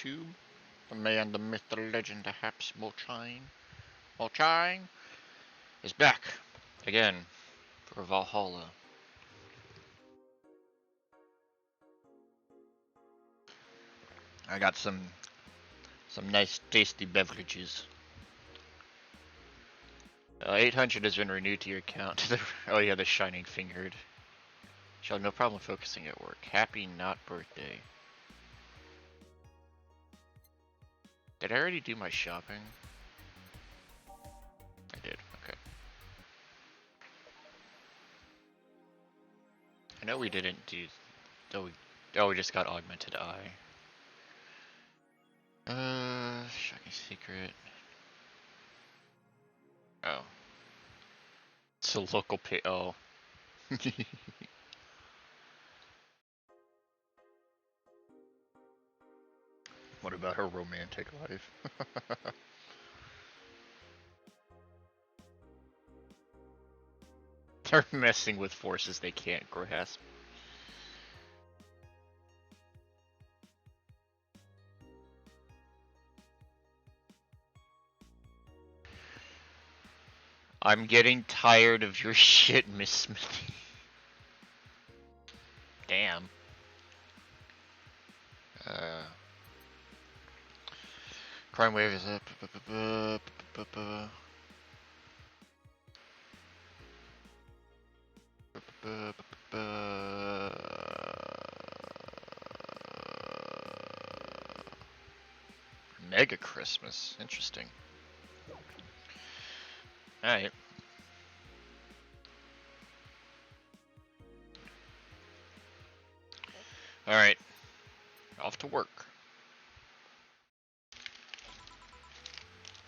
YouTube. The man, the myth, the legend, perhaps Mojang. Mojang is back again for Valhalla. I got some nice tasty beverages. 800 has been renewed to your account. Oh yeah, the shining fingered. Shall have no problem focusing at work. Happy not birthday. Did I already do my shopping? I did, okay. I know we didn't do... Oh, we just got Augmented Eye. Shocking secret. Oh. It's a local pay. Oh. What about her romantic life? They're messing with forces they can't grasp. I'm getting tired of your shit, Miss Smithy. Damn. Crime wave is up. Mega Christmas. Interesting. Alright. Alright. Off to work.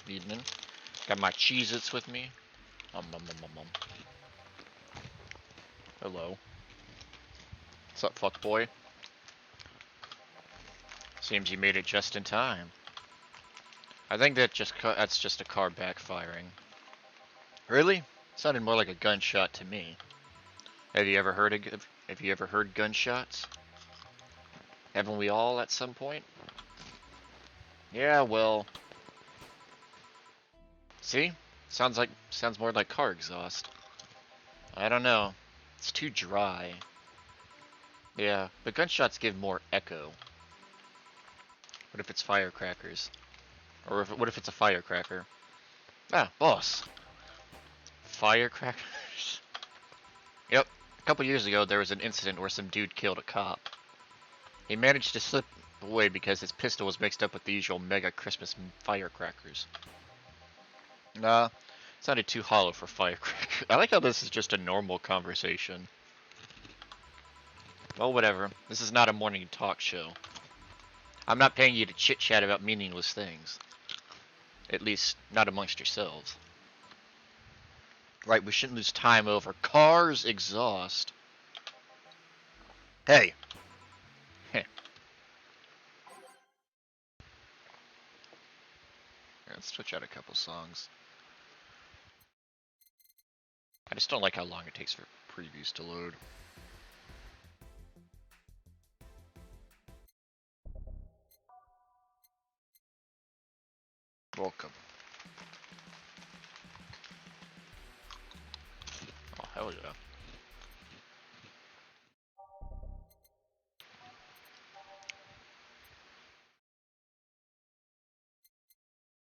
Evening. Got my Cheez-Its with me. Hello. What's up, fuckboy? Seems you made it just in time. I think that's just a car backfiring. Really? Sounded more like a gunshot to me. Have you ever heard gunshots? Haven't we all at some point? Yeah, well. See? Sounds more like car exhaust. I don't know. It's too dry. Yeah, but gunshots give more echo. What if it's firecrackers? Or what if it's a firecracker? Ah, boss. Firecrackers? Yep. A couple years ago, there was an incident where some dude killed a cop. He managed to slip away because his pistol was mixed up with the usual mega Christmas firecrackers. Nah, it sounded too hollow for firecrackers. I like how this is just a normal conversation. Well, whatever. This is not a morning talk show. I'm not paying you to chit-chat about meaningless things. At least, not amongst yourselves. Right, we shouldn't lose time over cars exhaust. Hey. Heh. Let's switch out a couple songs. I just don't like how long it takes for previews to load. Welcome. Oh, hell yeah.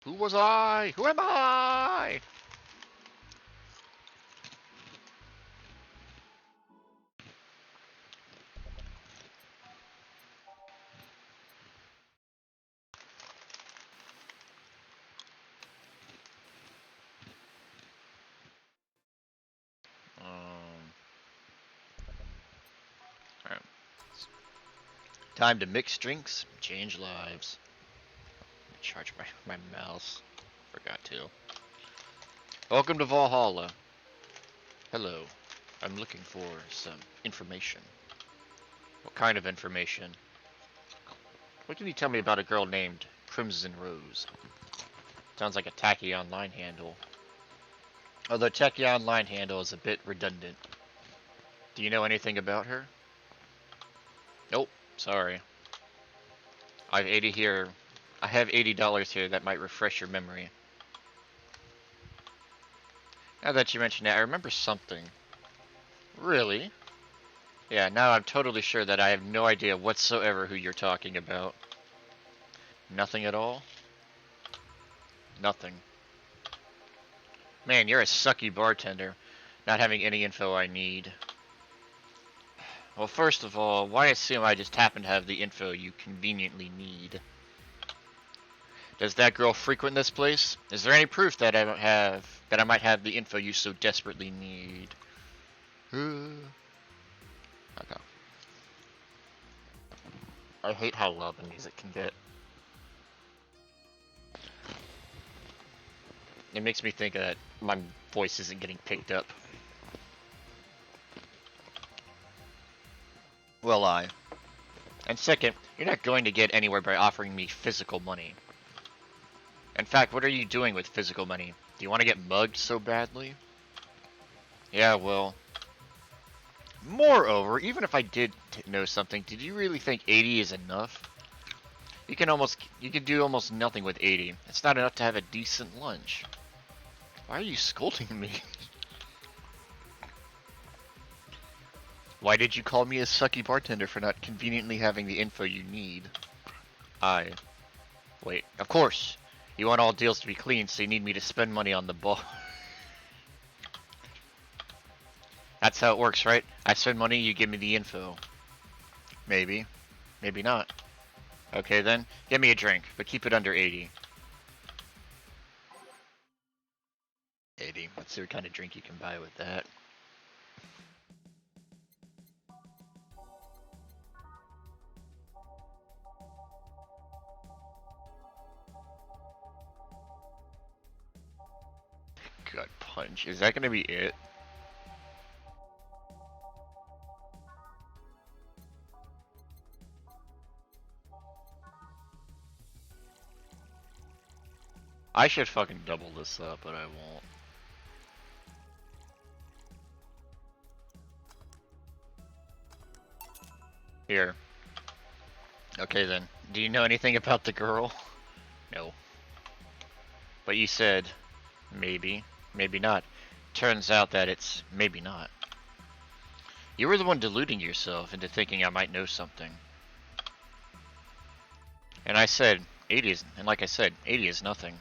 Who was I? Who am I? Alright. Time to mix drinks, change lives. Charge my mouse. Forgot to. Welcome to Valhalla. Hello. I'm looking for some information. What kind of information? What can you tell me about a girl named Crimson Rose? Sounds like a tacky online handle. Although tacky online handle is a bit redundant. Do you know anything about her? Nope. Sorry. I have 80 here. I have $80 here that might refresh your memory. Now that you mention that, I remember something. Really? Yeah, now I'm totally sure that I have no idea whatsoever who you're talking about. Nothing at all? Nothing. Man, you're a sucky bartender. Not having any info I need. Well, first of all, why assume I just happen to have the info you conveniently need? Does that girl frequent this place? Is there any proof that I might have the info you so desperately need? Okay. I hate how loud the music can get. It makes me think that my voice isn't getting picked up. Well, and second, you're not going to get anywhere by offering me physical money. In fact, what are you doing with physical money? Do you want to get mugged so badly? Yeah, well... Moreover, even if I did know something, did you really think 80 is enough? You can do almost nothing with 80. It's not enough to have a decent lunch. Why are you scolding me? Why did you call me a sucky bartender for not conveniently having the info you need? Wait, of course! You want all deals to be clean, so you need me to spend money on the bar. That's how it works, right? I spend money, you give me the info. Maybe. Maybe not. Okay then, get me a drink, but keep it under 80. 80. Let's see what kind of drink you can buy with that. Gut punch. Is that gonna be it? I should fucking double this up, but I won't. Here. Okay then. Do you know anything about the girl? No. But you said, maybe, maybe not. Turns out that it's maybe not. You were the one deluding yourself into thinking I might know something. And I said, 80 is, and like I said, 80 is nothing.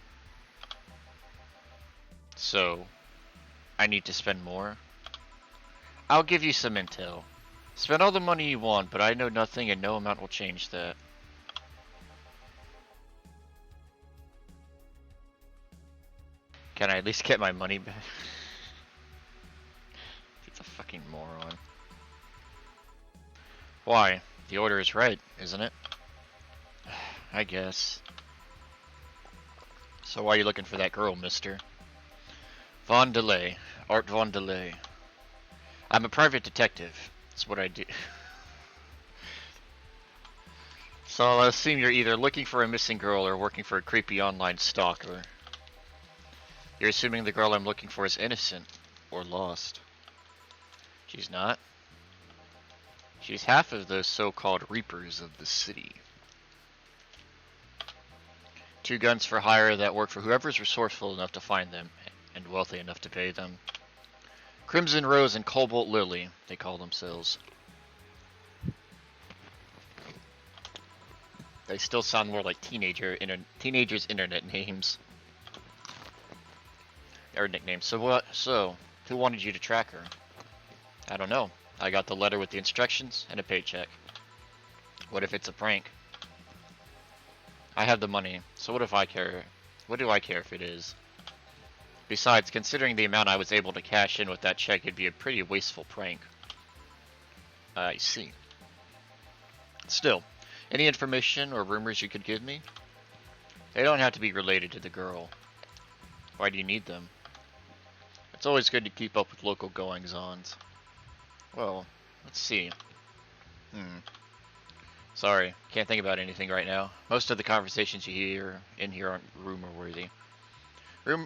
So, I need to spend more? I'll give you some intel. Spend all the money you want, but I know nothing and no amount will change that. Can I at least get my money back? It's a fucking moron. Why? The order is right, isn't it? I guess. So why are you looking for that girl, mister? Von Delay. Art Von Delay. I'm a private detective. That's what I do. So I'll assume you're either looking for a missing girl or working for a creepy online stalker. You're assuming the girl I'm looking for is innocent or lost. She's not. She's half of those so-called reapers of the city. 2 guns for hire that work for whoever's resourceful enough to find them and wealthy enough to pay them. Crimson Rose and Cobalt Lily, they call themselves. They still sound more like teenagers' internet names. Or nicknames. So, who wanted you to track her? I don't know. I got the letter with the instructions and a paycheck. What if it's a prank? I have the money, so what do I care if it is? Besides, considering the amount I was able to cash in with that check, it'd be a pretty wasteful prank. I see. Still, any information or rumors you could give me? They don't have to be related to the girl. Why do you need them? It's always good to keep up with local goings-ons. Well, let's see. Sorry, can't think about anything right now. Most of the conversations you hear in here aren't rumor-worthy.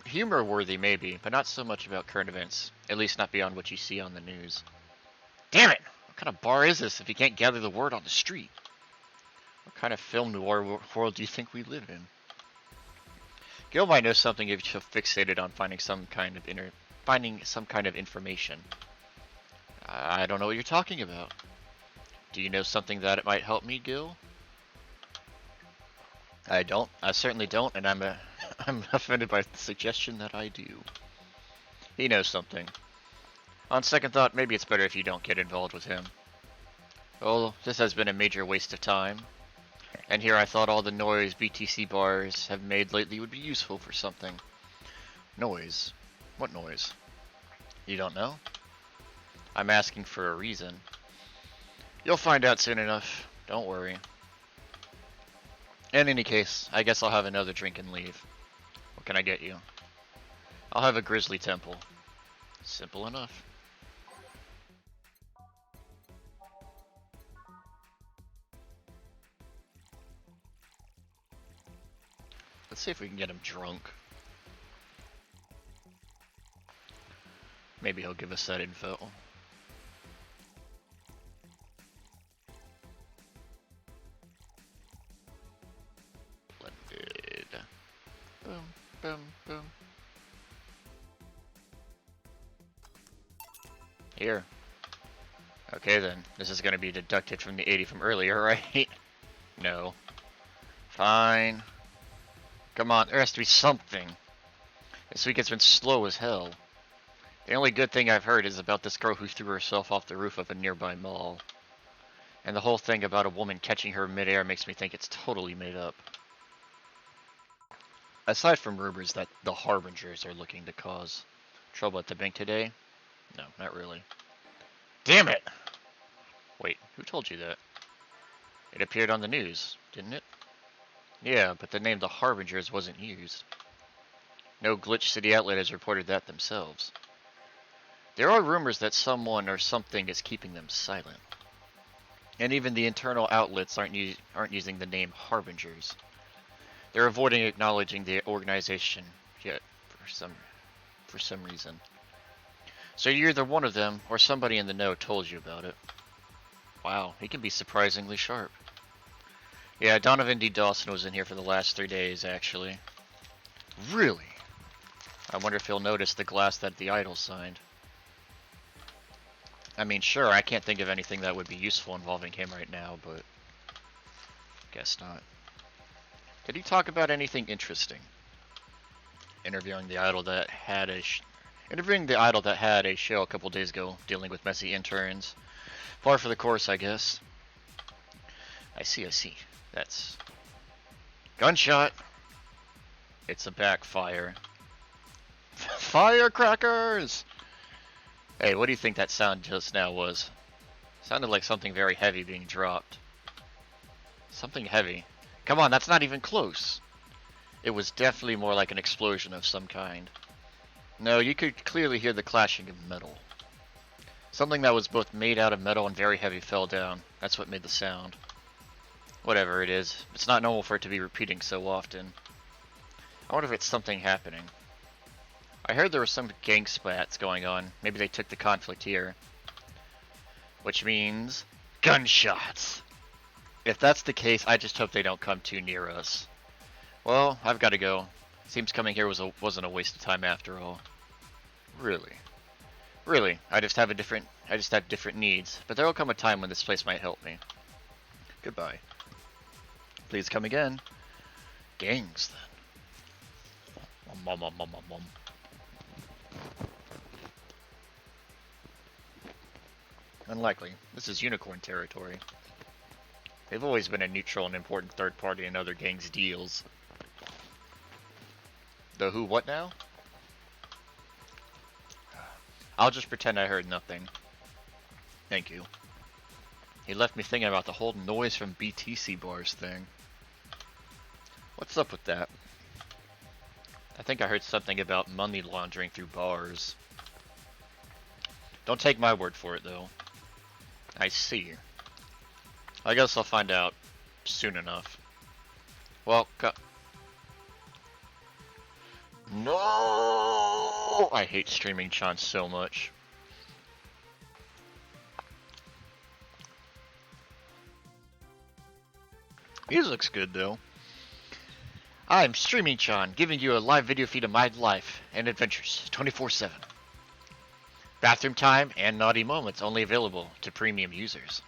Humor-worthy maybe, but not so much about current events. At least not beyond what you see on the news. Damn it! What kind of bar is this if you can't gather the word on the street? What kind of film noir world do you think we live in? Gil might know something if you're fixated on finding some kind of information. I don't know what you're talking about. Do you know something that it might help me, Gil? I don't. I certainly don't, and I'm offended by the suggestion that I do. He knows something. On second thought, maybe it's better if you don't get involved with him. Well, this has been a major waste of time. And here I thought all the noise BTC bars have made lately would be useful for something. Noise? What noise? You don't know? I'm asking for a reason. You'll find out soon enough. Don't worry. In any case, I guess I'll have another drink and leave. What can I get you? I'll have a Grizzly Temple. Simple enough. Let's see if we can get him drunk. Maybe he'll give us that info. Splendid. Boom, boom, boom. Here. Okay then, this is gonna be deducted from the 80 from earlier, right? No. Fine. Come on, there has to be something. This week has been slow as hell. The only good thing I've heard is about this girl who threw herself off the roof of a nearby mall. And the whole thing about a woman catching her midair makes me think it's totally made up. Aside from rumors that the Harbingers are looking to cause trouble at the bank today, no, not really. Damn it! Wait, who told you that? It appeared on the news, didn't it? Yeah, but the name the Harbingers wasn't used. No Glitch City outlet has reported that themselves. There are rumors that someone or something is keeping them silent. And even the internal outlets aren't using the name Harbingers. They're avoiding acknowledging the organization yet for some reason. So you're either one of them or somebody in the know told you about it. Wow, he can be surprisingly sharp. Yeah, Donovan D. Dawson was in here for the last 3 days, actually. Really? I wonder if he'll notice the glass that the idol signed. I mean, sure, I can't think of anything that would be useful involving him right now, but guess not. Did he talk about anything interesting? Interviewing the idol that had a show a couple days ago, dealing with messy interns. Par for the course, I guess. I see. That's... Gunshot! It's a backfire. Firecrackers! Hey, what do you think that sound just now was? Sounded like something very heavy being dropped. Something heavy. Come on, that's not even close. It was definitely more like an explosion of some kind. No, you could clearly hear the clashing of metal. Something that was both made out of metal and very heavy fell down. That's what made the sound. Whatever it is, it's not normal for it to be repeating so often. I wonder if it's something happening. I heard there was some gang splats going on. Maybe they took the conflict here. Which means... gunshots! If that's the case, I just hope they don't come too near us. Well, I've got to go. Seems coming here wasn't a waste of time after all. Really, I just have different needs, but there will come a time when this place might help me. Goodbye. Please come again. Gangs, then. Mom. Unlikely. This is Unicorn territory. They've always been a neutral and important third party in other gangs' deals. The who what now? I'll just pretend I heard nothing. Thank you. He left me thinking about the whole noise from BTC bars thing. What's up with that? I think I heard something about money laundering through bars. Don't take my word for it, though. I see. I guess I'll find out soon enough. Well, no! I hate streaming chants so much. Music's good though. I'm Streaming Chan, giving you a live video feed of my life and adventures 24/7. Bathroom time and naughty moments only available to premium users.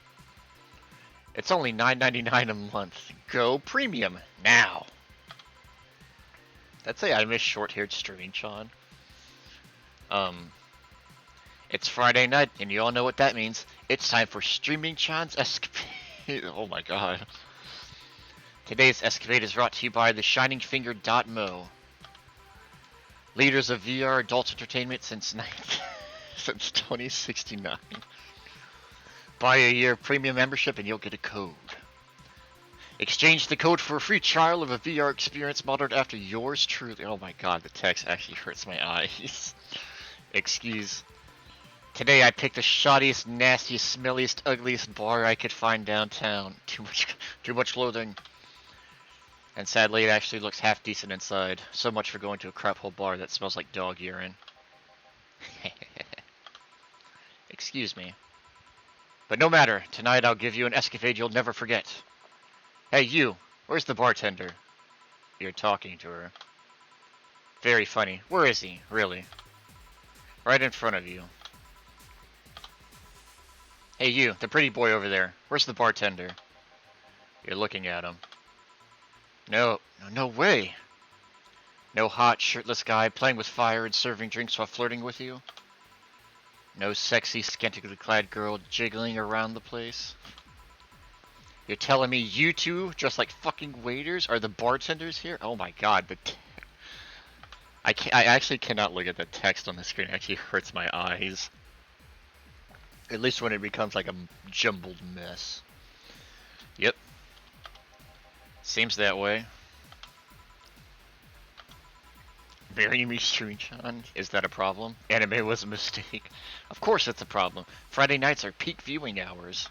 It's only $9.99 a month. Go premium now. That's I miss short-haired Streaming Chan. It's Friday night, and you all know what that means. It's time for Streaming Chan's Escapade. Oh my god. Today's escapade is brought to you by the ShiningFinger.mo. Leaders of VR adult entertainment since 2069. Buy a year premium membership and you'll get a code. Exchange the code for a free trial of a VR experience modeled after yours truly. Oh my god, the text actually hurts my eyes. Excuse. Today I picked the shoddiest, nastiest, smelliest, ugliest bar I could find downtown. Too much loathing. And sadly it actually looks half decent inside. So much for going to a crap hole bar that smells like dog urine. Excuse me. But no matter, tonight I'll give you an escapade you'll never forget. Hey you, where's the bartender? You're talking to her. Very funny. Where is he, really? Right in front of you. Hey you, the pretty boy over there. Where's the bartender? You're looking at him. No way. No hot, shirtless guy playing with fire and serving drinks while flirting with you? No sexy, scantily clad girl jiggling around the place? You're telling me you two, just like fucking waiters, are the bartenders here? Oh my god, I actually cannot look at the text on the screen. It actually hurts my eyes. At least when it becomes like a jumbled mess. Yep. Seems that way. Bury me, Streamchan. Is that a problem? Anime was a mistake. Of course it's a problem. Friday nights are peak viewing hours.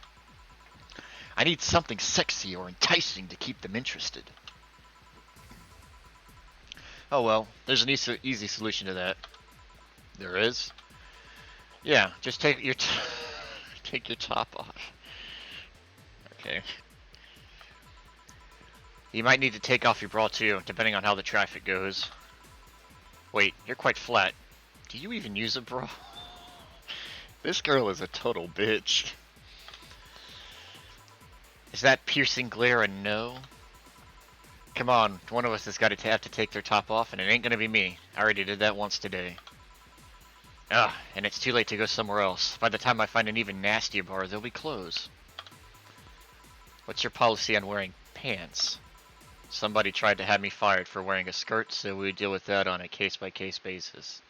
I need something sexy or enticing to keep them interested. Oh well, there's an easy solution to that. There is? Yeah, just take your take your top off. Okay. You might need to take off your bra too, depending on how the traffic goes. Wait, you're quite flat. Do you even use a bra? This girl is a total bitch. Is that piercing glare a no? Come on, one of us has got to have to take their top off, and it ain't gonna be me. I already did that once today. Ugh, and it's too late to go somewhere else. By the time I find an even nastier bar, they'll be closed. What's your policy on wearing pants? Somebody tried to have me fired for wearing a skirt, so we deal with that on a case-by-case basis.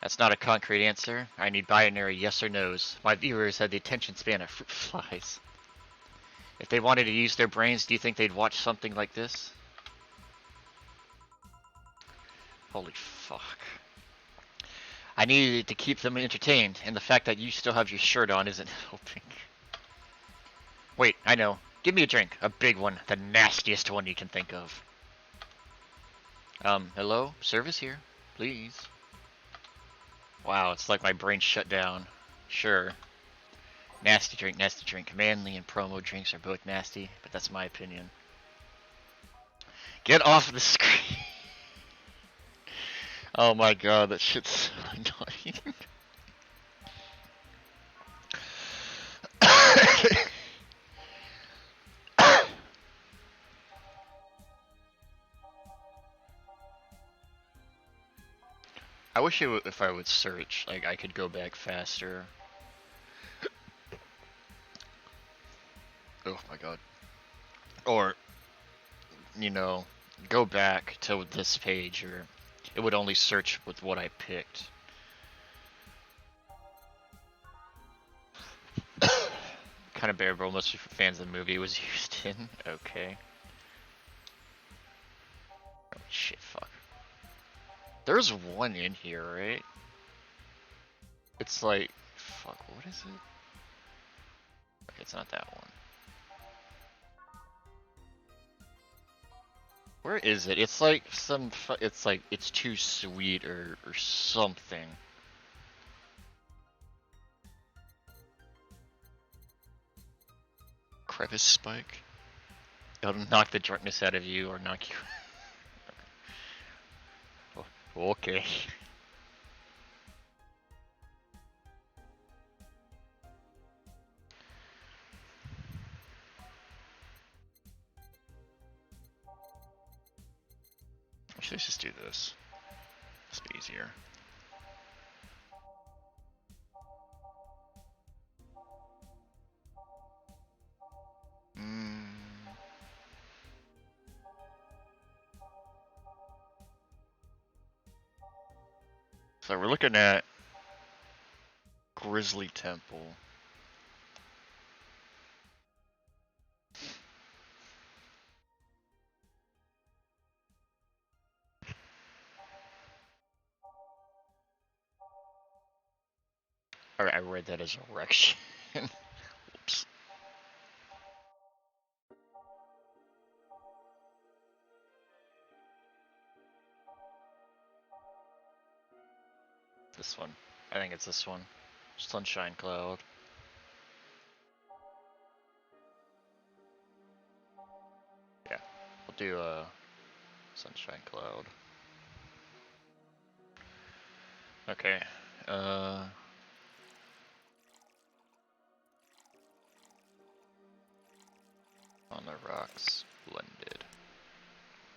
That's not a concrete answer. I need binary yes or no's. My viewers had the attention span of fruit flies. If they wanted to use their brains, do you think they'd watch something like this? Holy fuck. I needed to keep them entertained, and the fact that you still have your shirt on isn't helping. Wait, I know. Give me a drink. A big one. The nastiest one you can think of. Hello? Service here. Please. Wow, it's like my brain shut down. Sure. Nasty drink, nasty drink. Manly and promo drinks are both nasty, but that's my opinion. Get off the screen! Oh my god, that shit's so annoying. I wish if I would search, like I could go back faster. Oh my god. Or, you know, go back to this page, or it would only search with what I picked. Kind of bearable, mostly for fans of the movie it was used in. Okay. Oh shit, fuck. There's one in here, right? It's like, fuck, what is it? Okay, it's not that one. Where is it? It's like some, it's like, it's too sweet or something. Crevice spike? It'll knock the drunkenness out of you or knock you. Okay. Actually, let's just do this. It's be easier. So we're looking at Grizzly Temple. Alright, I read that as erection. Whoops. This one. I think it's this one. Sunshine Cloud. Yeah, we'll do Sunshine Cloud. Okay. On the rocks, blended.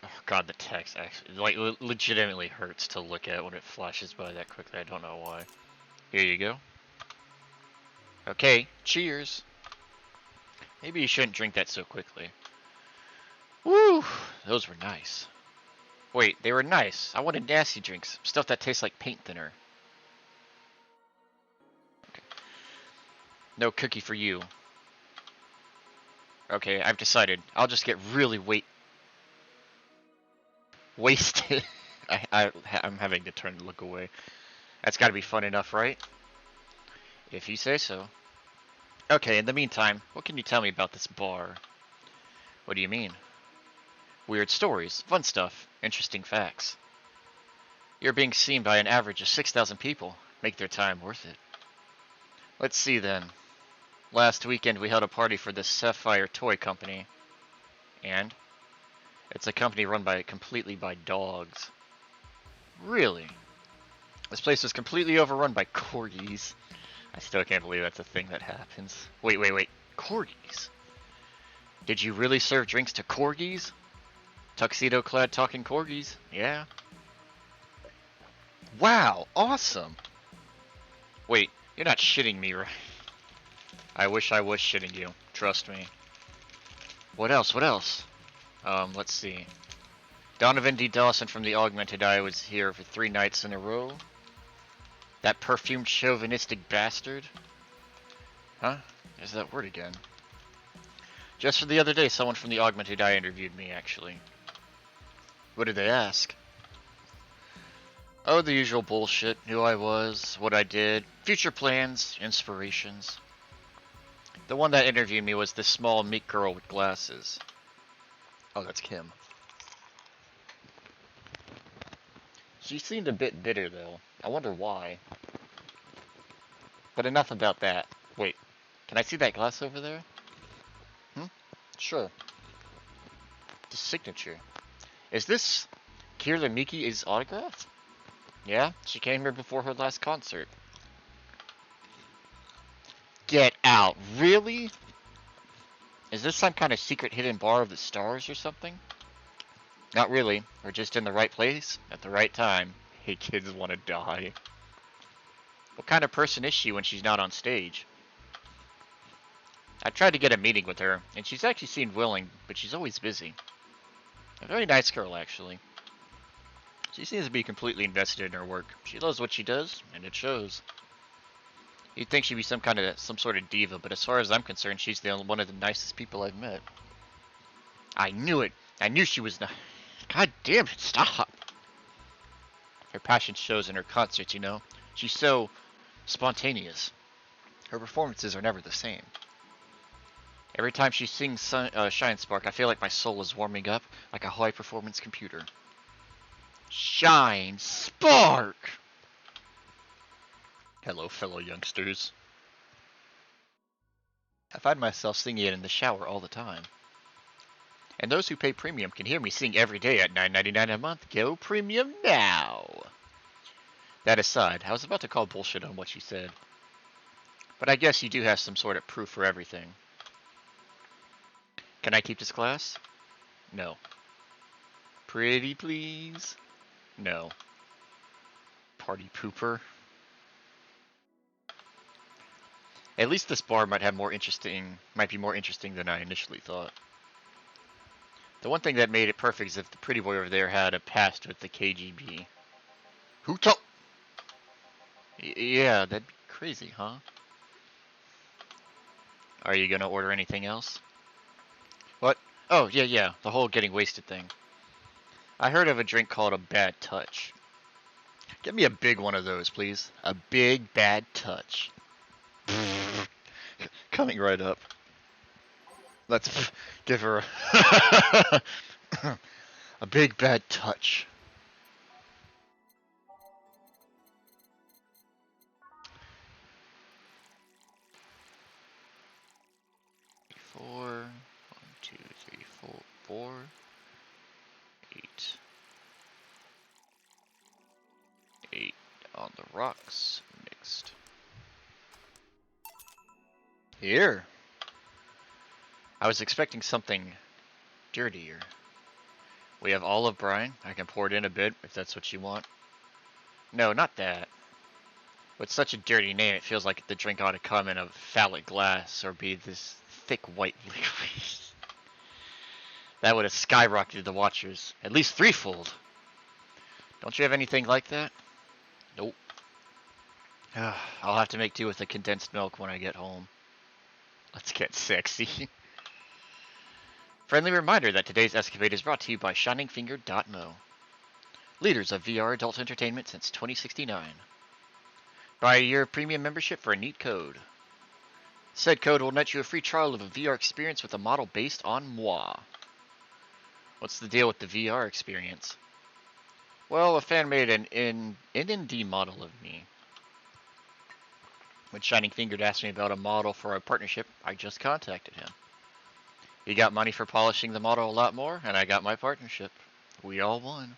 Oh god, the text actually, like, legitimately hurts to look at when it flashes by that quickly. I don't know why. Here you go. Okay, cheers. Maybe you shouldn't drink that so quickly. Woo! Those were nice. Wait, they were nice. I wanted nasty drinks. Stuff that tastes like paint thinner. Okay. No cookie for you. Okay, I've decided. I'll just get really wasted. I'm having to turn and look away. That's gotta be fun enough, right? If you say so. Okay, in the meantime, what can you tell me about this bar? What do you mean? Weird stories, fun stuff, interesting facts. You're being seen by an average of 6,000 people. Make their time worth it. Let's see then. Last weekend we held a party for the Sapphire Toy Company. And? It's a company run completely by dogs. Really? This place was completely overrun by corgis. I still can't believe that's a thing that happens. Wait. Corgis? Did you really serve drinks to corgis? Tuxedo-clad talking corgis? Yeah. Wow, awesome! Wait, you're not shitting me, right? I wish I was shitting you. Trust me. What else? Let's see. Donovan D. Dawson from the Augmented Eye was here for 3 nights in a row. That perfumed chauvinistic bastard. Huh? There's that word again. Just for the other day, someone from the Augmented Eye interviewed me, actually. What did they ask? Oh, the usual bullshit. Who I was, what I did, future plans, inspirations. The one that interviewed me was this small, meek girl with glasses. Oh, that's Kim. She seemed a bit bitter, though. I wonder why. But enough about that. Wait, can I see that glass over there? Sure. The signature. Is this Kira Miki's autograph? Yeah, she came here before her last concert. Get out. Really? Is this some kind of secret hidden bar of the stars or something? Not really. We're just in the right place at the right time. Hey, kids want to die. What kind of person is she when she's not on stage? I tried to get a meeting with her, and she's actually seemed willing, but she's always busy. A very nice girl, actually. She seems to be completely invested in her work. She loves what she does, and it shows. You'd think she'd be some sort of diva, but as far as I'm concerned, she's one of the nicest people I've met. I knew it. I knew she was not. God damn it! Stop. Her passion shows in her concerts. You know, she's so spontaneous. Her performances are never the same. Every time she sings Shine Spark, I feel like my soul is warming up like a high-performance computer. Shine Spark! Hello, fellow youngsters. I find myself singing it in the shower all the time. And those who pay premium can hear me sing every day at $9.99 a month. Go premium now! That aside, I was about to call bullshit on what she said. But I guess you do have some sort of proof for everything. Can I keep this class? No. Pretty please? No. Party pooper. At least this bar might be more interesting than I initially thought. The one thing that made it perfect is if the pretty boy over there had a past with the KGB. Who told? Yeah, that'd be crazy, huh? Are you gonna order anything else? What? Oh, yeah, the whole getting wasted thing. I heard of a drink called a Bad Touch. Get me a big one of those, please. A big bad touch. Coming right up. Let's give her a big bad touch. Four, 1, 2, 3, 4, 4, 8. 8 on the rocks, mixed. Here. I was expecting something dirtier. We have olive brine. I can pour it in a bit if that's what you want. No, not that. With such a dirty name, it feels like the drink ought to come in a phallic glass or be this thick white liquid. That would have skyrocketed the watchers, at least threefold. Don't you have anything like that? Nope. I'll have to make do with the condensed milk when I get home. Let's get sexy. Friendly reminder that today's escapade is brought to you by ShiningFinger.mo. Leaders of VR adult entertainment since 2069. Buy a year of premium membership for a neat code. Said code will net you a free trial of a VR experience with a model based on moi. What's the deal with the VR experience? Well, a fan made an NND model of me. When Shining Fingered asked me about a model for a partnership, I just contacted him. He got money for polishing the model a lot more, and I got my partnership. We all won.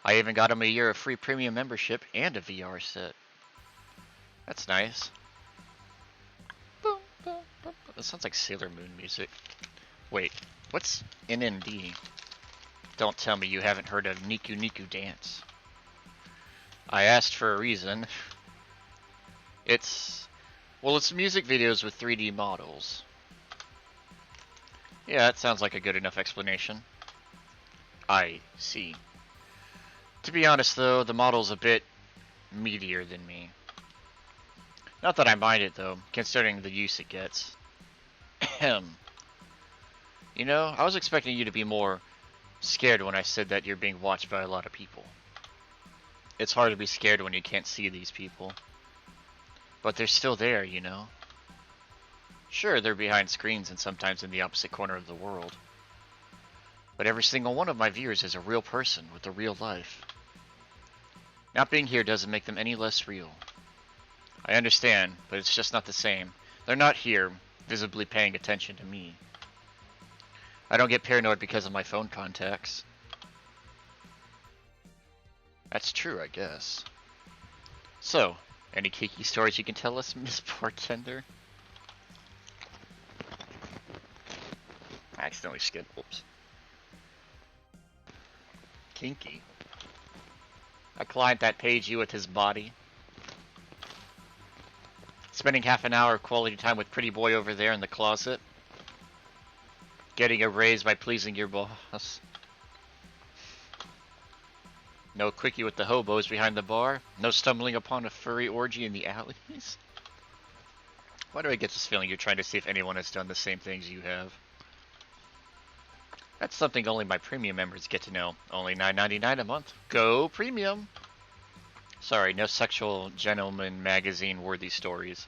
I even got him a year of free premium membership and a VR set. That's nice. Boom, boom, boom. That sounds like Sailor Moon music. Wait, what's NND? Don't tell me you haven't heard of Niku Niku Dance. I asked for a reason. It's music videos with 3D models. Yeah, that sounds like a good enough explanation. I see. To be honest though, the model's a bit meatier than me. Not that I mind it though, considering the use it gets. Ahem. You know, I was expecting you to be more scared when I said that you're being watched by a lot of people. It's hard to be scared when you can't see these people. But they're still there, you know? Sure, they're behind screens and sometimes in the opposite corner of the world. But every single one of my viewers is a real person with a real life. Not being here doesn't make them any less real. I understand, but it's just not the same. They're not here, visibly paying attention to me. I don't get paranoid because of my phone contacts. That's true, I guess. So, any kinky stories you can tell us, Miss Bartender? I accidentally skipped. Whoops. Kinky? A client that paid you with his body? Spending half an hour of quality time with pretty boy over there in the closet? Getting a raise by pleasing your boss? No quickie with the hobos behind the bar? No stumbling upon a furry orgy in the alleys? Why do I get this feeling you're trying to see if anyone has done the same things you have? That's something only my premium members get to know. Only $9.99 a month. Go premium! Sorry, no sexual gentleman magazine worthy stories.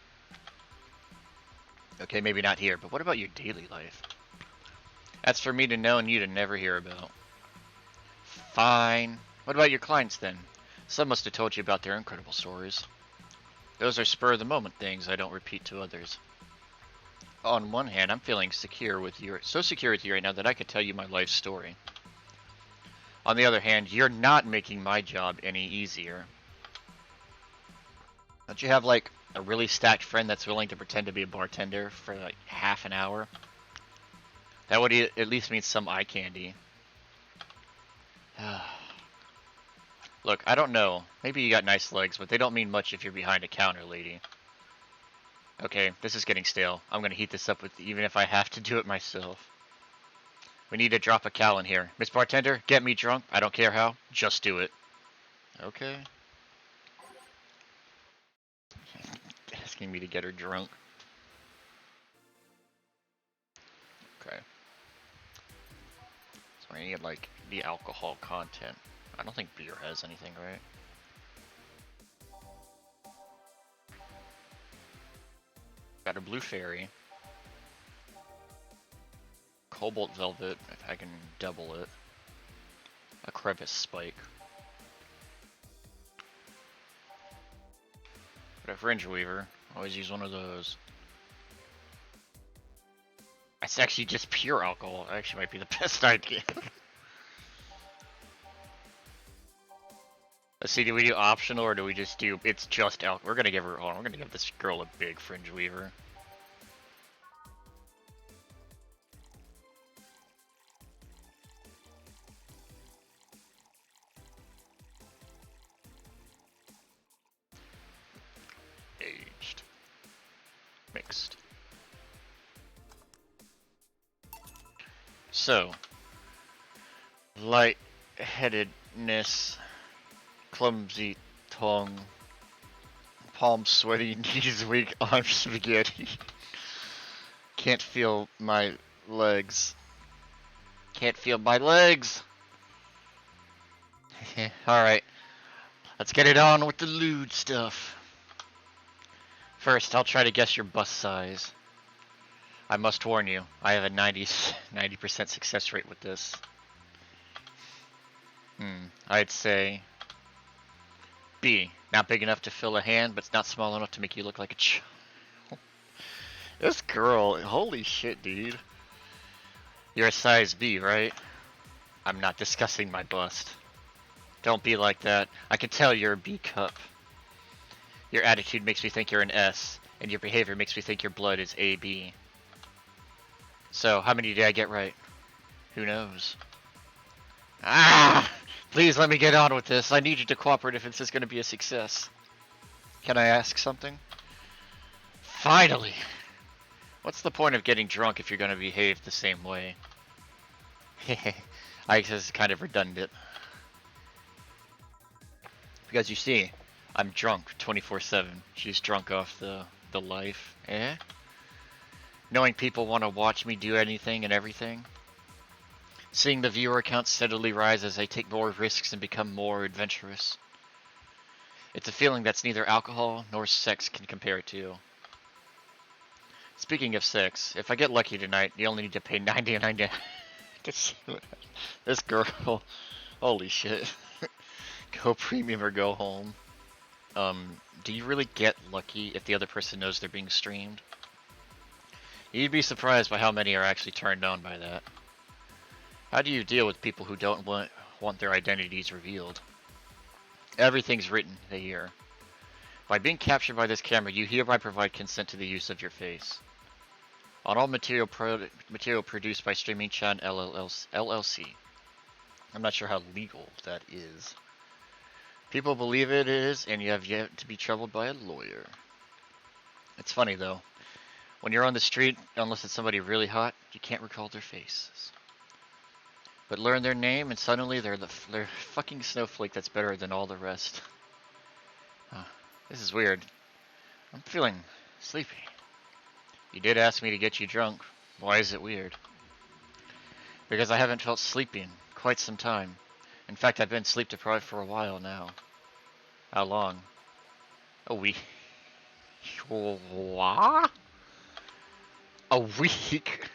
Okay, maybe not here, but what about your daily life? That's for me to know and you to never hear about. Fine. What about your clients then? Some must have told you about their incredible stories. Those are spur-of-the-moment things I don't repeat to others. on one hand, I'm feeling secure with you, so secure with you right now that I could tell you my life story. On the other hand, you're not making my job any easier. Don't you have, like, a really stacked friend that's willing to pretend to be a bartender for, like, half an hour? That would at least mean some eye candy. Look, I don't know. Maybe you got nice legs, but they don't mean much if you're behind a counter, lady. Okay, this is getting stale. I'm gonna heat this up with even if I have to do it myself. We need to drop a cow in here. Miss Bartender, get me drunk. I don't care how. Just do it. Okay. Asking me to get her drunk. Okay. So I need, like, the alcohol content. I don't think beer has anything, right? Got a blue fairy. Cobalt velvet, if I can double it. A crevice spike. But a fringe weaver. Always use one of those. It's actually just pure alcohol. That actually might be the best idea. Let's see, do we do optional or do we just do, it's just alcohol? We're gonna give her, hold on, we're gonna give this girl a big fringe weaver. Aged. Mixed. So, light-headedness, clumsy tongue, palms sweaty, knees weak, arms spaghetti. Can't feel my legs. Can't feel my legs! Alright, let's get it on with the lewd stuff. First, I'll try to guess your bust size. I must warn you, I have a 90% success rate with this. I'd say B. Not big enough to fill a hand, but it's not small enough to make you look like a child. This girl, holy shit, dude. You're a size B, right? I'm not discussing my bust. Don't be like that. I can tell you're a B cup. Your attitude makes me think you're an S, and your behavior makes me think your blood is AB. So, how many did I get right? Who knows? Ah! Please let me get on with this. I need you to cooperate if this is going to be a success. Can I ask something? Finally! What's the point of getting drunk if you're going to behave the same way? I guess it's kind of redundant. Because you see, I'm drunk 24/7. She's drunk off the life. Eh? Knowing people want to watch me do anything and everything. Seeing the viewer count steadily rise as I take more risks and become more adventurous. It's a feeling that's neither alcohol nor sex can compare to. Speaking of sex, if I get lucky tonight, you only need to pay $99 to see what this girl. Holy shit. Go premium or go home. Do you really get lucky if the other person knows they're being streamed? You'd be surprised by how many are actually turned on by that. How do you deal with people who don't want their identities revealed? Everything's written here. By being captured by this camera, you hereby provide consent to the use of your face. On all material produced by Streaming Chan LLC. I'm not sure how legal that is. People believe it is, and you have yet to be troubled by a lawyer. It's funny, though. When you're on the street, unless it's somebody really hot, you can't recall their faces. But learn their name, and suddenly they're fucking snowflake that's better than all the rest. This is weird. I'm feeling sleepy. You did ask me to get you drunk. Why is it weird? Because I haven't felt sleepy in quite some time. In fact, I've been sleep deprived for a while now. How long? A week. What? A week?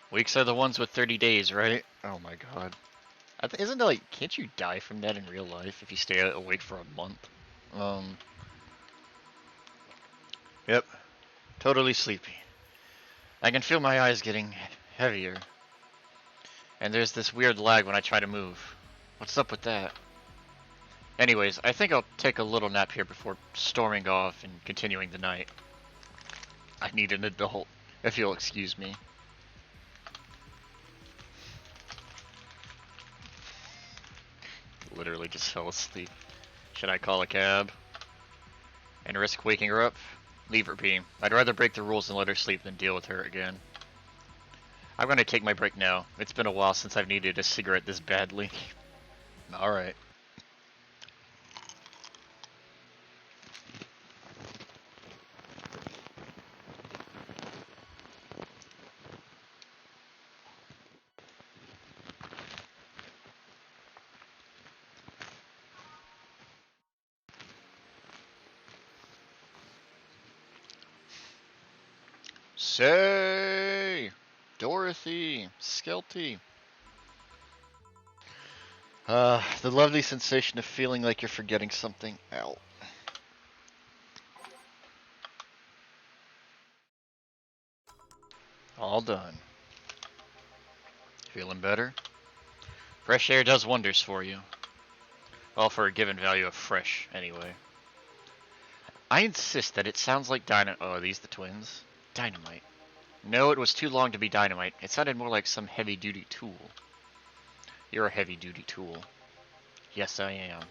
Weeks are the ones with 30 days, right? Oh my god. Isn't it like, can't you die from that in real life if you stay awake for a month? Yep. totally sleepy. I can feel my eyes getting heavier. And there's this weird lag when I try to move. What's up with that? Anyways, I think I'll take a little nap here before storming off and continuing the night. I need an adult, if you'll excuse me. Literally just fell asleep. Should I call a cab? And risk waking her up? Leave her be. I'd rather break the rules and let her sleep than deal with her again. I'm gonna take my break now. It's been a while since I've needed a cigarette this badly. Alright. Say, Dorothy, Skelty. The lovely sensation of feeling like you're forgetting something. Ow. All done. Feeling better? Fresh air does wonders for you. Well, for a given value of fresh, anyway. I insist that it sounds like dynamite. Oh, are these the twins? Dynamite. No, it was too long to be dynamite. It sounded more like some heavy-duty tool. You're a heavy-duty tool. Yes, I am.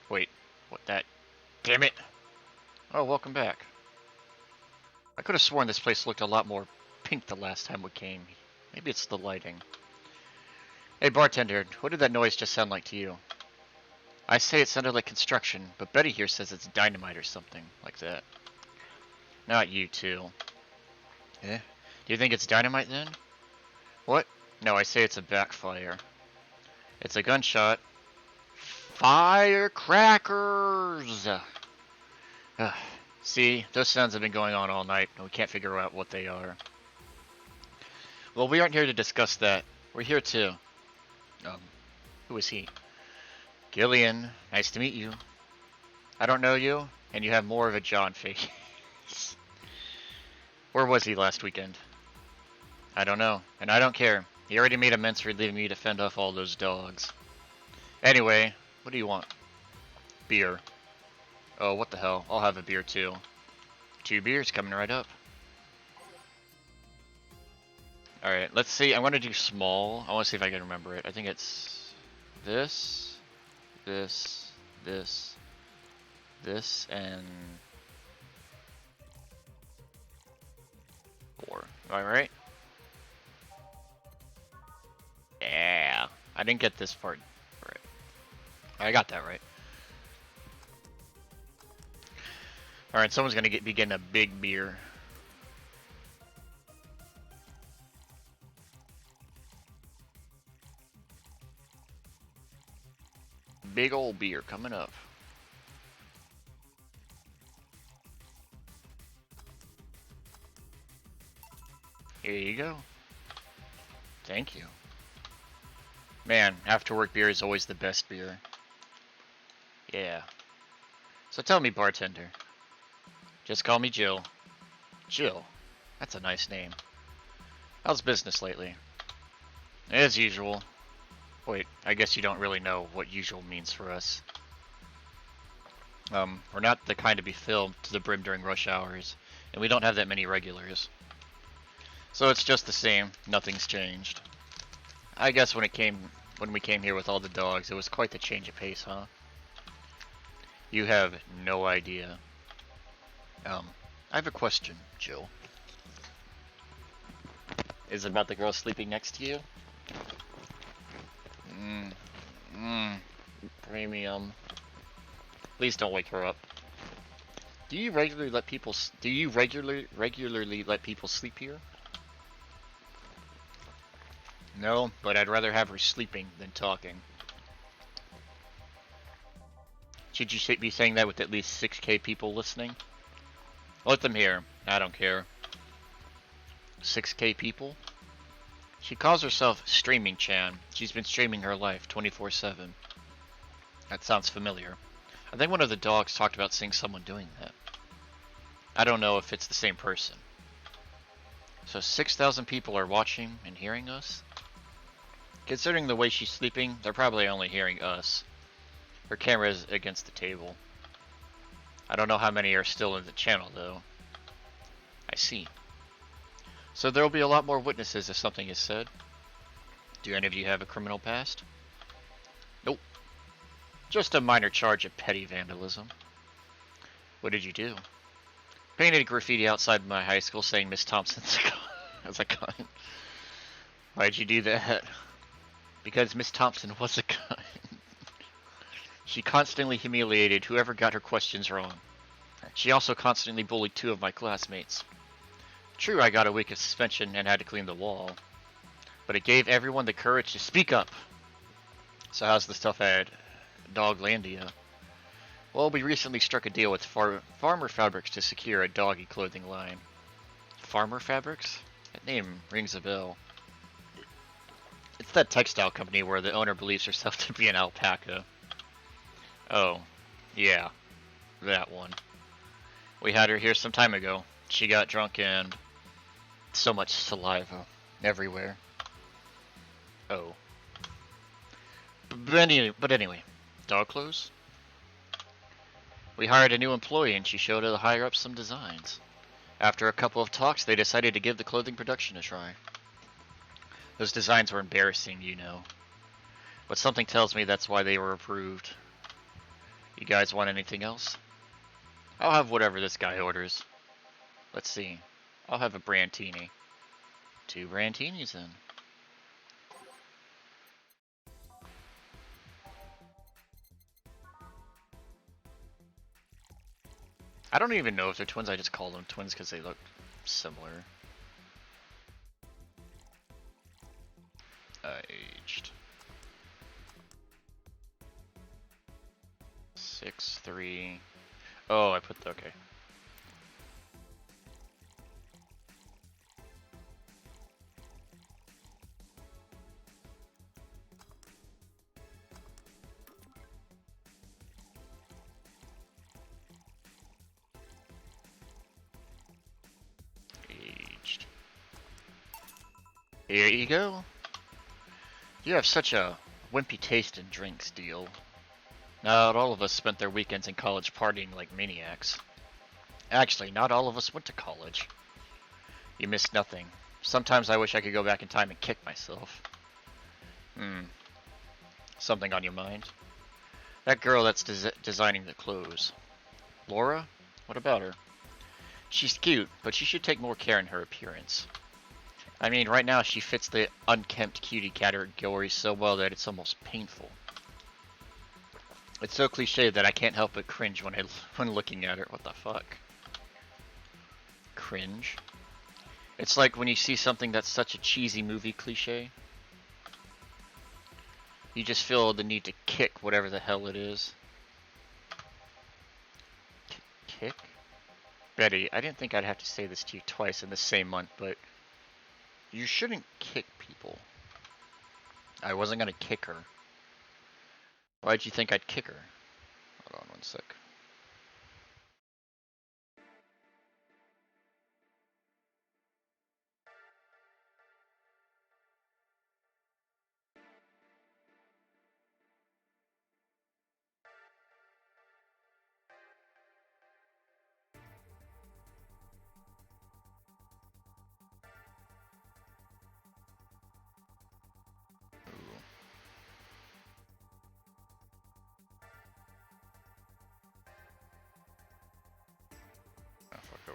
Wait, what that? Damn it! Oh, welcome back. I could have sworn this place looked a lot more pink the last time we came. Maybe it's the lighting. Hey, bartender, what did that noise just sound like to you? I say it sounded like construction, but Betty here says it's dynamite or something like that. Not you, too. Eh? Do you think it's dynamite, then? What? No, I say it's a backfire. It's a gunshot. Firecrackers! See, those sounds have been going on all night, and we can't figure out what they are. Well, we aren't here to discuss that. We're here to... who is he? Gillian, nice to meet you. I don't know you, and you have more of a John face. Where was he last weekend? I don't know, and I don't care. He already made amends for leaving me to fend off all those dogs. Anyway, what do you want? Beer. Oh, what the hell. I'll have a beer too. 2 beers coming right up. Alright, let's see. I want to do small. I want to see if I can remember it. I think it's this, this, and 4. Am I right? Yeah. I didn't get this part right. I got that right. Alright, someone's gonna be getting a big beer. Big old beer coming up. Here you go. Thank you. Man, after work beer is always the best beer. Yeah. So tell me, bartender. Just call me Jill. Jill. That's a nice name. How's business lately? As usual. Wait, I guess you don't really know what usual means for us. We're not the kind to be filled to the brim during rush hours, and we don't have that many regulars. So it's just the same, nothing's changed. I guess when we came here with all the dogs, it was quite the change of pace, huh? You have no idea. I have a question, Jill. Is it about the girl sleeping next to you? Premium. Please don't wake her up. Do you regularly let people let people sleep here? No, but I'd rather have her sleeping than talking. Should you be saying that with at least 6K people listening? Let them hear. I don't care. 6K people? She calls herself Streaming Chan. She's been streaming her life 24/7. That sounds familiar. I think one of the dogs talked about seeing someone doing that. I don't know if it's the same person. So 6,000 people are watching and hearing us? Considering the way she's sleeping, they're probably only hearing us. Her camera is against the table. I don't know how many are still in the channel, though. I see. So there'll be a lot more witnesses if something is said. Do any of you have a criminal past? Nope. Just a minor charge of petty vandalism. What did you do? Painted graffiti outside my high school saying Miss Thompson's as a cunt. Why'd you do that? Because Miss Thompson was a cunt. She constantly humiliated whoever got her questions wrong. She also constantly bullied 2 of my classmates. True, I got a week of suspension and had to clean the wall. But it gave everyone the courage to speak up. So how's the stuff at Doglandia? Well, we recently struck a deal with Farmer Fabrics to secure a doggy clothing line. Farmer Fabrics? That name rings a bell. It's that textile company where the owner believes herself to be an alpaca. Oh, yeah, that one. We had her here some time ago. She got drunk and so much saliva everywhere. Oh. But anyway, dog clothes? We hired a new employee and she showed the higher ups some designs. After a couple of talks, they decided to give the clothing production a try. Those designs were embarrassing, you know. But something tells me that's why they were approved. You guys want anything else? I'll have whatever this guy orders. Let's see. I'll have a Brantini. 2 Brantinis then. I don't even know if they're twins, I just call them twins because they look similar. Aged. 6'3". Oh, I put the, okay. Aged. Here you go. You have such a wimpy taste in drinks, Deal. Not all of us spent their weekends in college partying like maniacs. Actually, not all of us went to college. You missed nothing. Sometimes I wish I could go back in time and kick myself. Something on your mind? That girl that's designing the clothes. Laura? What about her? She's cute, but she should take more care in her appearance. I mean, right now she fits the unkempt cutie category so well that it's almost painful. It's so cliche that I can't help but cringe when looking at her. What the fuck? Cringe? It's like when you see something that's such a cheesy movie cliche. You just feel the need to kick whatever the hell it is. Kick? Betty, I didn't think I'd have to say this to you twice in the same month, but you shouldn't kick people. I wasn't gonna kick her. Why'd you think I'd kick her? Hold on one sec.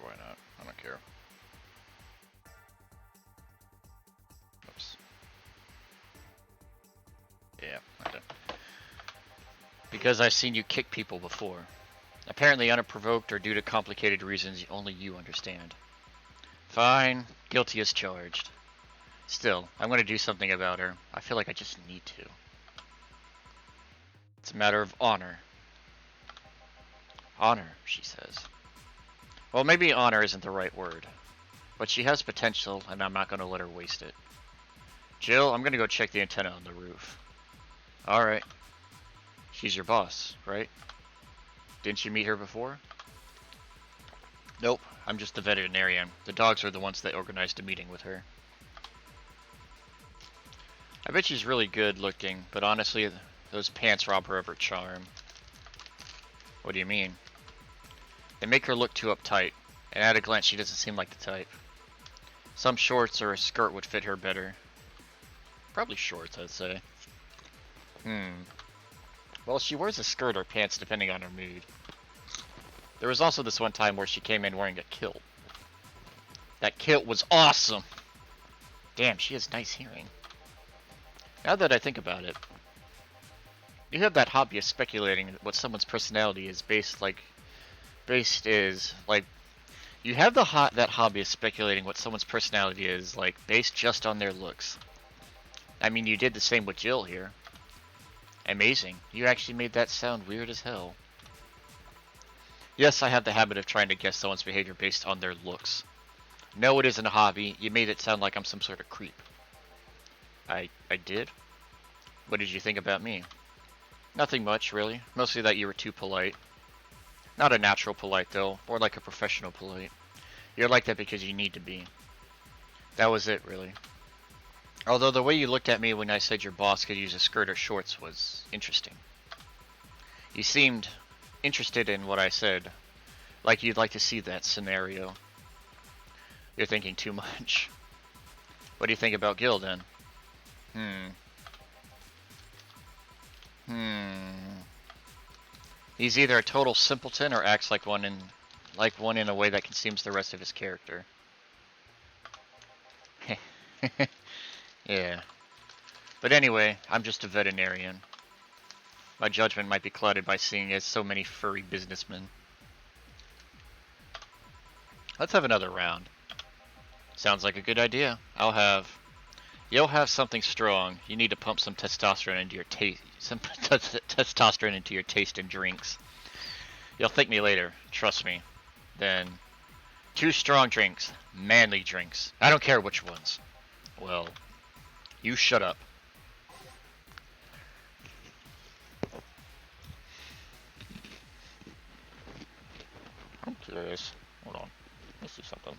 Why not? I don't care. Oops. Yeah, okay. Because I've seen you kick people before. Apparently unprovoked or due to complicated reasons only you understand. Fine, guilty as charged. Still, I'm gonna do something about her. I feel like I just need to. It's a matter of honor. Honor, she says. Well, maybe honor isn't the right word. But she has potential, and I'm not going to let her waste it. Jill, I'm going to go check the antenna on the roof. Alright. She's your boss, right? Didn't you meet her before? Nope, I'm just the veterinarian. The dogs are the ones that organized a meeting with her. I bet she's really good looking, but honestly, those pants rob her of her charm. What do you mean? They make her look too uptight, and at a glance she doesn't seem like the type. Some shorts or a skirt would fit her better. Probably shorts, I'd say. Well, she wears a skirt or pants depending on her mood. There was also this one time where she came in wearing a kilt. That kilt was awesome! Damn, she has nice hearing. Now that I think about it, you have that hobby of speculating what someone's personality is you have that hobby of speculating what someone's personality is, like, based just on their looks. I mean, you did the same with Jill here. Amazing. You actually made that sound weird as hell. Yes, I have the habit of trying to guess someone's behavior based on their looks. No, it isn't a hobby. You made it sound like I'm some sort of creep. I did? What did you think about me? Nothing much, really. Mostly that you were too polite. Not a natural polite, though. More like a professional polite. You're like that because you need to be. That was it, really. Although the way you looked at me when I said your boss could use a skirt or shorts was interesting. You seemed interested in what I said. Like you'd like to see that scenario. You're thinking too much. What do you think about Gil, then? He's either a total simpleton or acts like one in a way that consumes the rest of his character. Yeah. But anyway, I'm just a veterinarian. My judgment might be clouded by seeing as so many furry businessmen. Let's have another round. Sounds like a good idea. You'll have something strong. You need to pump some testosterone into your taste in drinks. You'll thank me later, trust me. Then, 2 strong drinks, manly drinks. I don't care which ones. Well, you shut up. I'm curious. Hold on. Let's do something.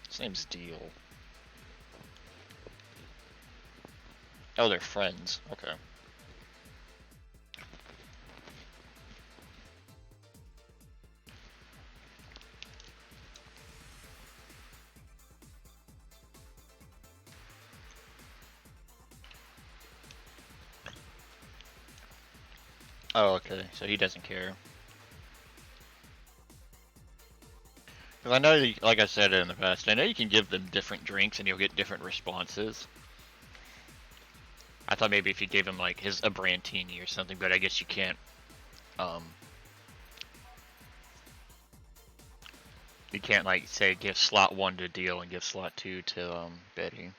His name's Deal. Oh, they're friends. Okay. Oh, okay. So he doesn't care. Because I know, like I said in the past, I know you can give them different drinks and you'll get different responses. I thought maybe if you gave him like a Brandtini or something, but I guess you can't. You can't like say give slot 1 to Deal and give slot 2 to Betty.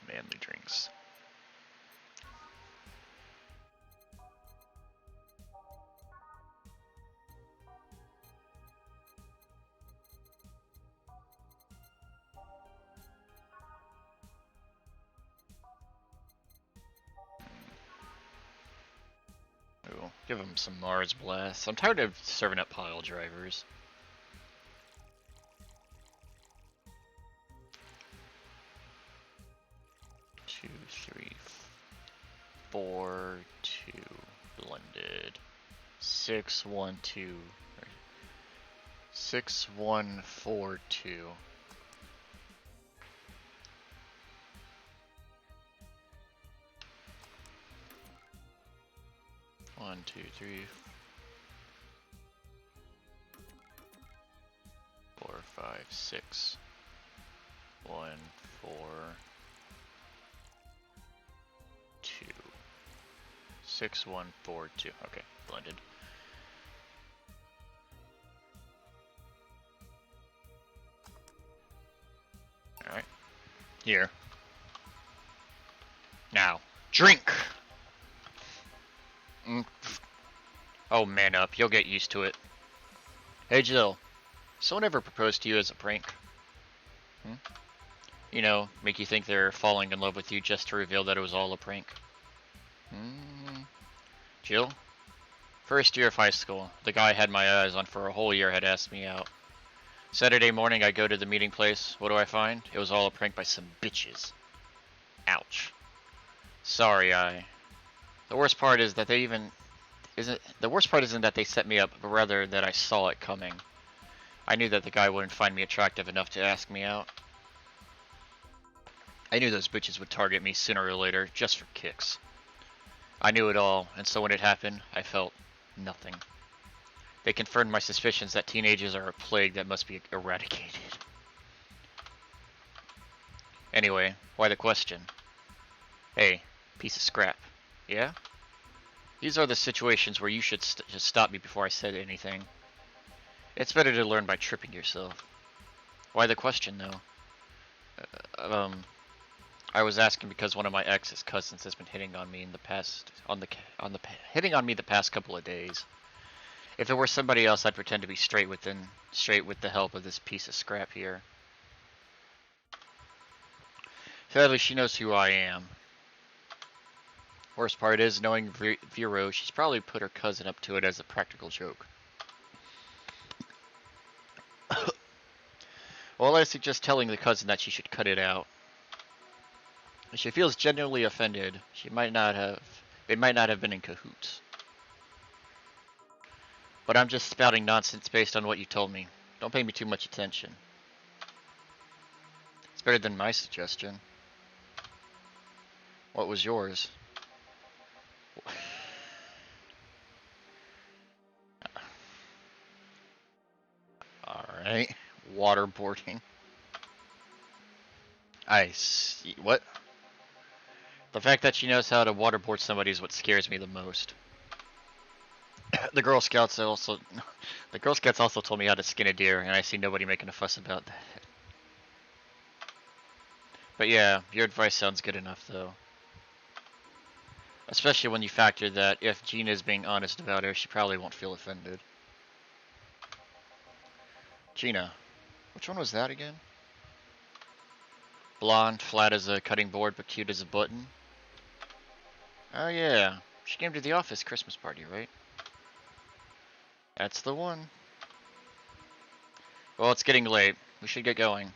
Manly drinks. Ooh, give him some Mars Blast. I'm tired of serving up pile drivers. Two, three, 4, 2 blended. 6, 1, 2. 6, 1, 4, 2. One, two, three, 4, 5, 6. 1, 4, 2. 6, 1, 4, 2. Okay, blended. Alright. Here. Now, drink! Oh, man up. You'll get used to it. Hey, Jill. Someone ever proposed to you as a prank? You know, make you think they're falling in love with you just to reveal that it was all a prank? Jill? First year of high school. The guy I had my eyes on for a whole year had asked me out. Saturday morning, I go to the meeting place. What do I find? It was all a prank by some bitches. Ouch. Sorry, The worst part is that the worst part isn't that they set me up, but rather that I saw it coming. I knew that the guy wouldn't find me attractive enough to ask me out. I knew those bitches would target me sooner or later, just for kicks. I knew it all, and so when it happened, I felt nothing. They confirmed my suspicions that teenagers are a plague that must be eradicated. Anyway, why the question? Hey, piece of scrap. Yeah? These are the situations where you should just stop me before I said anything. It's better to learn by tripping yourself. Why the question, though? I was asking because one of my ex's cousins has been hitting on me in the past, hitting on me the past couple of days. If it were somebody else, I'd pretend to be straight with the help of this piece of scrap here. Sadly, she knows who I am. Worst part is, knowing Vero, she's probably put her cousin up to it as a practical joke. Well, I suggest telling the cousin that she should cut it out. If she feels genuinely offended, they might not have been in cahoots. But I'm just spouting nonsense based on what you told me. Don't pay me too much attention. It's better than my suggestion. What was yours? Alright. Waterboarding. I see. What? The fact that she knows how to waterboard somebody is what scares me the most. The Girl Scouts also told me how to skin a deer, and I see nobody making a fuss about that. But yeah, your advice sounds good enough, though. Especially when you factor that if Gina is being honest about her, she probably won't feel offended. Gina. Which one was that again? Blonde, flat as a cutting board, but cute as a button. Oh yeah, she came to the office Christmas party, right? That's the one. Well, it's getting late. We should get going.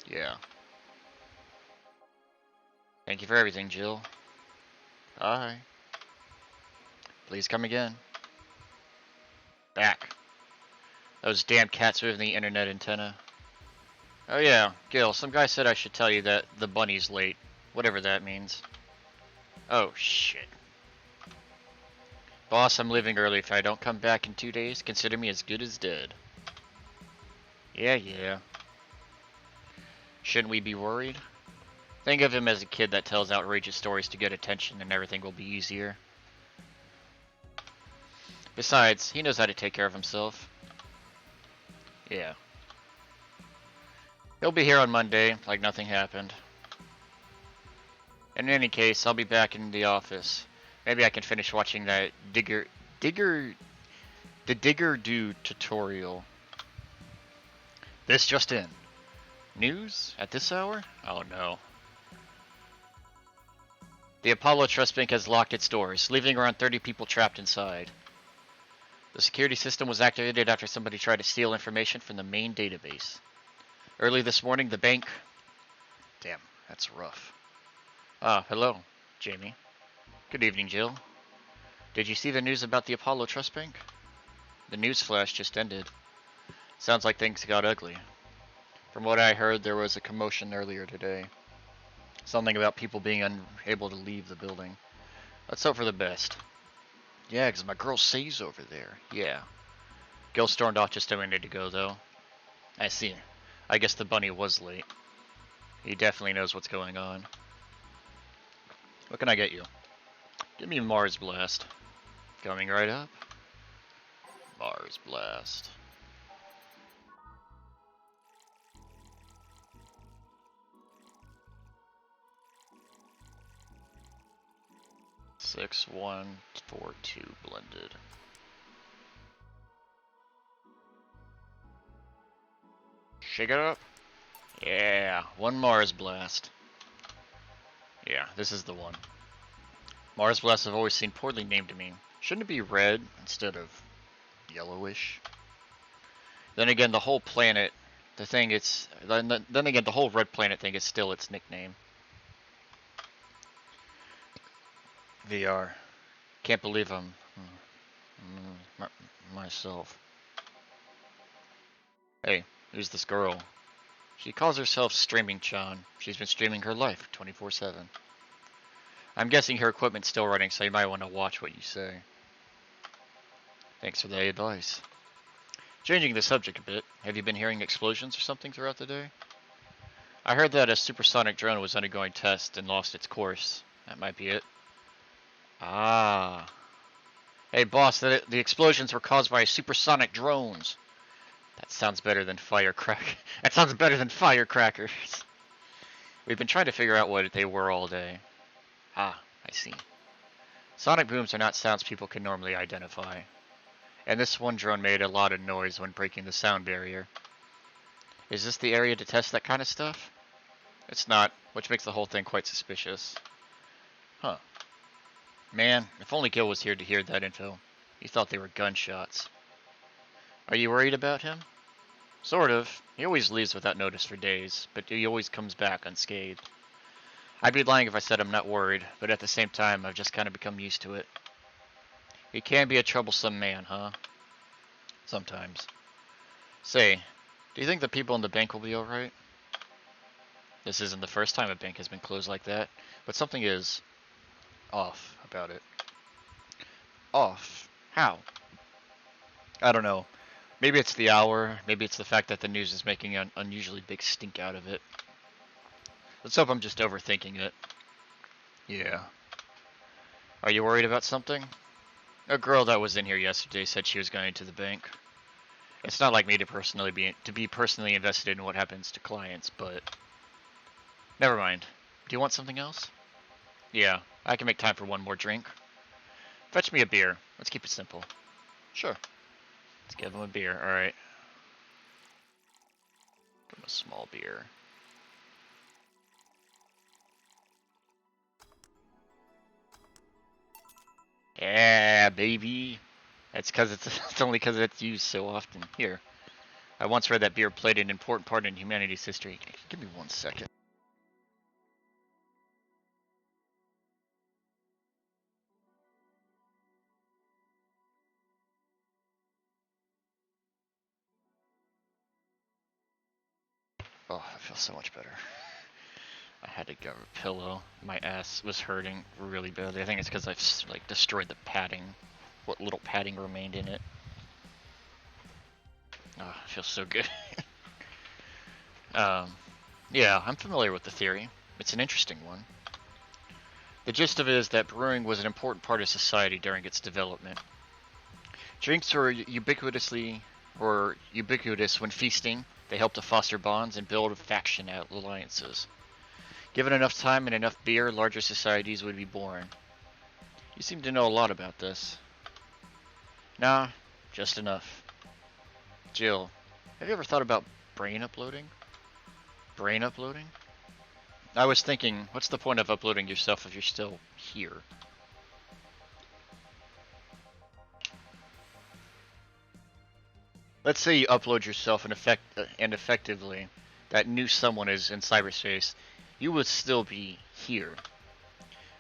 Yeah. Thank you for everything, Jill. Bye. Please come again. Back. Those damn cats moving the internet antenna. Oh yeah, Gil, some guy said I should tell you that the bunny's late. Whatever that means. Oh, shit. Boss, I'm leaving early. If I don't come back in 2 days, consider me as good as dead. Yeah. Shouldn't we be worried? Think of him as a kid that tells outrageous stories to get attention and everything will be easier. Besides, he knows how to take care of himself. Yeah. He'll be here on Monday, like nothing happened. In any case, I'll be back in the office. Maybe I can finish watching that the Digger Do tutorial. This just in. News? At this hour? Oh no. The Apollo Trust Bank has locked its doors, leaving around 30 people trapped inside. The security system was activated after somebody tried to steal information from the main database. Early this morning, the bank... Damn, that's rough. Ah, hello, Jamie. Good evening, Jill. Did you see the news about the Apollo Trust Bank? The news flash just ended. Sounds like things got ugly. From what I heard, there was a commotion earlier today. Something about people being unable to leave the building. Let's hope for the best. Yeah, 'cause my girl Say's over there. Yeah. Gil stormed off just a minute ago, though. I see. I guess the bunny was late. He definitely knows what's going on. What can I get you? Give me Mars Blast. Coming right up. Mars Blast. Six, 1, 4, 2 blended. Shake it up. Yeah, one Mars Blast. Yeah, this is the one. Mars blasts have always seemed poorly named to me. Shouldn't it be red instead of yellowish? Then again, the whole planet, then again, the whole red planet thing is still its nickname. VR. Can't believe I'm myself. Hey, who's this girl? She calls herself Streaming Chan. She's been streaming her life 24/7. I'm guessing her equipment's still running, so you might want to watch what you say. Thanks for the advice. Changing the subject a bit, have you been hearing explosions or something throughout the day? I heard that a supersonic drone was undergoing tests and lost its course. That might be it. Ah. Hey boss, the explosions were caused by supersonic drones. That sounds better than firecracker. That sounds better than firecrackers. We've been trying to figure out what they were all day. Ah, I see. Sonic booms are not sounds people can normally identify. And this one drone made a lot of noise when breaking the sound barrier. Is this the area to test that kind of stuff? It's not, which makes the whole thing quite suspicious. Huh. Man, if only Gil was here to hear that info. He thought they were gunshots. Are you worried about him? Sort of. He always leaves without notice for days, but he always comes back unscathed. I'd be lying if I said I'm not worried, but at the same time, I've just kind of become used to it. He can be a troublesome man, huh? Sometimes. Say, do you think the people in the bank will be alright? This isn't the first time a bank has been closed like that, but something is off about it. Off? How? I don't know. Maybe it's the hour, maybe it's the fact that the news is making an unusually big stink out of it. Let's hope I'm just overthinking it. Yeah. Are you worried about something? A girl that was in here yesterday said she was going to the bank. It's not like me to be personally invested in what happens to clients, but never mind. Do you want something else? Yeah, I can make time for one more drink. Fetch me a beer. Let's keep it simple. Sure. Let's give him a beer. Alright. Give him a small beer. Yeah, baby. It's only because it's used so often. Here. I once read that beer played an important part in humanity's history. Give me 1 second. Oh, I feel so much better. I had to grab a pillow. My ass was hurting really badly. I think it's because I've like destroyed the padding. What little padding remained in it. Oh, it feels so good. Yeah, I'm familiar with the theory. It's an interesting one. The gist of it is that brewing was an important part of society during its development. Drinks were ubiquitous when feasting. They helped to foster bonds and build faction alliances. Given enough time and enough beer, larger societies would be born. You seem to know a lot about this. Nah, just enough. Jill, have you ever thought about brain uploading? Brain uploading? I was thinking, what's the point of uploading yourself if you're still here? Let's say you upload yourself and effectively that new someone is in cyberspace. You would still be here.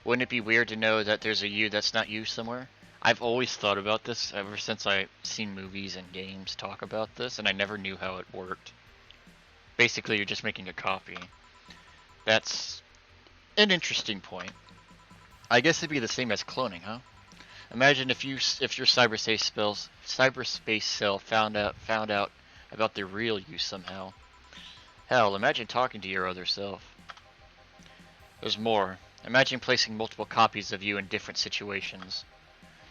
Wouldn't it be weird to know that there's a you that's not you somewhere? I've always thought about this ever since I've seen movies and games talk about this, and I never knew how it worked. Basically, you're just making a copy. That's an interesting point. I guess it'd be the same as cloning, huh? Imagine if your cyberspace cell found out about the real you somehow. Hell, imagine talking to your other self. There's more. Imagine placing multiple copies of you in different situations,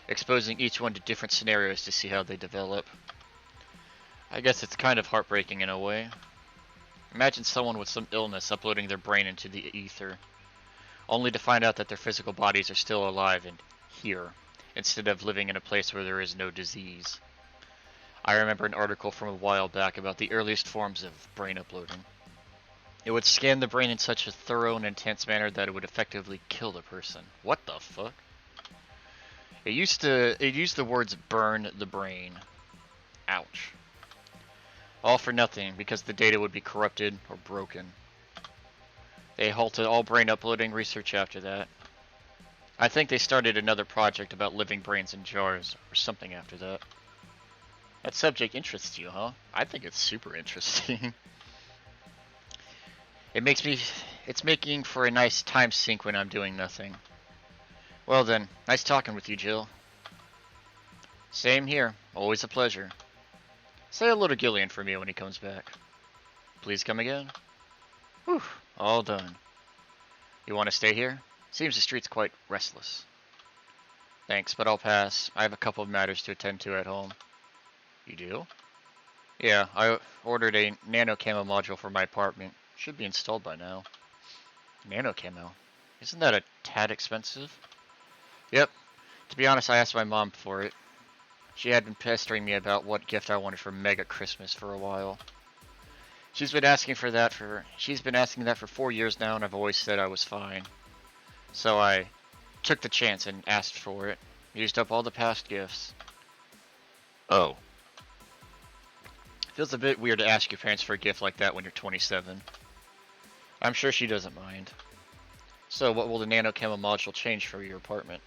exposing each one to different scenarios to see how they develop. I guess it's kind of heartbreaking in a way. Imagine someone with some illness uploading their brain into the ether, only to find out that their physical bodies are still alive and here, instead of living in a place where there is no disease. I remember an article from a while back about the earliest forms of brain uploading. It would scan the brain in such a thorough and intense manner that it would effectively kill the person. What the fuck? It used the words burn the brain. Ouch. All for nothing because the data would be corrupted or broken. They halted all brain uploading research after that. I think they started another project about living brains in jars or something after that. That subject interests you, huh? I think it's super interesting. It's making for a nice time sink when I'm doing nothing. Well then, nice talking with you, Jill. Same here, always a pleasure. Say hello to Gillian for me when he comes back. Please come again. Whew, all done. You want to stay here? Seems the street's quite restless. Thanks, but I'll pass. I have a couple of matters to attend to at home. You do? Yeah, I ordered a nano camo module for my apartment. Should be installed by now. Nano camo? Isn't that a tad expensive? Yep. To be honest, I asked my mom for it. She had been pestering me about what gift I wanted for Mega Christmas for a while. She's been asking that for 4 years now, and I've always said I was fine. So I took the chance and asked for it. Used up all the past gifts. Oh. Feels a bit weird to ask your parents for a gift like that when you're 27. I'm sure she doesn't mind. So what will the nano camo module change for your apartment?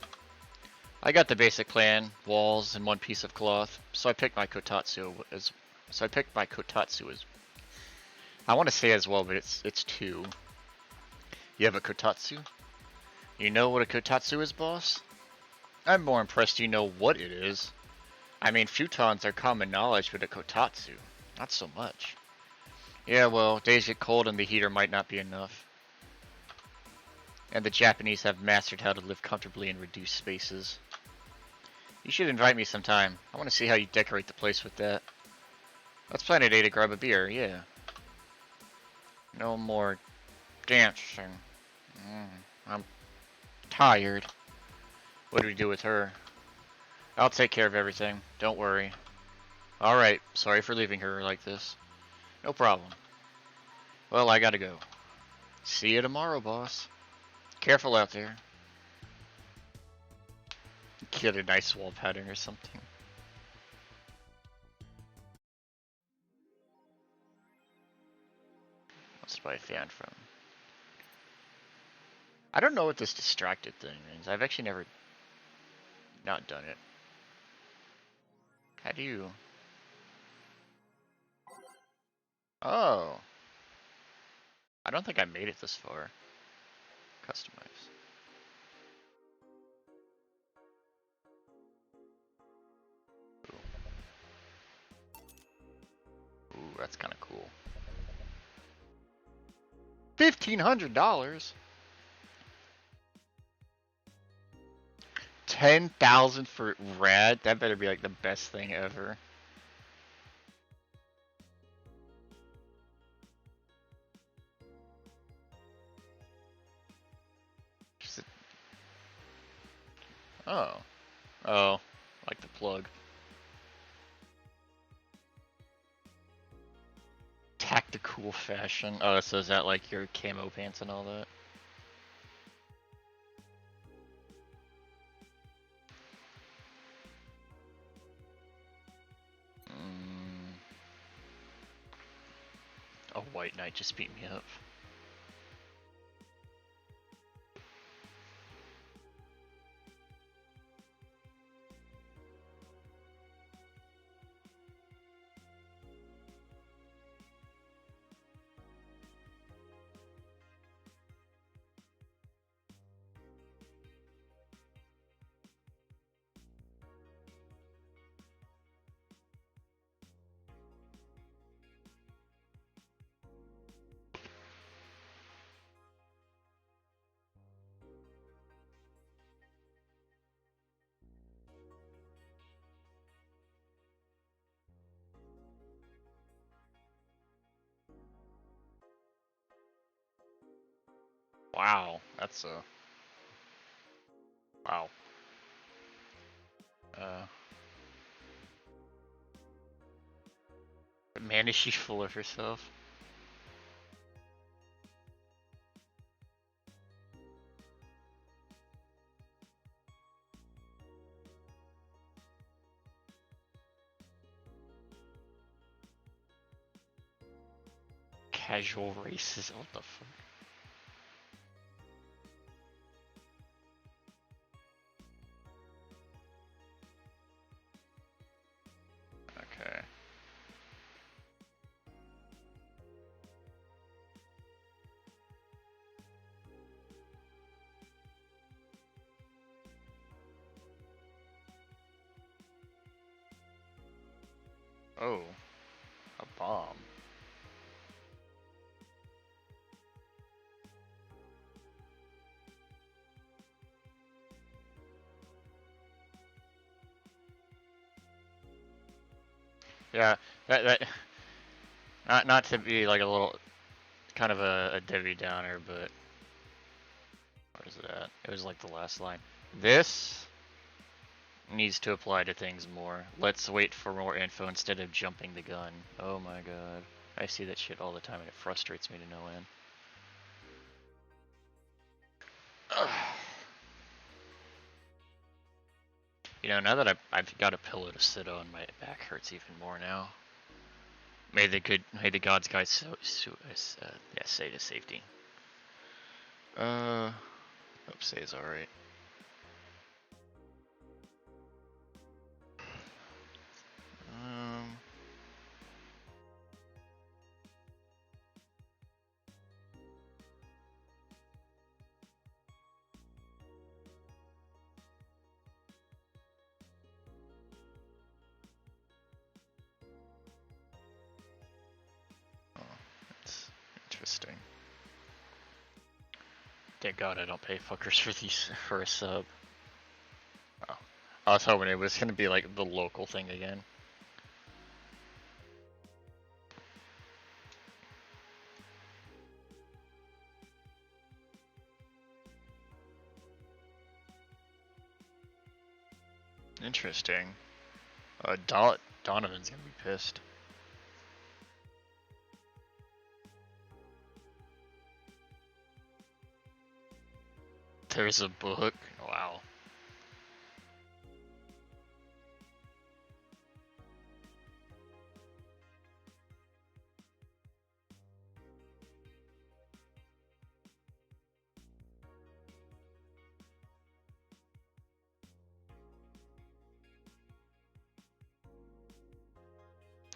I got the basic plan, walls and one piece of cloth, so I picked my Kotatsu as I want to say as well, but it's two. You have a Kotatsu? You know what a Kotatsu is, boss? I'm more impressed you know what it is. I mean, futons are common knowledge, but a Kotatsu, not so much. Yeah, well, days get cold and the heater might not be enough. And the Japanese have mastered how to live comfortably in reduced spaces. You should invite me sometime. I want to see how you decorate the place with that. Let's plan a day to grab a beer, yeah. No more dancing. I'm tired. What do we do with her? I'll take care of everything. Don't worry. Alright, sorry for leaving her like this. No problem. Well, I gotta go. See you tomorrow, boss. Careful out there. Get a nice wall pattern or something. Let's buy a fan from. I don't know what this distracted thing means. I've actually never not done it. How do you... Oh. I don't think I made it this far. Customize. Ooh, that's kind of cool. $1,500? 10,000 for rad? That better be like the best thing ever. Oh. Oh. Like the plug. Tactical fashion. Oh, so is that like your camo pants and all that? A white knight just beat me up. Wow, that's a... Wow. Man, is she full of herself? Casual races. What the fuck? Okay. Oh, a bomb. Yeah, that not to be like a little kind of a Debbie Downer, but where is it at? It was like the last line. This needs to apply to things more. Let's wait for more info instead of jumping the gun. Oh my god. I see that shit all the time and it frustrates me to no end. You know, now that I've got a pillow to sit on, my back hurts even more now. May the gods guide yeah, say to safety. Hope say's alright. Um, oh, that's interesting. Thank God I don't pay fuckers for a sub. Oh, I was hoping it was gonna be like the local thing again. Interesting. Donovan's gonna be pissed. There's a book. Wow.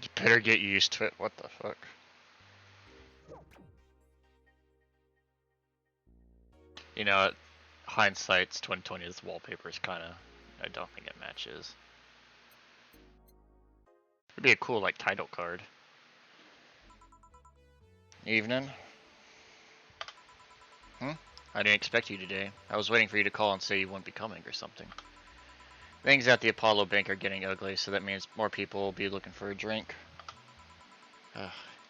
You better get used to it. What the fuck? You know, hindsight's 2020. This wallpaper is kind of. I don't think it matches. It'd be a cool like title card. Evening. I didn't expect you today. I was waiting for you to call and say you wouldn't be coming or something. Things at the Apollo Bank are getting ugly, so that means more people will be looking for a drink.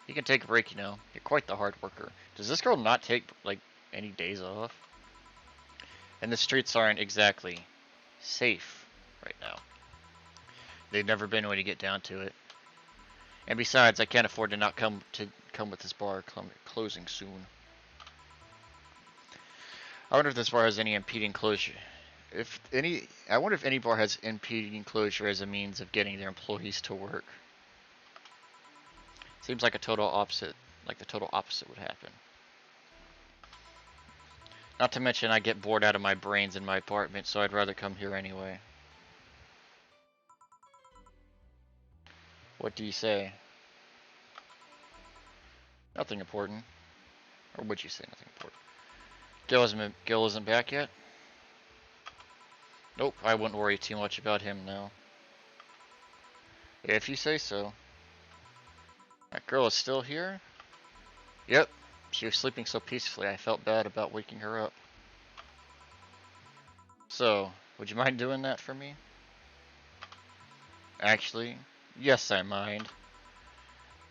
You can take a break, you know. You're quite the hard worker. Does this girl not take, like, any days off? And the streets aren't exactly safe right now. They've never been when you get down to it. And besides, I can't afford to not come with this bar closing soon. I wonder if this bar has any impeding closure. I wonder if any bar has impeding closure as a means of getting their employees to work. Seems like the total opposite would happen. Not to mention I get bored out of my brains in my apartment, so I'd rather come here anyway. What do you say? Nothing important. Or would you say nothing important? Gil isn't back yet? Nope, I wouldn't worry too much about him now. If you say so. That girl is still here? Yep. She was sleeping so peacefully I felt bad about waking her up. So, would you mind doing that for me? Actually, yes I mind.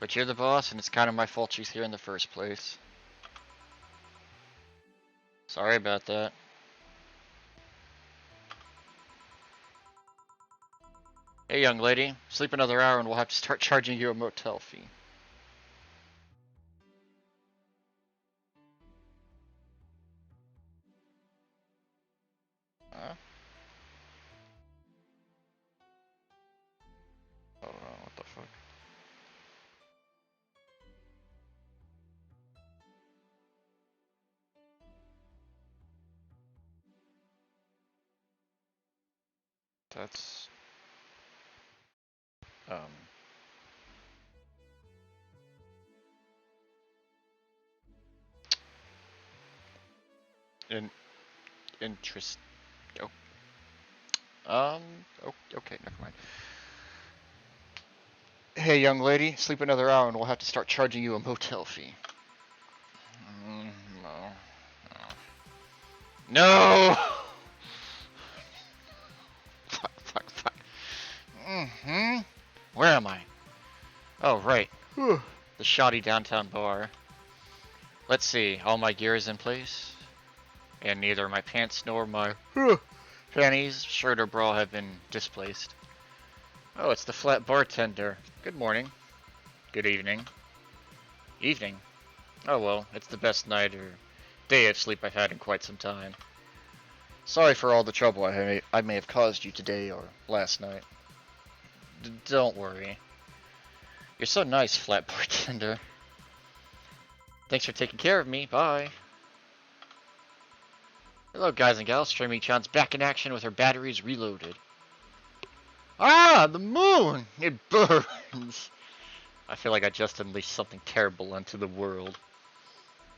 But you're the boss and it's kind of my fault she's here in the first place. Sorry about that. Hey young lady, sleep another hour and we'll have to start charging you a motel fee. Oh, what the fuck? That's in interest. Oh, okay, never mind. Hey, young lady, sleep another hour and we'll have to start charging you a motel fee. No. No! Fuck. Where am I? Oh, right. The shoddy downtown bar. Let's see, all my gear is in place. And neither my pants nor my panties, shirt, or bra have been displaced. Oh, it's the flat bartender. Good morning. Good evening. Evening? Oh well, it's the best night or day of sleep I've had in quite some time. Sorry for all the trouble I may have caused you today or last night. Don't worry. You're so nice, flat bartender. Thanks for taking care of me. Bye. Hello, guys and gals. Streaming-chan's back in action with her batteries reloaded. Ah, the moon! It burns! I feel like I just unleashed something terrible onto the world.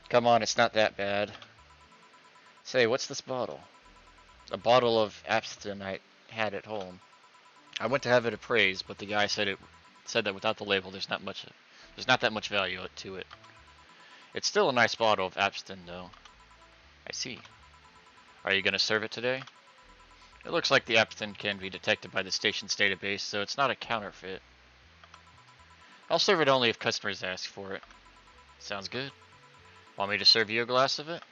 Come on, it's not that bad. Say, what's this bottle? A bottle of absinthe I had at home. I went to have it appraised, but the guy said that without the label, there's not that much value to it. It's still a nice bottle of absinthe, though. I see. Are you gonna serve it today? It looks like the absinthe can be detected by the station's database, so it's not a counterfeit. I'll serve it only if customers ask for it. Sounds good. Want me to serve you a glass of it?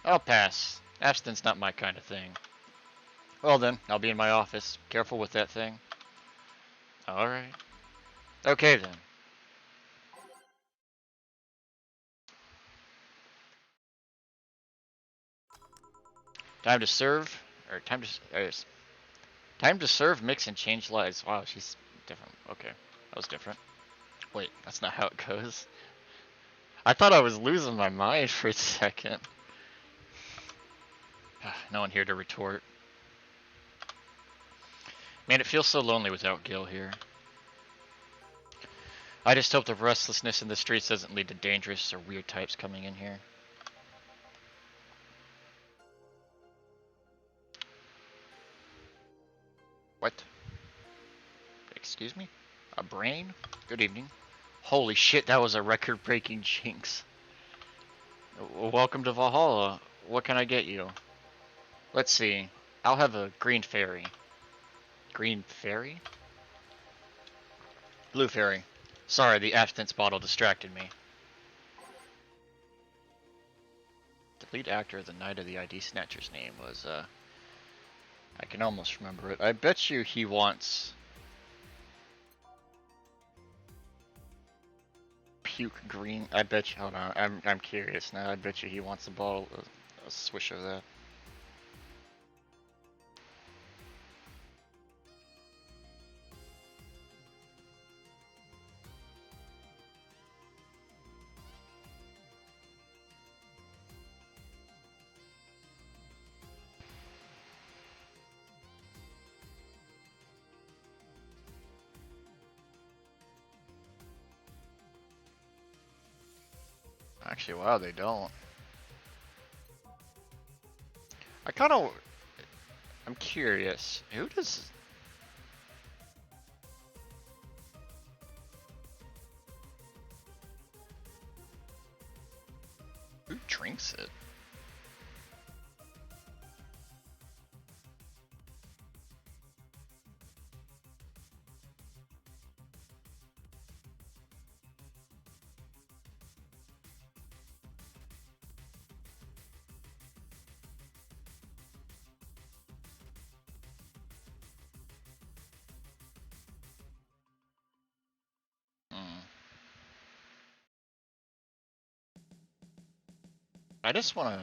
I'll pass. Absinthe's not my kind of thing. Well then, I'll be in my office. Careful with that thing. Alright. Okay then. Time to serve, or time to serve, mix, and change lives. Wow, she's different. Okay, that was different. Wait, that's not how it goes. I thought I was losing my mind for a second. No one here to retort. Man, it feels so lonely without Gil here. I just hope the restlessness in the streets doesn't lead to dangerous or weird types coming in here. What? Excuse me? A brain? Good evening. Holy shit, that was a record-breaking jinx. Welcome to Valhalla. What can I get you? Let's see. I'll have a green fairy. Green fairy? Blue fairy. Sorry, the absinthe bottle distracted me. The lead actor of the Night of the ID Snatcher's name was, I can almost remember it. I bet you he wants... puke green. I bet you, hold on, I'm curious now. I bet you he wants a bottle, a swish of that. Actually, wow, they don't. I'm curious. Who drinks it? I just wanna...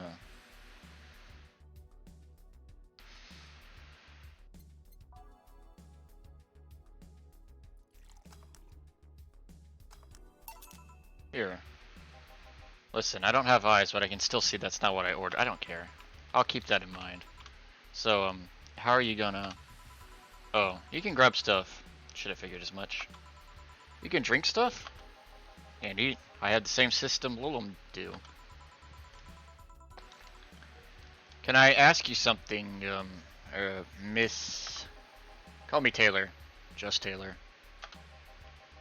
Here. Listen, I don't have eyes, but I can still see that's not what I ordered. I don't care. I'll keep that in mind. So, how are you gonna... Oh, you can grab stuff. Should have figured as much. You can drink stuff? And eat. I had the same system Lulum do. Can I ask you something, Miss... Call me Taylor. Just Taylor.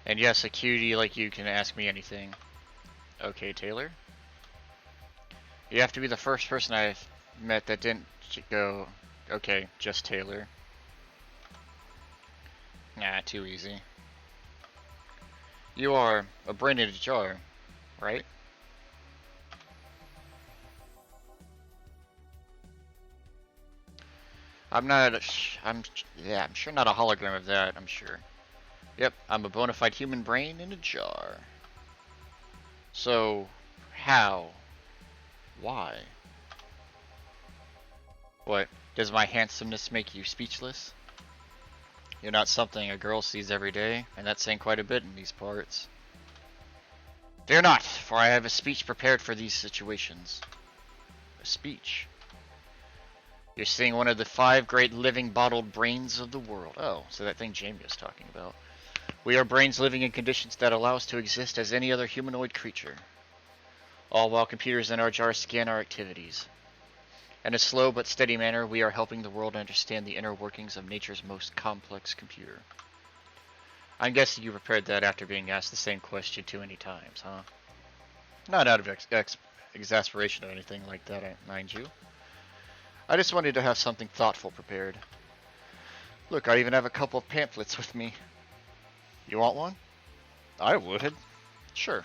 And yes, a cutie like you can ask me anything. Okay, Taylor? You have to be the first person I've met that didn't go, okay, just Taylor. Nah, too easy. You are a brain in a jar, right? I'm sure not a hologram of that, I'm sure. Yep, I'm a bona fide human brain in a jar. So, how? Why? What, does my handsomeness make you speechless? You're not something a girl sees every day, and that's saying quite a bit in these parts. Fear not, for I have a speech prepared for these situations. A speech? You're seeing one of the 5 great living bottled brains of the world. Oh, so that thing Jamie was talking about. We are brains living in conditions that allow us to exist as any other humanoid creature. All while computers in our jar scan our activities. In a slow but steady manner, we are helping the world understand the inner workings of nature's most complex computer. I'm guessing you prepared that after being asked the same question too many times, huh? Not out of exasperation or anything like that, mind you. I just wanted to have something thoughtful prepared. Look, I even have a couple of pamphlets with me. You want one? I would. Sure.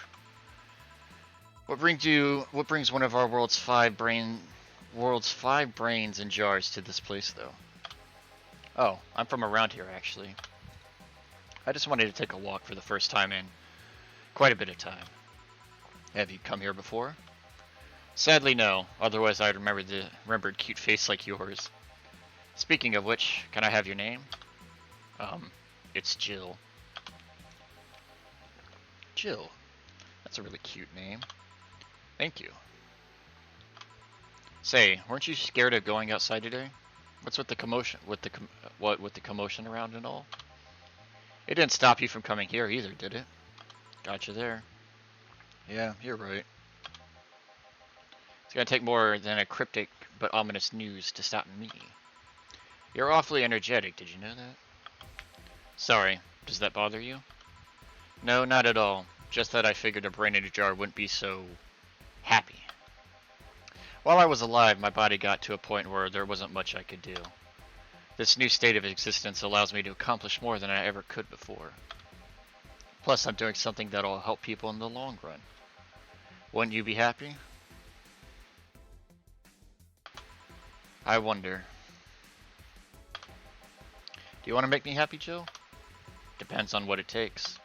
What brings one of our world's five brains in jars to this place, though? Oh, I'm from around here, actually. I just wanted to take a walk for the first time in quite a bit of time. Have you come here before? Sadly, no. Otherwise, I'd remembered cute face like yours. Speaking of which, can I have your name? It's Jill. Jill. That's a really cute name. Thank you. Say, weren't you scared of going outside today? What's with the commotion? With the commotion around and all? It didn't stop you from coming here either, did it? Gotcha there. Yeah, you're right. It's gonna take more than a cryptic but ominous news to stop me. You're awfully energetic, did you know that? Sorry, does that bother you? No, not at all. Just that I figured a brain in a jar wouldn't be so happy. While I was alive, my body got to a point where there wasn't much I could do. This new state of existence allows me to accomplish more than I ever could before. Plus, I'm doing something that'll help people in the long run. Wouldn't you be happy? I wonder. Do you want to make me happy, Jill? Depends on what it takes.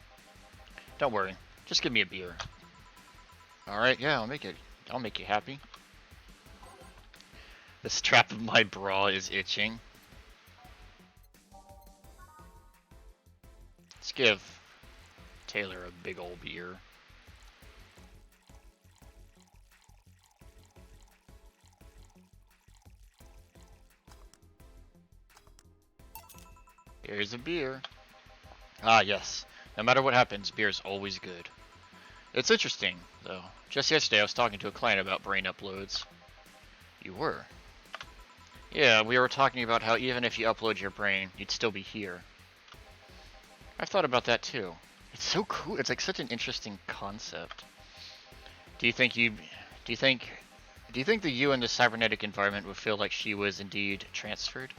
Don't worry, just give me a beer. Alright, yeah, I'll make you happy. The strap of my bra is itching. Let's give Taylor a big old beer. Here's a beer. Ah, yes. No matter what happens, beer is always good. It's interesting, though. Just yesterday I was talking to a client about brain uploads. You were? Yeah, we were talking about how even if you upload your brain, you'd still be here. I've thought about that too. It's so cool. It's like such an interesting concept. Do you think the you in the cybernetic environment would feel like she was indeed transferred?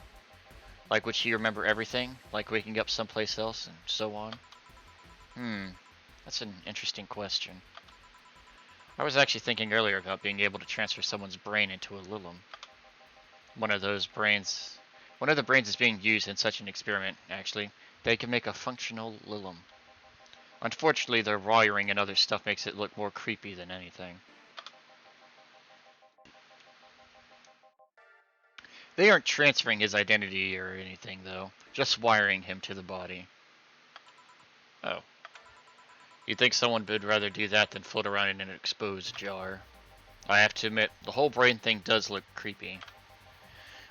Like, would she remember everything? Like waking up someplace else and so on? That's an interesting question. I was actually thinking earlier about being able to transfer someone's brain into a Lilum. One of the brains is being used in such an experiment, actually. They can make a functional Lilum. Unfortunately, their wiring and other stuff makes it look more creepy than anything. They aren't transferring his identity or anything, though. Just wiring him to the body. Oh. You'd think someone would rather do that than float around in an exposed jar. I have to admit, the whole brain thing does look creepy.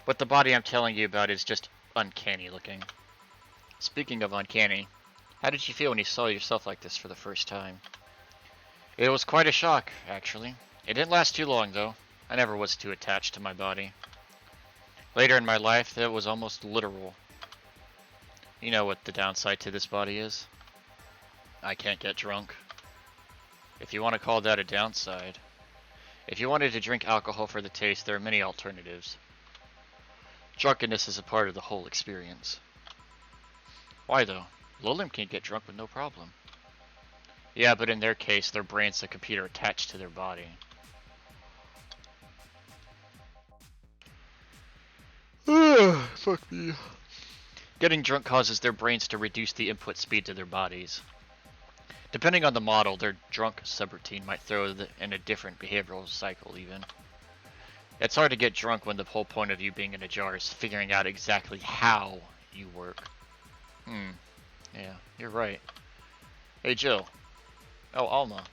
But the body I'm telling you about is just uncanny looking. Speaking of uncanny, how did you feel when you saw yourself like this for the first time? It was quite a shock, actually. It didn't last too long, though. I never was too attached to my body. Later in my life, that was almost literal. You know what the downside to this body is? I can't get drunk. If you want to call that a downside. If you wanted to drink alcohol for the taste, there are many alternatives. Drunkenness is a part of the whole experience. Why though? Lowlim can get drunk with no problem. Yeah, but in their case, their brain's a computer attached to their body. Fuck me. Getting drunk causes their brains to reduce the input speed to their bodies. Depending on the model, their drunk subroutine might throw in a different behavioral cycle even. It's hard to get drunk when the whole point of you being in a jar is figuring out exactly how you work. Yeah, you're right. Hey Jill. Oh, Alma.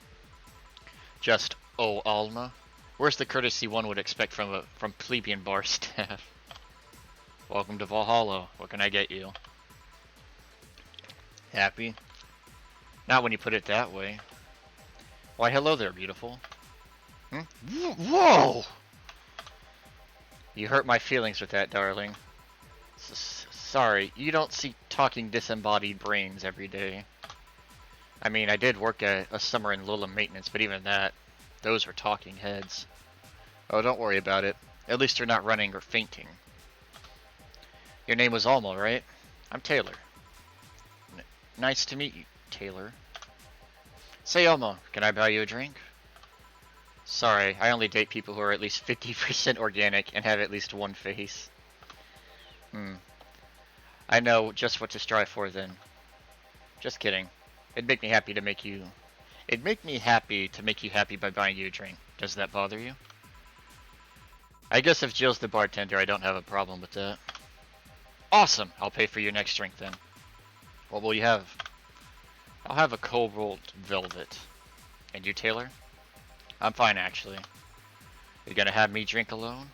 Just, oh, Alma? Where's the courtesy one would expect from plebeian bar staff? Welcome to Valhalla. What can I get you? Happy? Not when you put it that way. Why, hello there, beautiful. Whoa! You hurt my feelings with that, darling. Sorry, you don't see talking disembodied brains every day. I mean, I did work at a summer in Lowlim maintenance, but even that, those were talking heads. Oh, don't worry about it. At least you're not running or fainting. Your name was Alma, right? I'm Taylor. Nice to meet you, Taylor. Say, Alma, can I buy you a drink? Sorry, I only date people who are at least 50% organic and have at least one face. I know just what to strive for then. Just kidding. It'd make me happy to make you happy by buying you a drink. Does that bother you? I guess if Jill's the bartender, I don't have a problem with that. Awesome! I'll pay for your next drink then. What will you have? I'll have a Cobalt Velvet. And you, Taylor? I'm fine, actually. You gonna have me drink alone?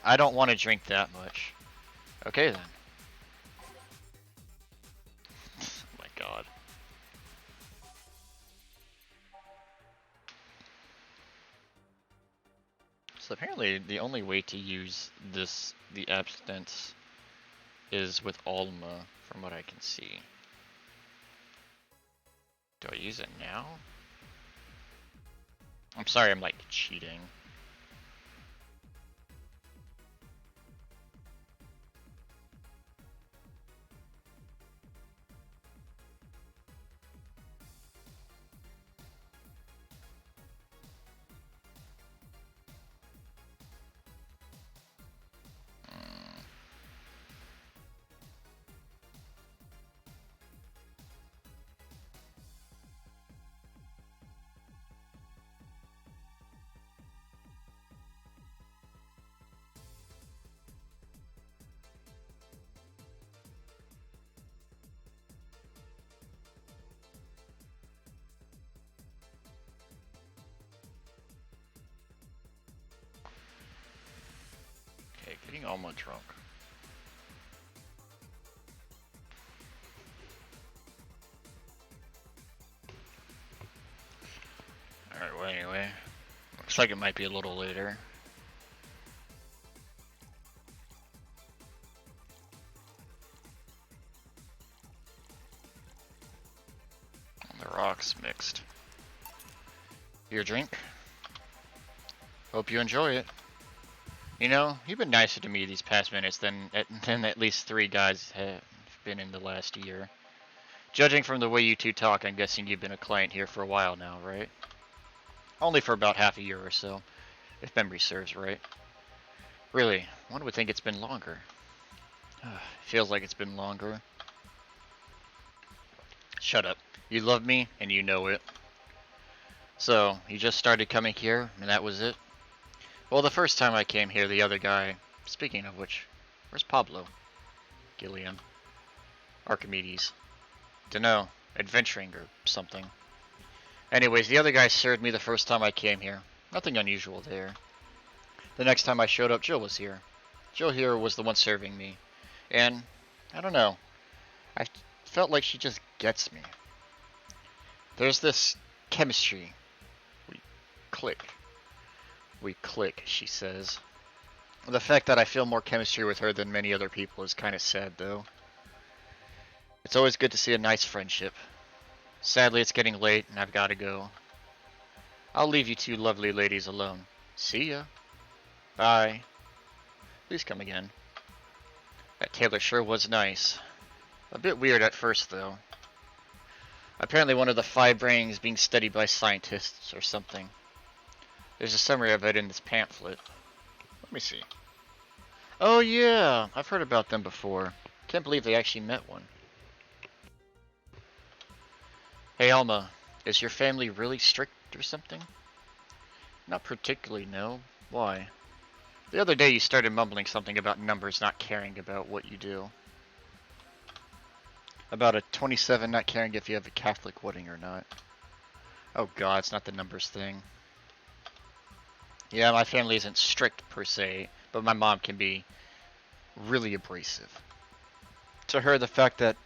I don't want to drink that much. Okay, then. Oh my god. So apparently the only way to use the abstinence is with Alma, from what I can see. Do I use it now? I'm sorry, I'm like cheating. Okay, getting Alma drunk. Alright, well anyway. Looks like it might be a little later. The rocks mixed. Your drink? Hope you enjoy it. You know, you've been nicer to me these past minutes than at least 3 guys have been in the last year. Judging from the way you two talk, I'm guessing you've been a client here for a while now, right? Only for about half a year or so, if memory serves right. Really, one would think it's been longer. Feels like it's been longer. Shut up. You love me, and you know it. So, you just started coming here, and that was it? Well, the first time I came here, the other guy... Speaking of which, where's Pablo? Gilliam. Archimedes. Dunno, adventuring or something. Anyways, the other guy served me the first time I came here. Nothing unusual there. The next time I showed up, Jill was here. Jill here was the one serving me. And, I don't know. I felt like she just gets me. There's this chemistry. We click. We click, she says. The fact that I feel more chemistry with her than many other people is kind of sad, though. It's always good to see a nice friendship. Sadly, it's getting late, and I've got to go. I'll leave you two lovely ladies alone. See ya. Bye. Please come again. That tailor sure was nice. A bit weird at first, though. Apparently one of the 5 brains being studied by scientists or something. There's a summary of it in this pamphlet. Let me see. Oh yeah, I've heard about them before. Can't believe they actually met one. Hey Alma, is your family really strict or something? Not particularly, no. Why? The other day you started mumbling something about numbers not caring about what you do. About a 27 not caring if you have a Catholic wedding or not. Oh god, it's not the numbers thing. Yeah, my family isn't strict per se, but my mom can be really abrasive. To her, the fact that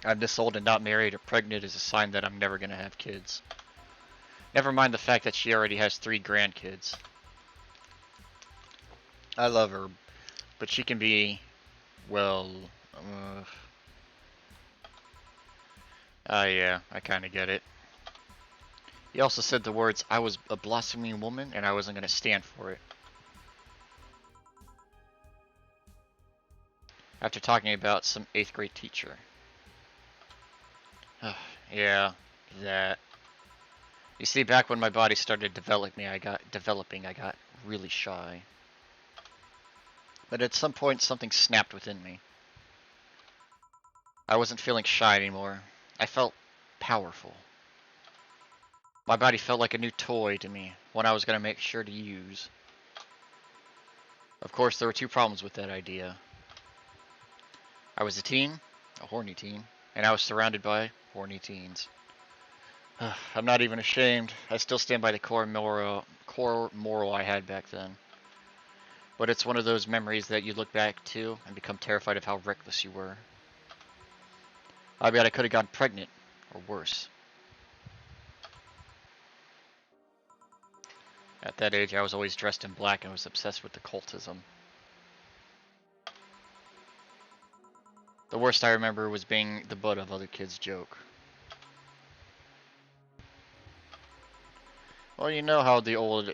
I'm this old and not married or pregnant is a sign that I'm never gonna have kids. Never mind the fact that she already has 3 grandkids. I love her, but she can be, well, yeah, I kinda get it. He also said the words, I was a blossoming woman and I wasn't gonna stand for it. After talking about some 8th grade teacher. Yeah, that. You see, back when my body started developing, I got really shy. But at some point, something snapped within me. I wasn't feeling shy anymore. I felt powerful. My body felt like a new toy to me, one I was going to make sure to use. Of course, there were 2 problems with that idea. I was a teen, a horny teen, and I was surrounded by horny teens. I'm not even ashamed. I still stand by the core moral I had back then. But it's one of those memories that you look back to and become terrified of how reckless you were. I bet I could have gotten pregnant, or worse. At that age, I was always dressed in black and was obsessed with occultism. The worst I remember was being the butt of other kids' joke. Well, you know how the old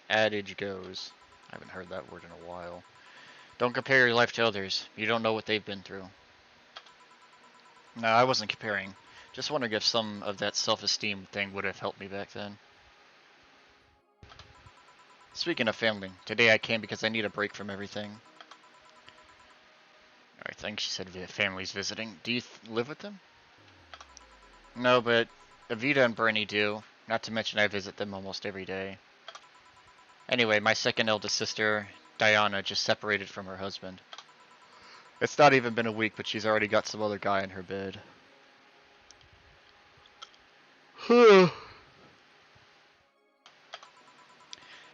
adage goes. I haven't heard that word in a while. Don't compare your life to others. You don't know what they've been through. No, I wasn't comparing. Just wondering if some of that self-esteem thing would have helped me back then. Speaking of family, today I came because I need a break from everything. I think she said family's visiting. Do you live with them? No, but Evita and Bernie do. Not to mention I visit them almost every day. Anyway, my second eldest sister, Diana, just separated from her husband. It's not even been a week, but she's already got some other guy in her bed.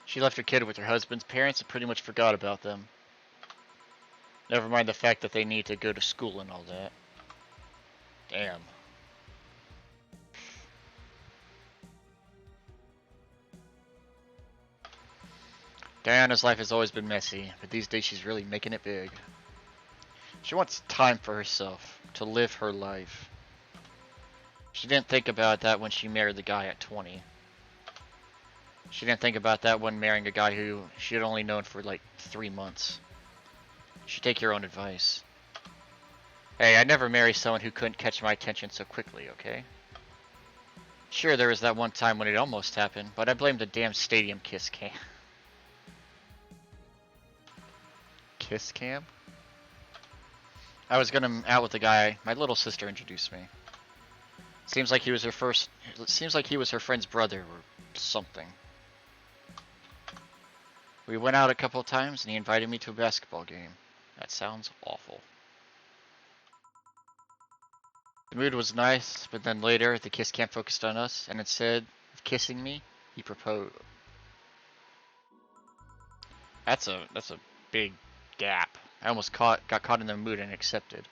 She left her kid with her husband's parents and pretty much forgot about them. Never mind the fact that they need to go to school and all that. Damn. Diana's life has always been messy, but these days she's really making it big. She wants time for herself, to live her life. She didn't think about that when she married the guy at 20. She didn't think about that when marrying a guy who she had only known for like 3 months. You should take your own advice. Hey, I'd never marry someone who couldn't catch my attention so quickly, okay? Sure, there was that one time when it almost happened, but I blame the damn stadium kiss cam. Kiss cam? I was gonna out with a guy my little sister introduced me. Seems like he was her friend's brother or something. We went out a couple of times and he invited me to a basketball game. That sounds awful. The mood was nice, but then later the kiss cam focused on us, and instead of kissing me, he proposed. That's a big gap. I almost got caught in the mood and accepted.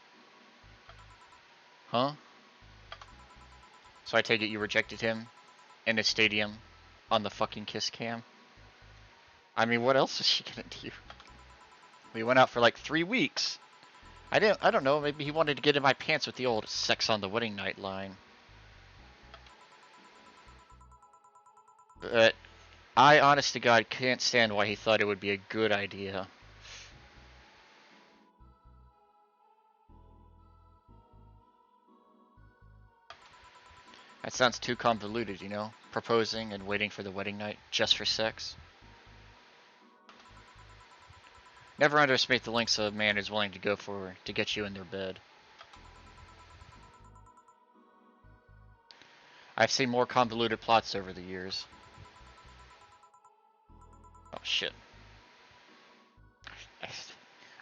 Huh? So I take it you rejected him in a stadium on the fucking kiss cam? I mean, what else is she gonna do? We went out for like 3 weeks. I don't know, maybe he wanted to get in my pants with the old sex on the wedding night line. But I, honest to God, can't stand why he thought it would be a good idea. That sounds too convoluted, you know? Proposing and waiting for the wedding night just for sex. Never underestimate the lengths a man is willing to go for to get you in their bed. I've seen more convoluted plots over the years. Oh shit.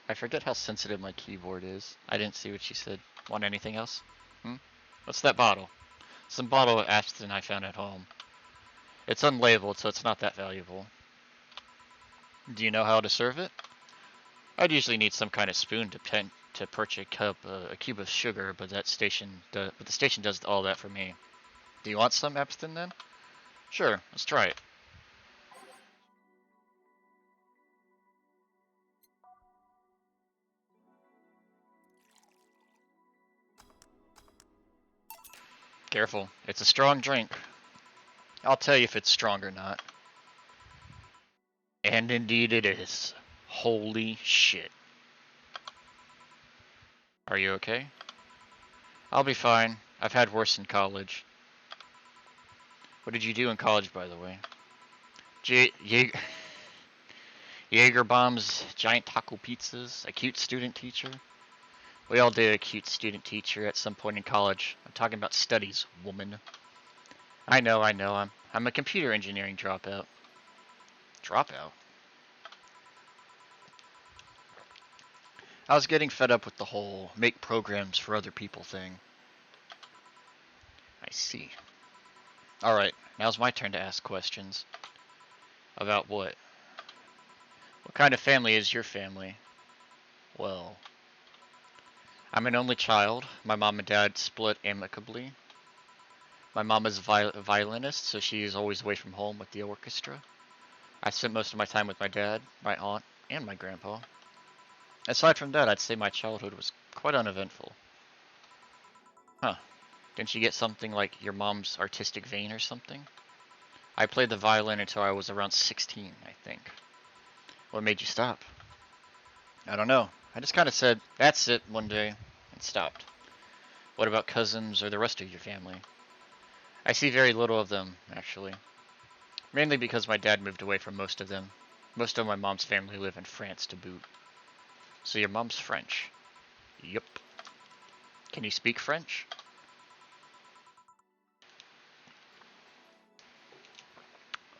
I forget how sensitive my keyboard is. I didn't see what she said. Want anything else? Hmm? What's that bottle? Some bottle of Aston I found at home. It's unlabeled, so it's not that valuable. Do you know how to serve it? I'd usually need some kind of spoon to perch a cube of sugar, but the station does all that for me. Do you want some Epston then? Sure, let's try it. Careful, it's a strong drink. I'll tell you if it's strong or not. And indeed it is. Holy shit. Are you okay? I'll be fine. I've had worse in college. What did you do in college, by the way? Jaeger bombs, giant taco pizzas, a cute student teacher. We all did a cute student teacher at some point in college. I'm talking about studies, woman. I know. I'm a computer engineering dropout. Dropout? I was getting fed up with the whole make programs for other people thing. I see. Alright, now's my turn to ask questions. About what? What kind of family is your family? Well, I'm an only child. My mom and dad split amicably. My mom is a violinist, so she's always away from home with the orchestra. I spent most of my time with my dad, my aunt, and my grandpa. Aside from that, I'd say my childhood was quite uneventful. Huh. Didn't you get something like your mom's artistic vein or something? I played the violin until I was around 16, I think. What made you stop? I don't know. I just kind of said, that's it, one day, and stopped. What about cousins or the rest of your family? I see very little of them, actually. Mainly because my dad moved away from most of them. Most of my mom's family live in France to boot. So your mom's French? Yup. Can you speak French?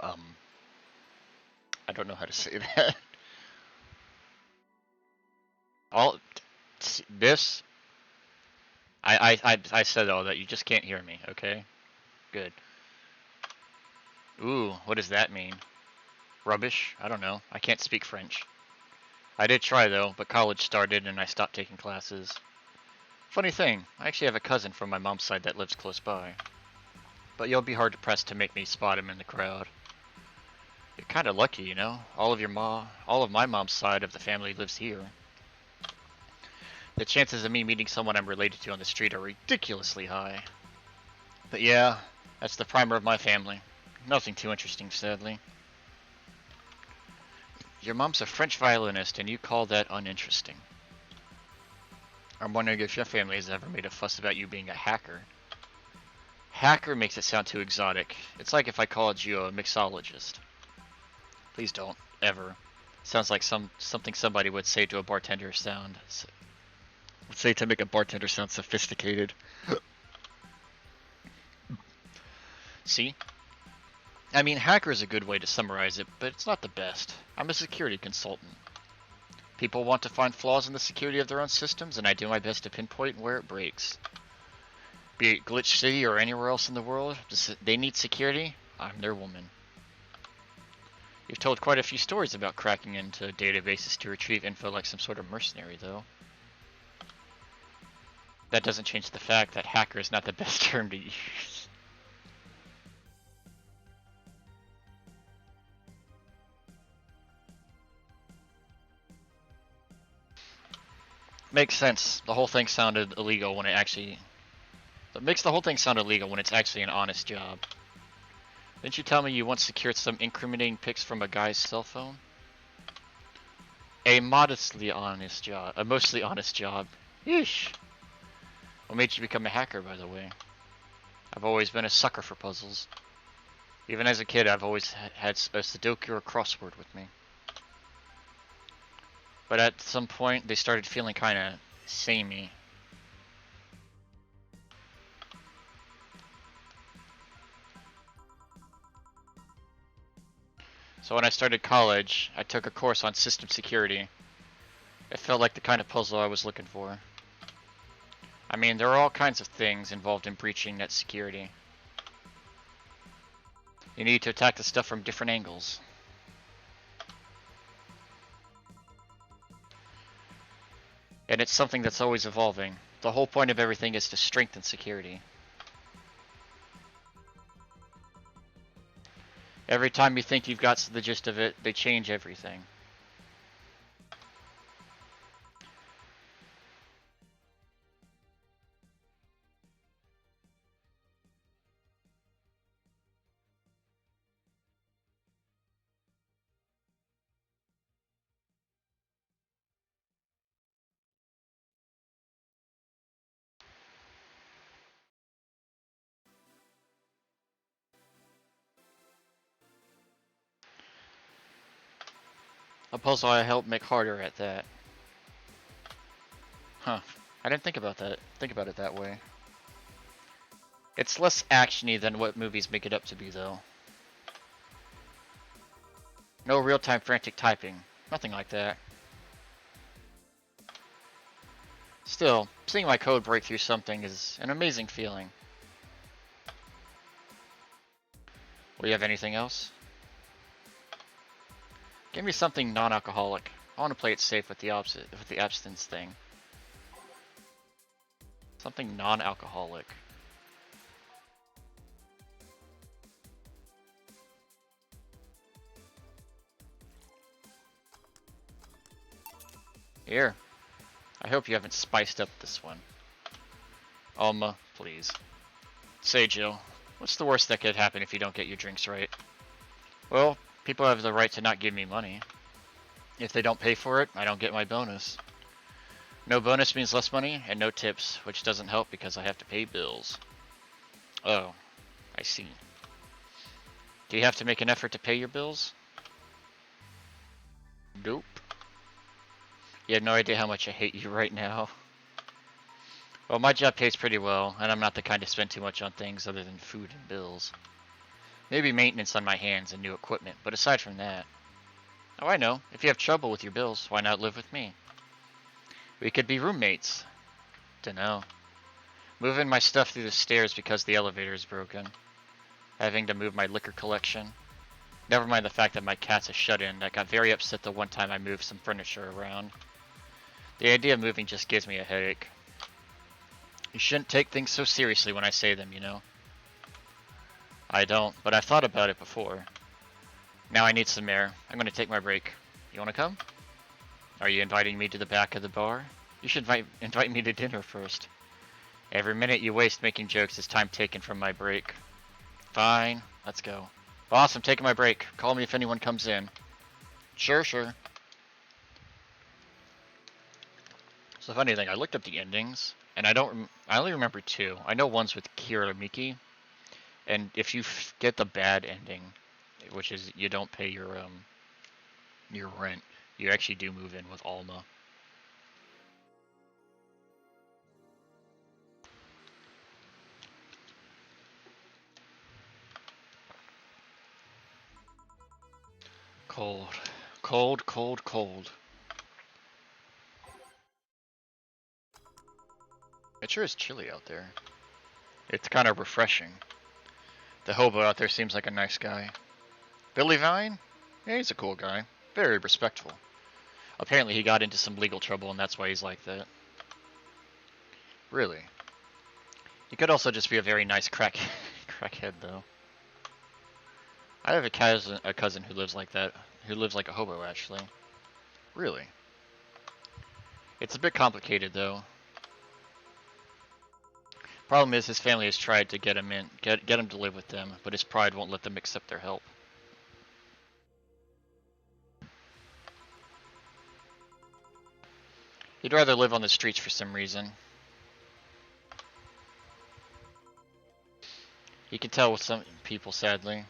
I don't know how to say that. All this I said all that. You just can't hear me, okay? Good. Ooh, what does that mean? Rubbish? I don't know. I can't speak French. I did try though, but college started and I stopped taking classes. Funny thing, I actually have a cousin from my mom's side that lives close by. But you'll be hard pressed to make me spot him in the crowd. You're kinda lucky, you know? All of my mom's side of the family lives here. The chances of me meeting someone I'm related to on the street are ridiculously high. But yeah, that's the primer of my family. Nothing too interesting, sadly. Your mom's a French violinist, and you call that uninteresting. I'm wondering if your family has ever made a fuss about you being a hacker. Hacker makes it sound too exotic. It's like if I called you a mixologist. Please don't, ever. Sounds like something somebody would say to a bartender would say to make a bartender sound sophisticated. See? I mean, hacker is a good way to summarize it, but it's not the best. I'm a security consultant. People want to find flaws in the security of their own systems, and I do my best to pinpoint where it breaks. Be it Glitch City or anywhere else in the world, they need security, I'm their woman. You've told quite a few stories about cracking into databases to retrieve info like some sort of mercenary, though. That doesn't change the fact that hacker is not the best term to use. Makes sense. The whole thing sounded illegal when it actually... That makes the whole thing sound illegal when it's actually an honest job. Didn't you tell me you once secured some incriminating pics from a guy's cell phone? A modestly honest job. A mostly honest job. Yeesh. What made you become a hacker, by the way? I've always been a sucker for puzzles. Even as a kid, I've always had a Sudoku or crossword with me. But at some point, they started feeling kinda samey. So when I started college, I took a course on system security. It felt like the kind of puzzle I was looking for. I mean, there are all kinds of things involved in breaching net security. You need to attack the stuff from different angles. And it's something that's always evolving. The whole point of everything is to strengthen security. Every time you think you've got the gist of it, they change everything. A puzzle I helped make harder at that. Huh. I didn't think about it that way. It's less actiony than what movies make it up to be, though. No real-time frantic typing. Nothing like that. Still, seeing my code break through something is an amazing feeling. Will you have anything else? Give me something non-alcoholic. I want to play it safe with the abstinence thing. Something non-alcoholic. Here. I hope you haven't spiced up this one. Alma, please. Say, Jill, what's the worst that could happen if you don't get your drinks right? Well, people have the right to not give me money. If they don't pay for it, I don't get my bonus. No bonus means less money, and no tips, which doesn't help because I have to pay bills. Oh, I see. Do you have to make an effort to pay your bills? Nope. You have no idea how much I hate you right now. Well, my job pays pretty well, and I'm not the kind to spend too much on things other than food and bills. Maybe maintenance on my hands and new equipment, but aside from that... Oh, I know. If you have trouble with your bills, why not live with me? We could be roommates. Dunno. Moving my stuff through the stairs because the elevator is broken. Having to move my liquor collection. Never mind the fact that my cat's a shut-in that got very upset the one time I moved some furniture around. The idea of moving just gives me a headache. You shouldn't take things so seriously when I say them, you know? I don't, but I've thought about it before. Now I need some air. I'm gonna take my break. You wanna come? Are you inviting me to the back of the bar? You should invite me to dinner first. Every minute you waste making jokes is time taken from my break. Fine, let's go. Boss, I'm taking my break. Call me if anyone comes in. Sure. So funny thing, I looked up the endings, and I only remember two. I know one's with Kira Miki, and if you get the bad ending, which is you don't pay your rent, you actually do move in with Alma. Cold. It sure is chilly out there. It's kind of refreshing. The hobo out there seems like a nice guy. Billy Vine? Yeah, he's a cool guy. Very respectful. Apparently he got into some legal trouble and that's why he's like that. Really? You could also just be a very nice crackhead, though. I have a cousin who lives like that, who lives like a hobo, actually. Really? It's a bit complicated, though. Problem is, his family has tried to get him to live with them, but his pride won't let them accept their help. He'd rather live on the streets for some reason. You can tell with some people, sadly.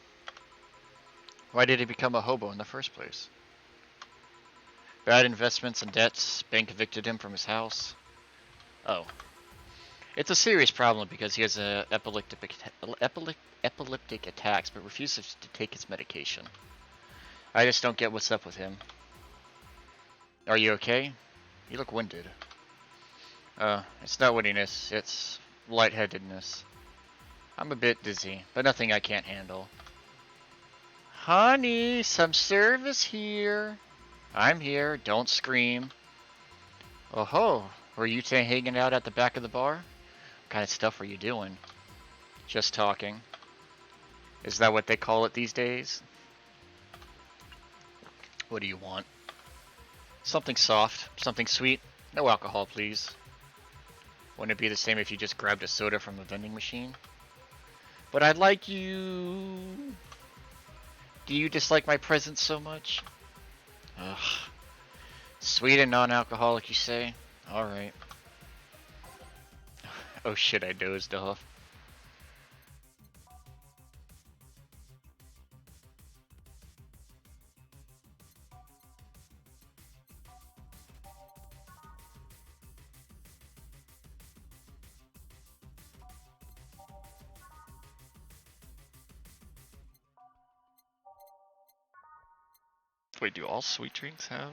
Why did he become a hobo in the first place? Bad investments and debts. Bank evicted him from his house. Oh. It's a serious problem because he has epileptic attacks but refuses to take his medication. I just don't get what's up with him. Are you okay? You look winded. It's not windiness, it's lightheadedness. I'm a bit dizzy, but nothing I can't handle. Honey, some service here. I'm here, don't scream. Oh ho, were you two hanging out at the back of the bar? What kind of stuff were you doing? Just talking. Is that what they call it these days? What do you want? Something soft, something sweet. No alcohol, please. Wouldn't it be the same if you just grabbed a soda from a vending machine? But I'd like you... Do you dislike my presence so much? Ugh. Sweet and non-alcoholic, you say? Alright. Oh shit, I dozed off. Wait, do all sweet drinks have?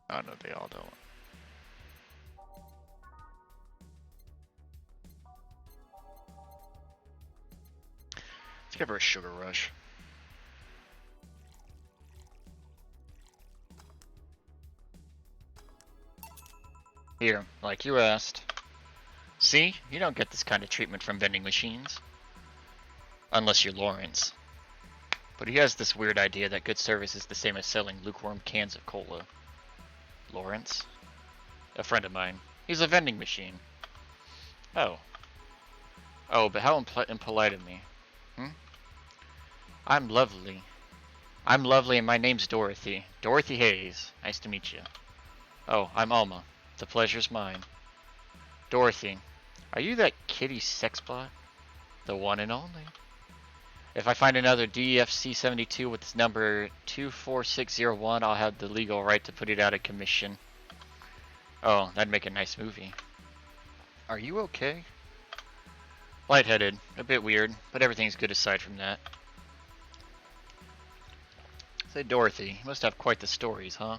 Oh no, they all don't. Let's give her a sugar rush. Here, like you asked. See? You don't get this kind of treatment from vending machines. Unless you're Lawrence. But he has this weird idea that good service is the same as selling lukewarm cans of cola. Lawrence? A friend of mine. He's a vending machine. Oh. Oh, but how impolite of me. I'm lovely. I'm lovely and my name's Dorothy. Dorothy Hayes. Nice to meet you. Oh, I'm Alma. The pleasure's mine. Dorothy. Are you that kitty sexbot? The one and only. If I find another DFC 72 with this number 24601, I'll have the legal right to put it out of commission. Oh, that'd make a nice movie. Are you okay? Lightheaded, a bit weird, but everything's good aside from that. Say, Dorothy, you must have quite the stories, huh?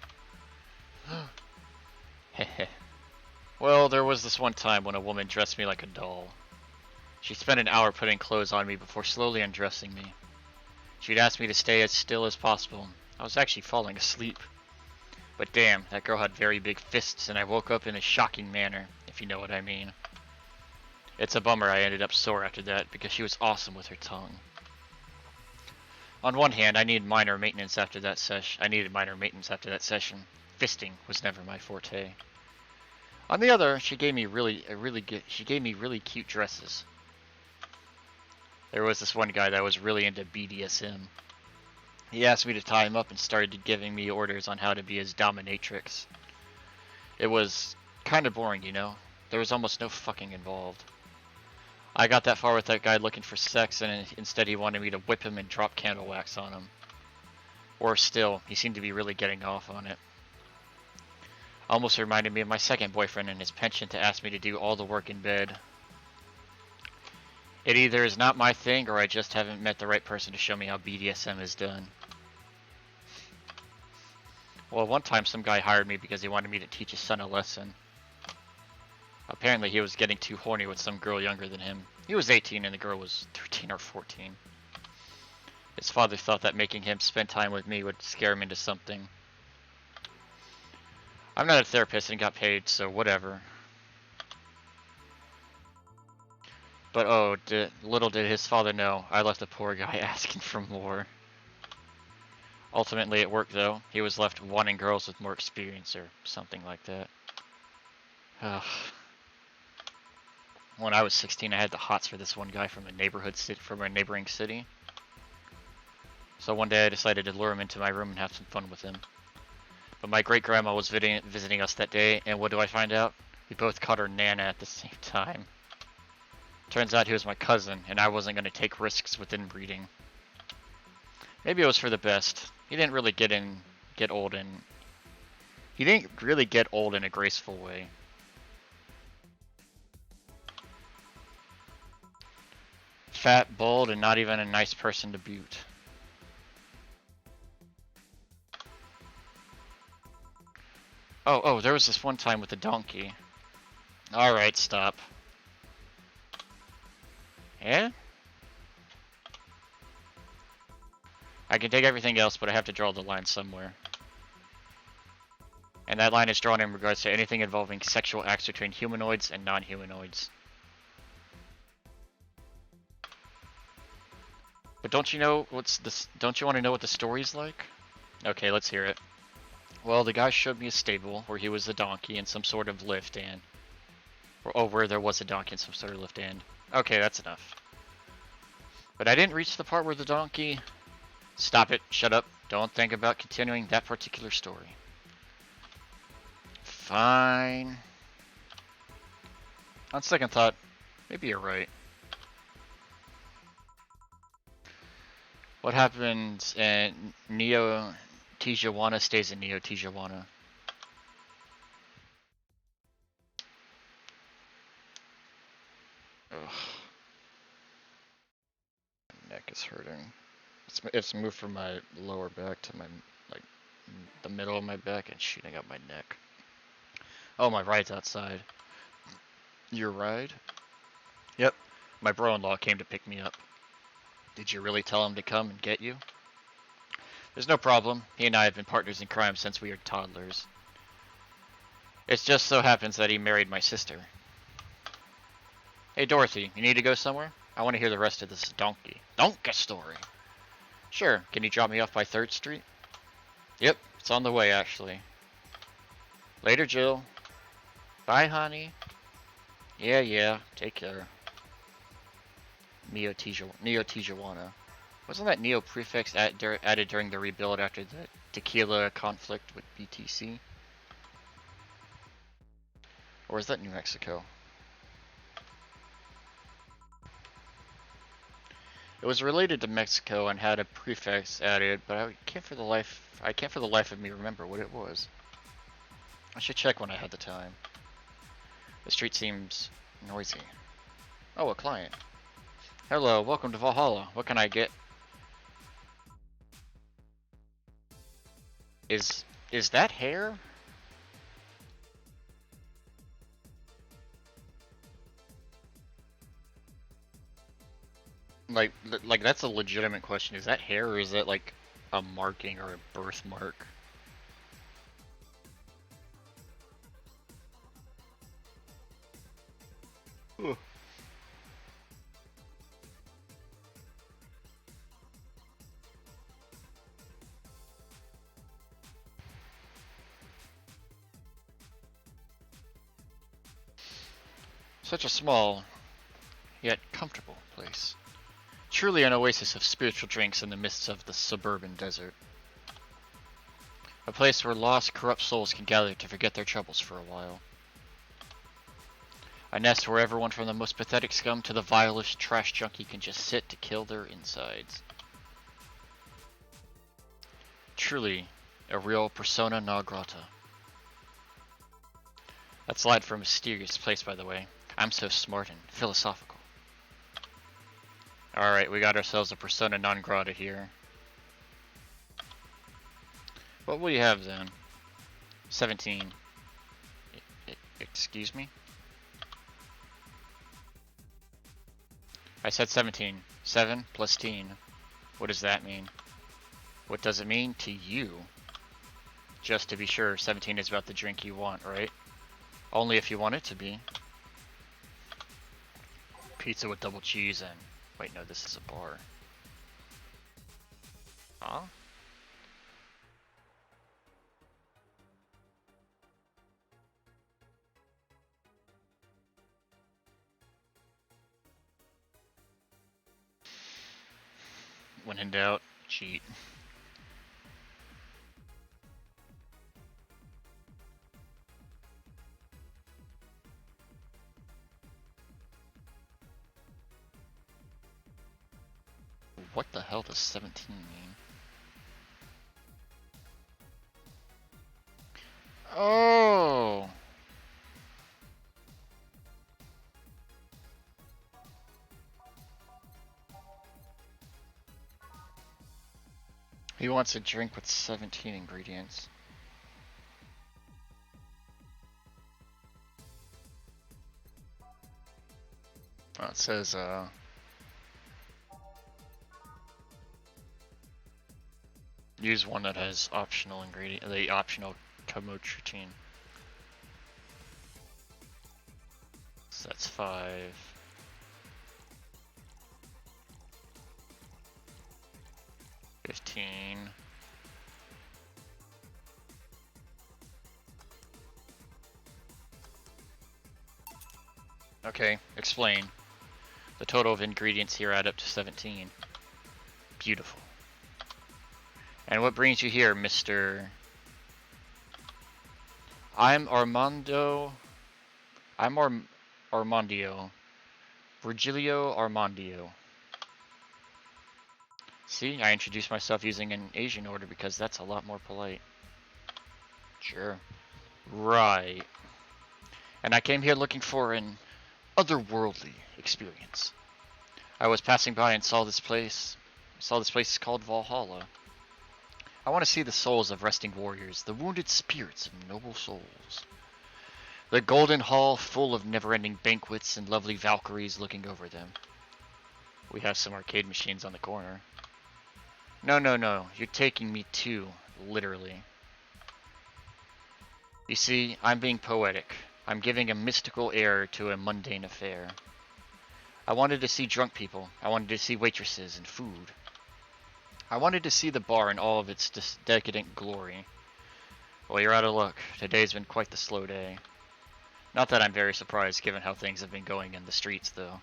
Heh. Well, there was this one time when a woman dressed me like a doll. She spent an hour putting clothes on me before slowly undressing me. She'd asked me to stay as still as possible. I was actually falling asleep. But damn, that girl had very big fists and I woke up in a shocking manner, if you know what I mean. It's a bummer I ended up sore after that because she was awesome with her tongue. On one hand, I needed minor maintenance after that session. Fisting was never my forte. On the other, she gave me really cute dresses. There was this one guy that was really into BDSM. He asked me to tie him up and started giving me orders on how to be his dominatrix. It was kind of boring, you know? There was almost no fucking involved. I got that far with that guy looking for sex and instead he wanted me to whip him and drop candle wax on him. Or still, he seemed to be really getting off on it. Almost reminded me of my second boyfriend and his penchant to ask me to do all the work in bed. It either is not my thing or I just haven't met the right person to show me how BDSM is done. Well, one time some guy hired me because he wanted me to teach his son a lesson. Apparently he was getting too horny with some girl younger than him. He was 18 and the girl was 13 or 14. His father thought that making him spend time with me would scare him into something. I'm not a therapist and got paid, so whatever. But oh, little did his father know, I left the poor guy asking for more. Ultimately, it worked though. He was left wanting girls with more experience or something like that. Ugh. When I was 16, I had the hots for this one guy from a neighboring city. So one day I decided to lure him into my room and have some fun with him. But my great-grandma was visiting us that day, and what do I find out? We both caught her nana at the same time. Turns out he was my cousin, and I wasn't going to take risks with inbreeding. Maybe it was for the best. He didn't really get old in a graceful way. Fat, bald, and not even a nice person to boot. Oh, there was this one time with the donkey. Alright, stop. Yeah? I can take everything else, but I have to draw the line somewhere. And that line is drawn in regards to anything involving sexual acts between humanoids and non-humanoids. But don't you know don't you want to know what the story's like? Okay, let's hear it. Well, the guy showed me a stable where he was a donkey in some sort of lift and... where there was a donkey in some sort of lift and... Okay, that's enough. But I didn't reach the part where the donkey... Stop it, shut up. Don't think about continuing that particular story. Fine. On second thought, maybe you're right. What happens in Neo Tijuana stays in Neo Tijuana. Ugh. My neck is hurting. It's moved from my lower back to my, like, the middle of my back and shooting up my neck. Oh, my ride's outside. Your ride? Yep. My bro-in-law came to pick me up. Did you really tell him to come and get you? There's no problem. He and I have been partners in crime since we were toddlers. It just so happens that he married my sister. Hey Dorothy, you need to go somewhere? I want to hear the rest of this donkey story. Sure, can you drop me off by 3rd Street? Yep, it's on the way actually. Later, Jill. Bye, honey. Yeah, take care. Neo Tijuana. Wasn't that Neo prefix added during the rebuild after the tequila conflict with BTC? Or is that New Mexico? It was related to Mexico and had a prefix added, but I can't for the life of me remember what it was. I should check when I had the time. The street seems noisy. Oh, a client. Hello, welcome to Valhalla. What can I get? Is that hair? Like that's a legitimate question. Is that hair or is that like a marking or a birthmark? Ugh. Such a small, yet comfortable place. Truly an oasis of spiritual drinks in the midst of the suburban desert. A place where lost, corrupt souls can gather to forget their troubles for a while. A nest where everyone from the most pathetic scum to the vilest trash junkie can just sit to kill their insides. Truly, a real persona non grata. That slide for a mysterious place, by the way. I'm so smart and philosophical. Alright, we got ourselves a persona non grata here. What will you have then? 17. Excuse me? I said 17. 7 plus teen. What does that mean? What does it mean to you? Just to be sure, 17 is about the drink you want, right? Only if you want it to be. Pizza with double cheese and... Wait, no, this is a bar. Huh? When in doubt, cheat. What the hell does 17 mean? Oh! He wants a drink with 17 ingredients. Oh, it says, use one that has optional ingredient, the optional chymotrypsin. So that's 5. 15. Okay, explain. The total of ingredients here add up to 17. Beautiful. And what brings you here, Mr. I'm Armandio. Virgilio Armandio. See, I introduced myself using an Asian order because that's a lot more polite. Sure. Right. And I came here looking for an otherworldly experience. I was passing by and saw this place. Is called Valhalla. I want to see the souls of resting warriors, the wounded spirits of noble souls. The golden hall full of never-ending banquets and lovely Valkyries looking over them. We have some arcade machines on the corner. No, you're taking me too literally. You see, I'm being poetic. I'm giving a mystical air to a mundane affair. I wanted to see drunk people. I wanted to see waitresses and food. I wanted to see the bar in all of its decadent glory. Well, you're out of luck. Today's been quite the slow day. Not that I'm very surprised given how things have been going in the streets, though.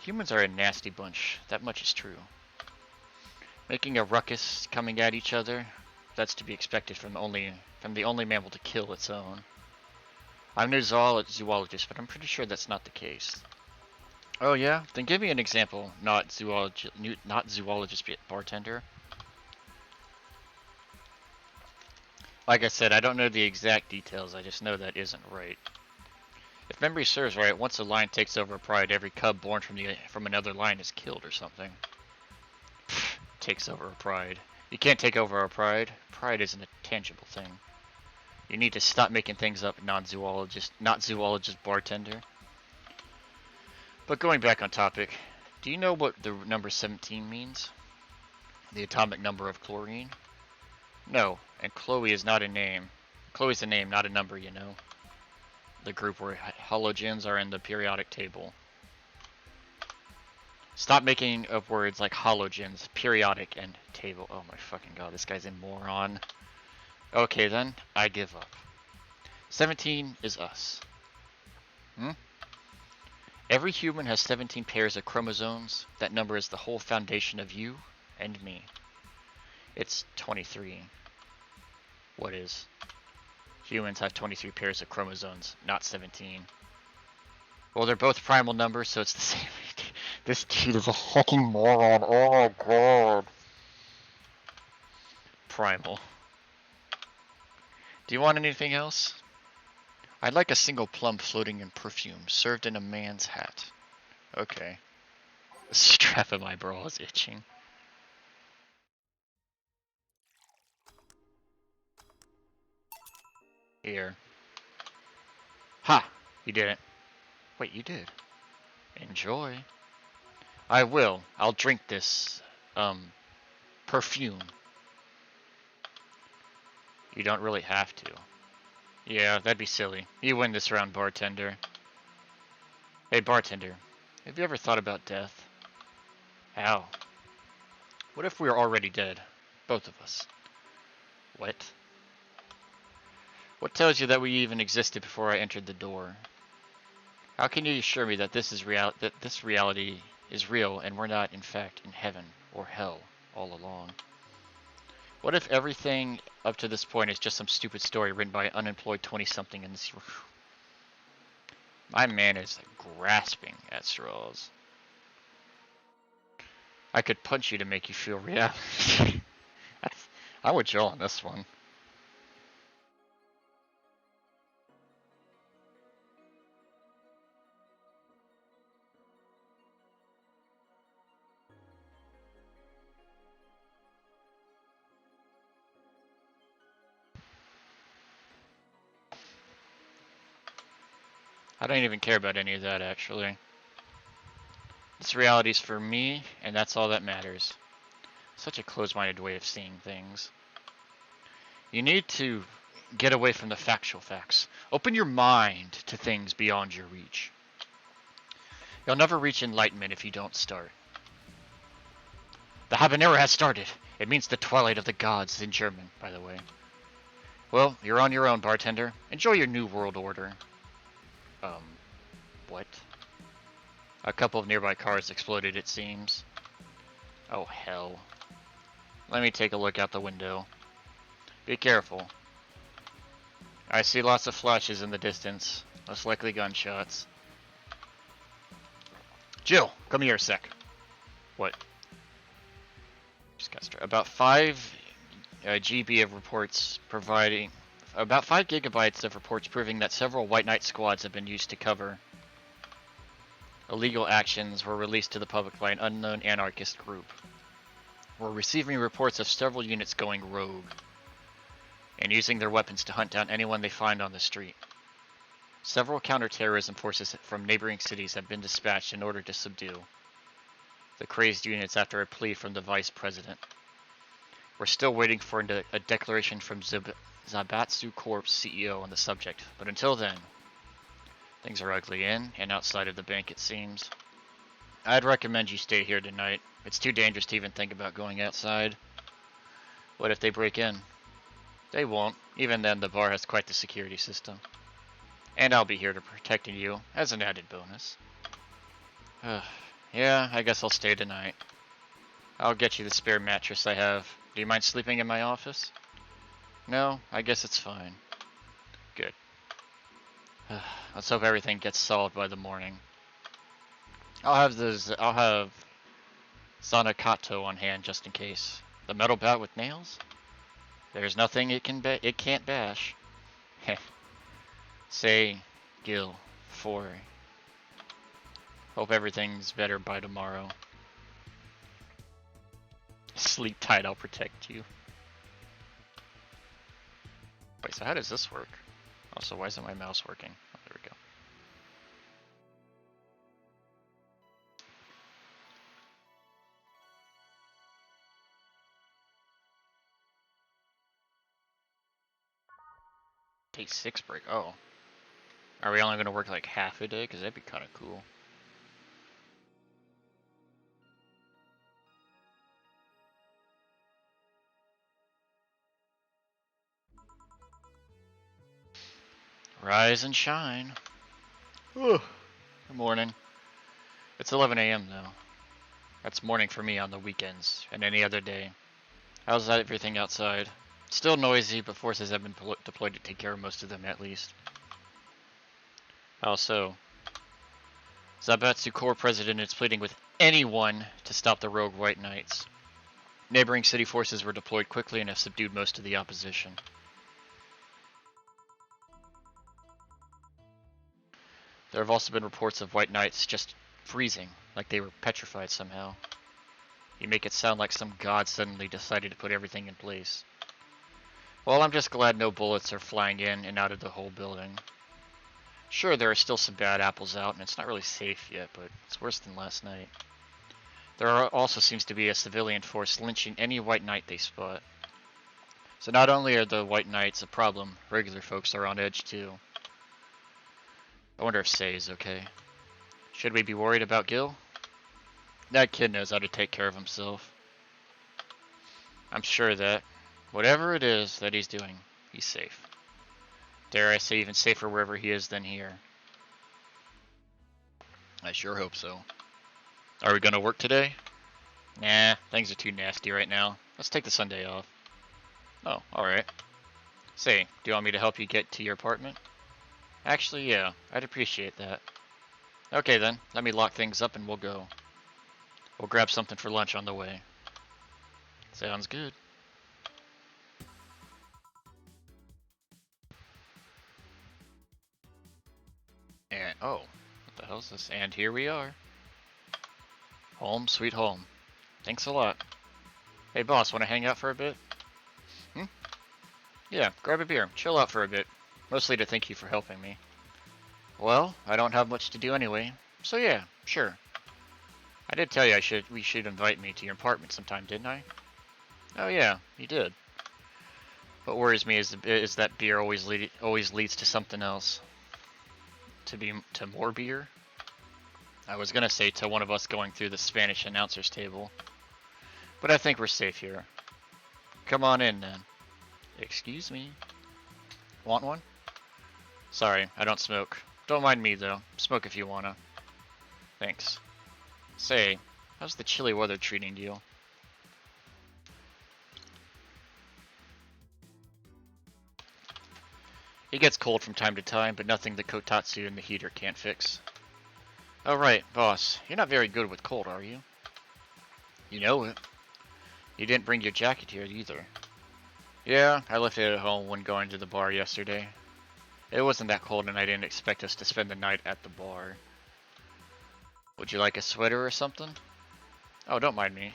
Humans are a nasty bunch, that much is true. Making a ruckus, coming at each other, that's to be expected from the only mammal to kill its own. I'm no zoologist, but I'm pretty sure that's not the case. Oh yeah? Then give me an example, not zoologist, bartender. Like I said, I don't know the exact details, I just know that isn't right. If memory serves right, once a lion takes over a pride, every cub born from another lion is killed or something. Takes over a pride. You can't take over a pride. Pride isn't a tangible thing. You need to stop making things up, not zoologist bartender. But going back on topic, do you know what the number 17 means? The atomic number of chlorine? No, and Chloe is not a name. Chloe's a name, not a number, you know. The group where halogens are in the periodic table. Stop making up words like halogens, periodic, and table. Oh my fucking god, this guy's a moron. Okay then, I give up. 17 is us. Every human has 17 pairs of chromosomes. That number is the whole foundation of you and me. It's 23. What is? Humans have 23 pairs of chromosomes, not 17. Well, they're both primal numbers, so it's the same. This dude is a fucking moron. Oh my god. Primal. Do you want anything else? I'd like a single plum floating in perfume, served in a man's hat. Okay. The strap of my bra is itching. Here. Ha! You didn't. Wait, you did. Enjoy. I will. I'll drink this, perfume. You don't really have to. Yeah, that'd be silly. You win this round, bartender. Hey, bartender. Have you ever thought about death? How? What if we were already dead? Both of us. What? What tells you that we even existed before I entered the door? How can you assure me that this reality is real and we're not, in fact, in heaven or hell all along? What if everything up to this point is just some stupid story written by an unemployed 20-something in this room? My man is grasping at straws. I could punch you to make you feel reality. I'm with Joel on this one. I don't even care about any of that, actually. This reality's for me, and that's all that matters. Such a closed-minded way of seeing things. You need to get away from the factual facts. Open your mind to things beyond your reach. You'll never reach enlightenment if you don't start. The habanero has started. It means the twilight of the gods in German, by the way. Well, you're on your own, bartender. Enjoy your new world order. What? A couple of nearby cars exploded, it seems. Oh, hell. Let me take a look out the window. Be careful. I see lots of flashes in the distance. Most likely gunshots. Jill, come here a sec. What? Just got started. About 5 GB of reports providing... About 5 gigabytes of reports proving that several White Knight squads have been used to cover illegal actions were released to the public by an unknown anarchist group. We're receiving reports of several units going rogue and using their weapons to hunt down anyone they find on the street. Several counterterrorism forces from neighboring cities have been dispatched in order to subdue the crazed units after a plea from the vice president. We're still waiting for a declaration from Zaibatsu Corp's CEO on the subject, but until then, things are ugly in and outside of the bank, it seems. I'd recommend you stay here tonight. It's too dangerous to even think about going outside. What if they break in? They won't. Even then, the bar has quite the security system. And I'll be here to protect you, as an added bonus. Yeah, I guess I'll stay tonight. I'll get you the spare mattress I have. Do you mind sleeping in my office? No, I guess it's fine. Good. Let's hope everything gets solved by the morning. I'll have Zanakato on hand just in case. The metal bat with nails? There's nothing it can't bash. Heh. Say, Gil, 4. Hope everything's better by tomorrow. Sleep tight, I'll protect you. Wait, so how does this work? Also, why isn't my mouse working? Oh, there we go. Day 6 break. Oh. Are we only going to work like half a day? Because that'd be kind of cool. Rise and shine. Good morning. It's 11 a.m. though. That's morning for me on the weekends and any other day. How's everything outside? Still noisy, but forces have been deployed to take care of most of them at least. How so? Zaibatsu Corps president is pleading with anyone to stop the rogue White Knights. Neighboring city forces were deployed quickly and have subdued most of the opposition. There have also been reports of White Knights just freezing, like they were petrified somehow. You make it sound like some god suddenly decided to put everything in place. Well, I'm just glad no bullets are flying in and out of the whole building. Sure, there are still some bad apples out, and it's not really safe yet, but it's worse than last night. There also seems to be a civilian force lynching any White Knight they spot. So not only are the White Knights a problem, regular folks are on edge too. I wonder if Sei is okay. Should we be worried about Gil? That kid knows how to take care of himself. I'm sure that whatever it is that he's doing, he's safe. Dare I say even safer wherever he is than here. I sure hope so. Are we gonna work today? Nah, things are too nasty right now. Let's take the Sunday off. Oh, alright. Say, do you want me to help you get to your apartment? Actually, yeah, I'd appreciate that. Okay then, let me lock things up and we'll go. We'll grab something for lunch on the way. Sounds good. And, oh, what the hell is this? And here we are. Home, sweet home. Thanks a lot. Hey boss, wanna hang out for a bit? Yeah, grab a beer, chill out for a bit. Mostly to thank you for helping me. Well, I don't have much to do anyway, so yeah, sure. I did tell you we should invite me to your apartment sometime, didn't I? Oh yeah, you did. What worries me is that beer always leads to something else. To more beer? I was gonna say to one of us going through the Spanish announcer's table. But I think we're safe here. Come on in then. Excuse me. Want one? Sorry, I don't smoke. Don't mind me though. Smoke if you wanna. Thanks. Say, how's the chilly weather treating you? It gets cold from time to time, but nothing the Kotatsu and the heater can't fix. Oh right, boss. You're not very good with cold, are you? You know it. You didn't bring your jacket here either. Yeah, I left it at home when going to the bar yesterday. It wasn't that cold and I didn't expect us to spend the night at the bar. Would you like a sweater or something? Oh, don't mind me.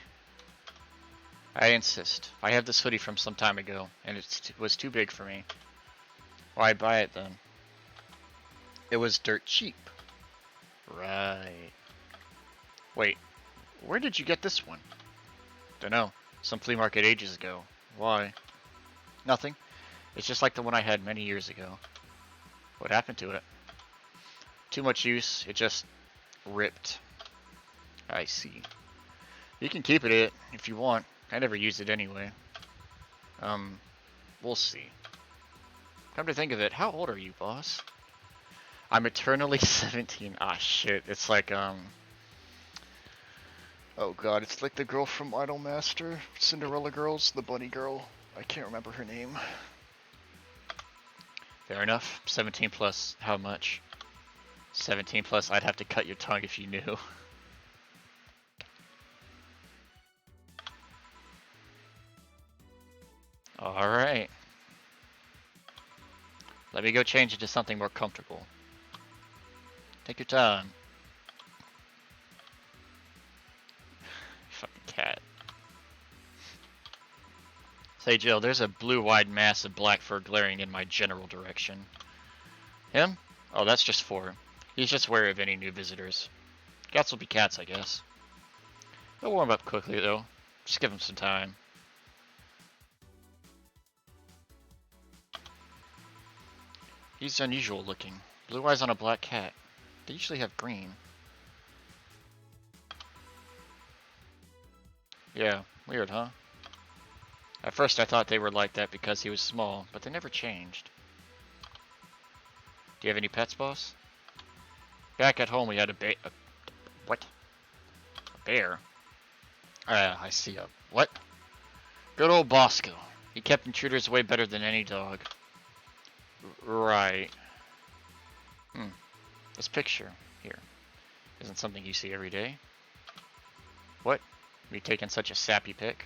I insist. I have this hoodie from some time ago, and it was too big for me. Why'd buy it then? It was dirt cheap. Right. Wait, where did you get this one? Dunno. Some flea market ages ago. Why? Nothing. It's just like the one I had many years ago. What happened to it? Too much use. It just ripped. I see. You can keep it if you want. I never used it anyway. We'll see. Come to think of it, how old are you, boss? I'm eternally 17. Ah, shit. It's like, oh god, it's like the girl from Idolmaster. Cinderella Girls, the bunny girl. I can't remember her name. Fair enough. 17 plus, how much? 17 plus, I'd have to cut your tongue if you knew. Alright. Let me go change it to something more comfortable. Take your time. Fucking cat. Say, Jill, there's a blue-eyed mass of black fur glaring in my general direction. Him? Oh, that's just for him. He's just wary of any new visitors. Cats will be cats, I guess. He'll warm up quickly, though. Just give him some time. He's unusual looking. Blue eyes on a black cat. They usually have green. Yeah, weird, huh? At first I thought they were like that because he was small, but they never changed. Do you have any pets, boss? Back at home we had a what? A bear? I see a what? Good old Bosco. He kept intruders away better than any dog. Right. This picture here isn't something you see every day. What? Are you taking such a sappy pic?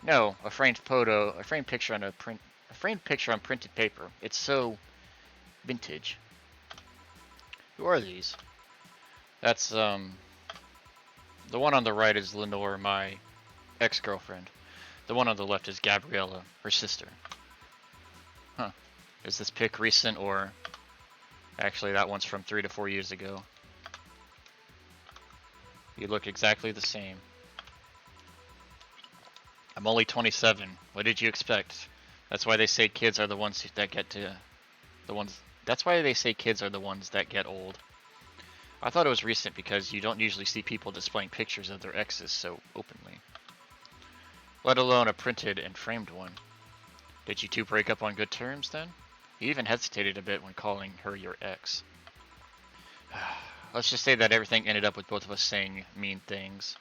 No, a framed picture on printed paper. It's so vintage. Who are these? That's the one on the right is Lenore, my ex-girlfriend. The one on the left is Gabriella, her sister. Huh. Is this pic recent or... Actually, that one's from 3 to 4 years ago. You look exactly the same. I'm only 27. What did you expect? That's why they say kids are the ones that get to... That's why they say kids are the ones that get old. I thought it was recent because you don't usually see people displaying pictures of their exes so openly. Let alone a printed and framed one. Did you two break up on good terms then? You even hesitated a bit when calling her your ex. Let's just say that everything ended up with both of us saying mean things.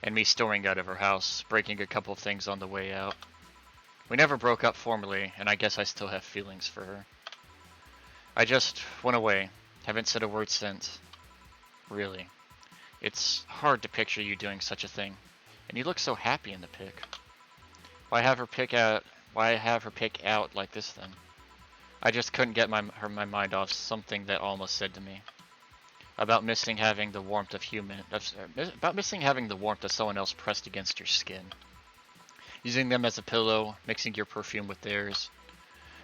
And me storming out of her house, breaking a couple of things on the way out. We never broke up formally, and I guess I still have feelings for her. I just went away. Haven't said a word since. Really. It's hard to picture you doing such a thing. And you look so happy in the pic. Why have her pick out like this then? I just couldn't get my mind off something that Alma said to me. About missing having the warmth of someone else pressed against your skin. Using them as a pillow, mixing your perfume with theirs.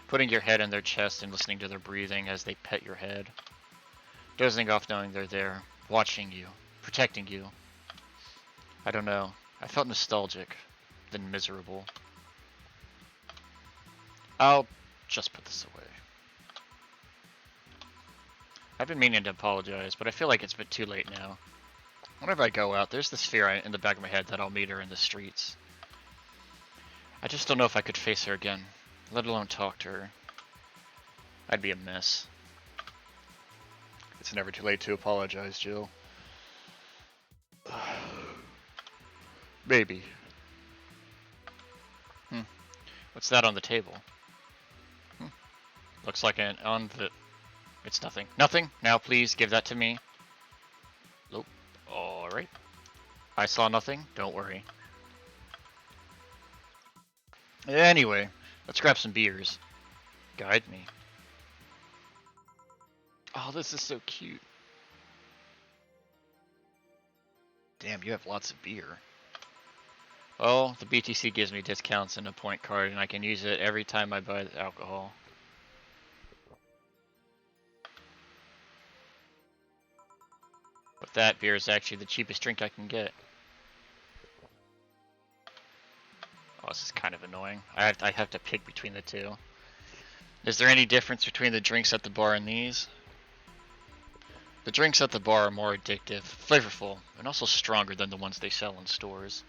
Putting your head in their chest and listening to their breathing as they pet your head. Dozing off knowing they're there, watching you, protecting you. I don't know. I felt nostalgic, then miserable. I'll just put this away. I've been meaning to apologize, but I feel like it's been too late now. Whenever I go out, there's this fear in the back of my head that I'll meet her in the streets. I just don't know if I could face her again, let alone talk to her. I'd be a mess. It's never too late to apologize, Jill. Maybe. What's that on the table? Looks like an It's nothing. Nothing? Now please give that to me. Nope. Alright. I saw nothing. Don't worry. Anyway, let's grab some beers. Guide me. Oh, this is so cute. Damn, you have lots of beer. Oh, the BTC gives me discounts and a point card, and I can use it every time I buy the alcohol. With that, beer is actually the cheapest drink I can get. Oh, this is kind of annoying. I have to pick between the two. Is there any difference between the drinks at the bar and these? The drinks at the bar are more addictive, flavorful, and also stronger than the ones they sell in stores.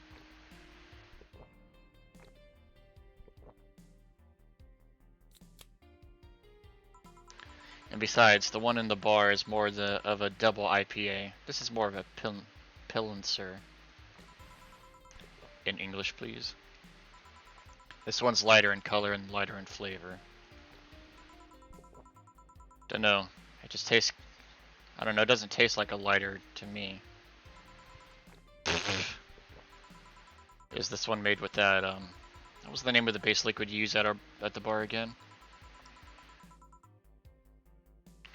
And besides, the one in the bar is more of a double IPA. This is more of a Pilsner. In English, please. This one's lighter in color and lighter in flavor. Don't know. It just tastes... I don't know, it doesn't taste like a lighter to me. Is this one made with that, what was the name of the base liquid you use at the bar again?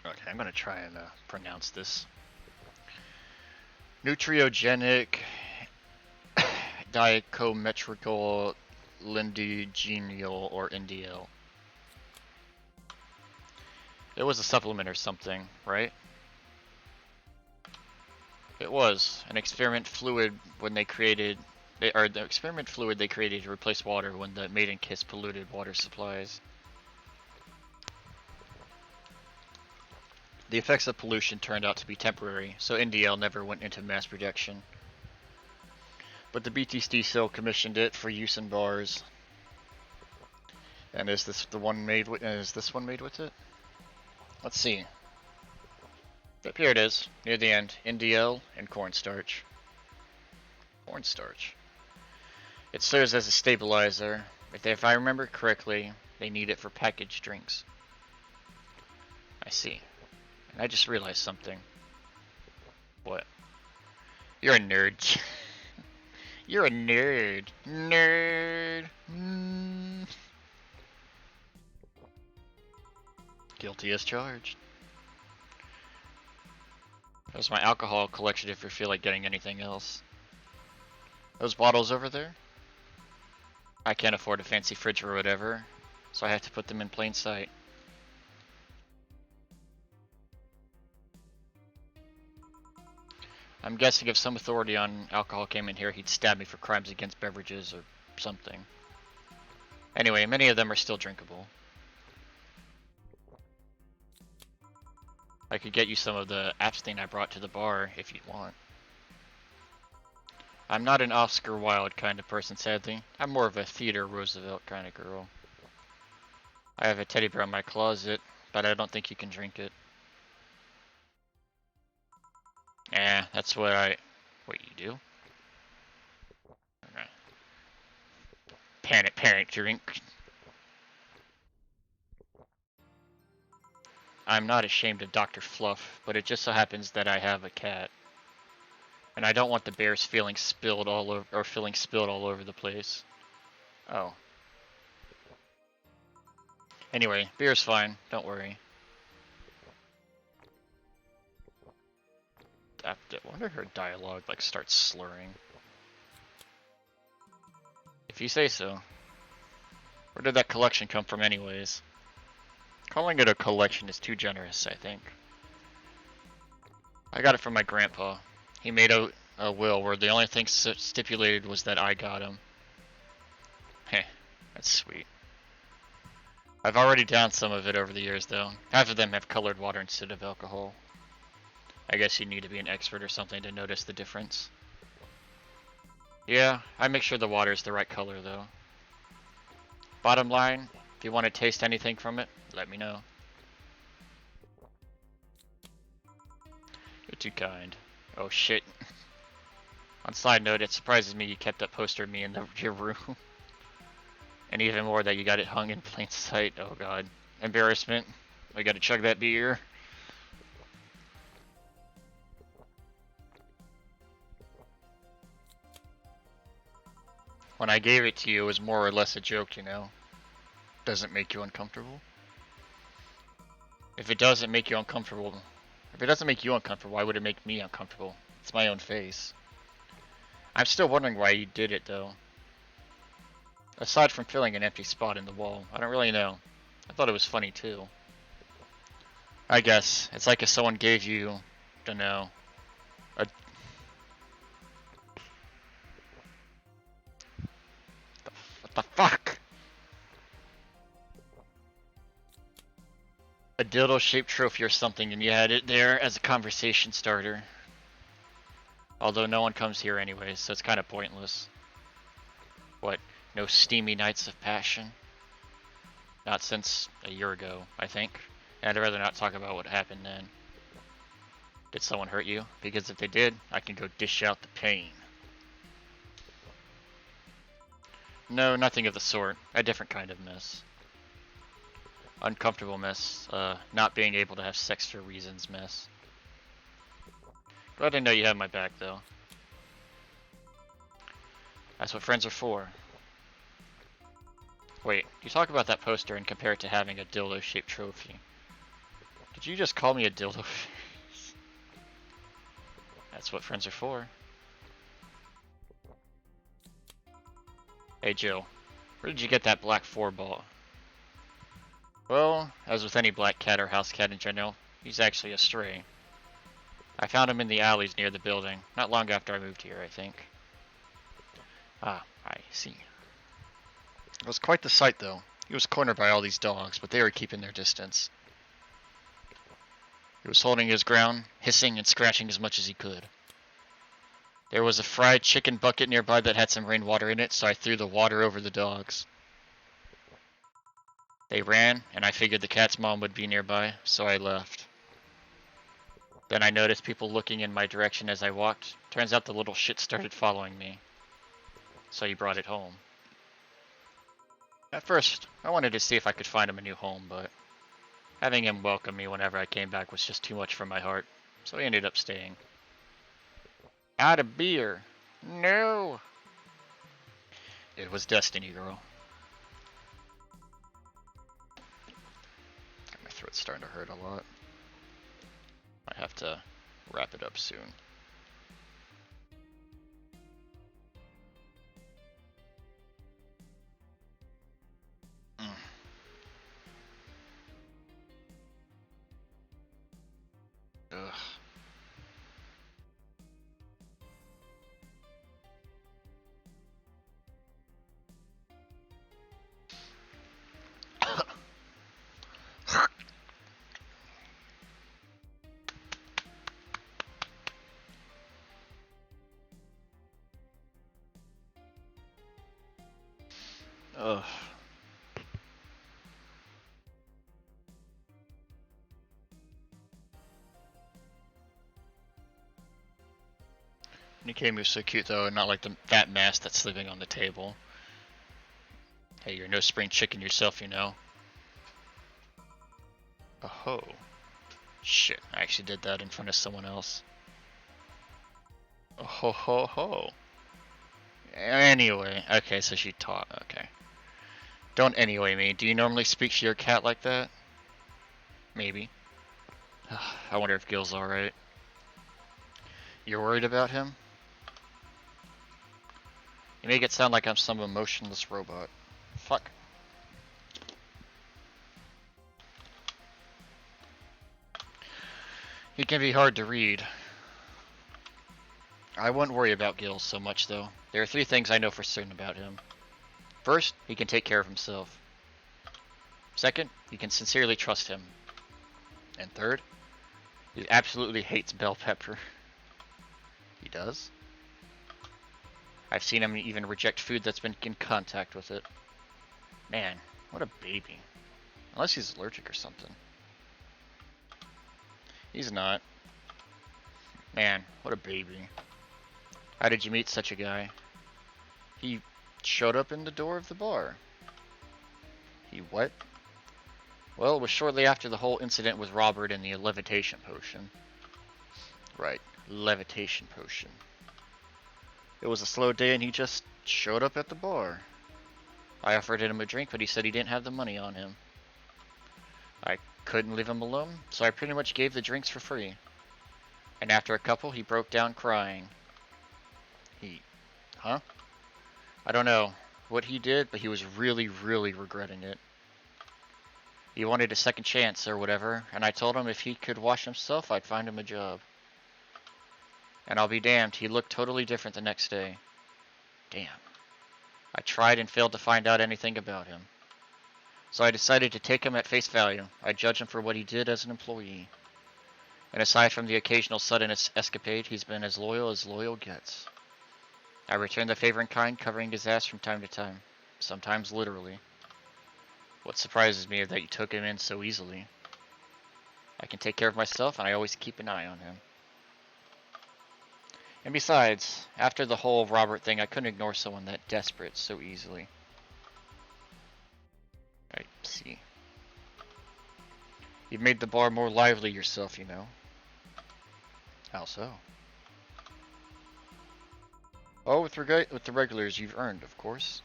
Okay, I'm gonna try and pronounce this. Nutriogenic dichometrical lindigenial or NDL. It was a supplement or something, right? It was an experiment fluid when they created, the experiment fluid they created to replace water when the maiden kiss polluted water supplies. The effects of pollution turned out to be temporary, so NDL never went into mass production. But the BTC still commissioned it for use in bars. And is this one made with it? Let's see. Yep, here it is, near the end. NDL and cornstarch. Cornstarch. It serves as a stabilizer. If I remember correctly, they need it for packaged drinks. I see. And I just realized something. What? You're a nerd. You're a nerd. Nerd. Guilty as charged. There's my alcohol collection if you feel like getting anything else. Those bottles over there? I can't afford a fancy fridge or whatever, so I have to put them in plain sight. I'm guessing if some authority on alcohol came in here, he'd stab me for crimes against beverages or something. Anyway, many of them are still drinkable. I could get you some of the Abstain I brought to the bar if you want. I'm not an Oscar Wilde kind of person, sadly. I'm more of a Theodore Roosevelt kind of girl. I have a teddy bear in my closet, but I don't think you can drink it. That's what you do? Okay. Parent drink. I'm not ashamed of Dr. Fluff, but it just so happens that I have a cat. And I don't want the bears feeling spilled all over the place. Oh. Anyway, beer's fine, don't worry. I wonder if her dialogue like starts slurring. If you say so. Where did that collection come from anyways? Calling it a collection is too generous, I think. I got it from my grandpa. He made a will where the only thing stipulated was that I got him. Heh, that's sweet. I've already downed some of it over the years though. Half of them have colored water instead of alcohol. I guess you need to be an expert or something to notice the difference. Yeah, I make sure the water is the right color though. Bottom line, if you want to taste anything from it, let me know. You're too kind. Oh shit. On side note, it surprises me you kept that poster of me in your room. And even more that you got it hung in plain sight. Oh god. Embarrassment. I gotta chug that beer. When I gave it to you, it was more or less a joke, you know. Doesn't make you uncomfortable? If it doesn't make you uncomfortable, why would it make me uncomfortable? It's my own face. I'm still wondering why you did it, though. Aside from filling an empty spot in the wall, I don't really know. I thought it was funny, too. I guess. It's like if someone gave you, don't know, what the fuck? A dildo-shaped trophy or something, and you had it there as a conversation starter. Although no one comes here anyways, so it's kind of pointless. What, no steamy nights of passion? Not since a year ago, I think. And I'd rather not talk about what happened then. Did someone hurt you? Because if they did, I can go dish out the pain. No, nothing of the sort. A different kind of mess. Uncomfortable mess. Not being able to have sex for reasons mess. Glad to know you have my back, though. That's what friends are for. Wait, you talk about that poster and compare it to having a dildo-shaped trophy. Did you just call me a dildo face? That's what friends are for. Hey Jill, where did you get that black 4-ball? Well, as with any black cat or house cat in general, he's actually a stray. I found him in the alleys near the building, not long after I moved here, I think. Ah, I see. It was quite the sight, though. He was cornered by all these dogs, but they were keeping their distance. He was holding his ground, hissing and scratching as much as he could. There was a fried chicken bucket nearby that had some rainwater in it, so I threw the water over the dogs. They ran, and I figured the cat's mom would be nearby, so I left. Then I noticed people looking in my direction as I walked. Turns out the little shit started following me. So he brought it home. At first, I wanted to see if I could find him a new home, but having him welcome me whenever I came back was just too much for my heart, so he ended up staying. Out of beer. No. It was destiny, girl. My throat's starting to hurt a lot. I have to wrap it up soon. Ugh. Ugh. Nikaimu's so cute though, not like the fat mass that's sleeping on the table. Hey, you're no spring chicken yourself, you know. Oh. Shit, I actually did that in front of someone else. Oh ho ho ho. Anyway, okay, so she taught, okay. Don't anyway me. Do you normally speak to your cat like that? Maybe. I wonder if Gil's alright. You're worried about him? You make it sound like I'm some emotionless robot. Fuck. He can be hard to read. I wouldn't worry about Gil so much though. There are 3 things I know for certain about him. First, he can take care of himself. Second, you can sincerely trust him. And third, he absolutely hates bell pepper. He does? I've seen him even reject food that's been in contact with it. Man, what a baby. Unless he's allergic or something. He's not. Man, what a baby. How did you meet such a guy? He showed up in the door of the bar. He what? Well, it was shortly after the whole incident with Robert and the levitation potion. Right, levitation potion. It was a slow day and he just showed up at the bar. I offered him a drink, but he said he didn't have the money on him. I couldn't leave him alone, so I pretty much gave the drinks for free. And after a couple, he broke down crying. Huh? I don't know what he did, but he was really, really regretting it. He wanted a second chance or whatever, and I told him if he could wash himself, I'd find him a job. And I'll be damned, he looked totally different the next day. Damn. I tried and failed to find out anything about him. So I decided to take him at face value. I judge him for what he did as an employee. And aside from the occasional sudden escapade, he's been as loyal gets. I return the favor in kind, covering his ass from time to time. Sometimes literally. What surprises me is that you took him in so easily. I can take care of myself, and I always keep an eye on him. And besides, after the whole Robert thing, I couldn't ignore someone that desperate so easily. I see. You've made the bar more lively yourself, you know. How so? Oh, with the regulars you've earned, of course.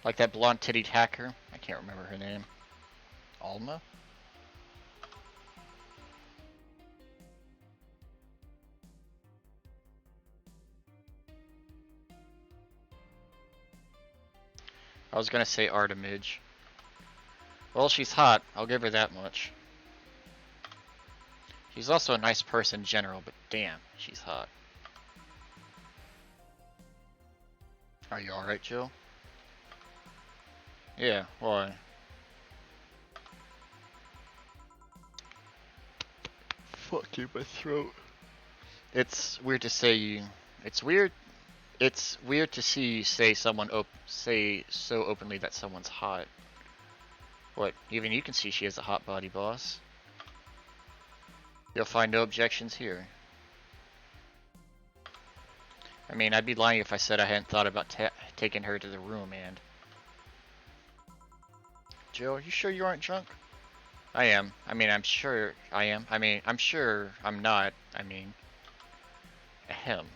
Like that blonde-tittied hacker. I can't remember her name. Alma? I was gonna say Artemidge. Well, she's hot. I'll give her that much. She's also a nice person in general, but damn, she's hot. Are you alright, Jill? Yeah, why? Fuck you, my throat. It's weird to say you. It's weird to see you say say so openly that someone's hot. What, even you can see she has a hot body, boss. You'll find no objections here. I mean, I'd be lying if I said I hadn't thought about taking her to the room and... Joe, are you sure you aren't drunk? I am. I mean, I'm sure I am. I mean, I'm sure I'm not. I mean... Ahem.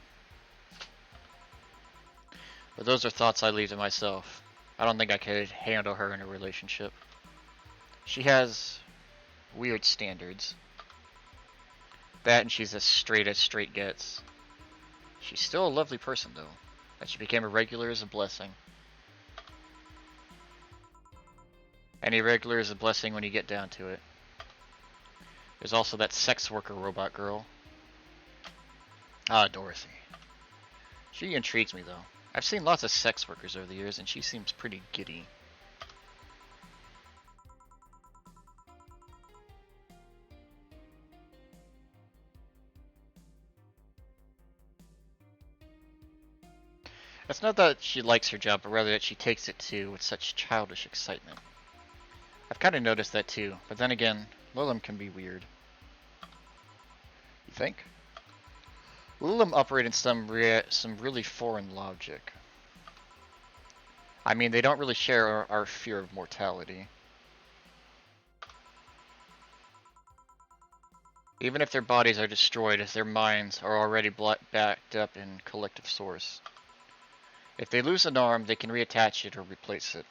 But those are thoughts I leave to myself. I don't think I could handle her in a relationship. She has weird standards. That and she's as straight gets. She's still a lovely person though. That she became a regular is a blessing. Any regular is a blessing when you get down to it. There's also that sex worker robot girl. Ah, Dorothy. She intrigues me though. I've seen lots of sex workers over the years and she seems pretty giddy. It's not that she likes her job, but rather that she takes it to with such childish excitement. I've kind of noticed that too, but then again, Lilim can be weird. You think? Lilim operate in some really foreign logic. I mean, they don't really share our fear of mortality. Even if their bodies are destroyed, as their minds are already backed up in collective source. If they lose an arm, they can reattach it or replace it.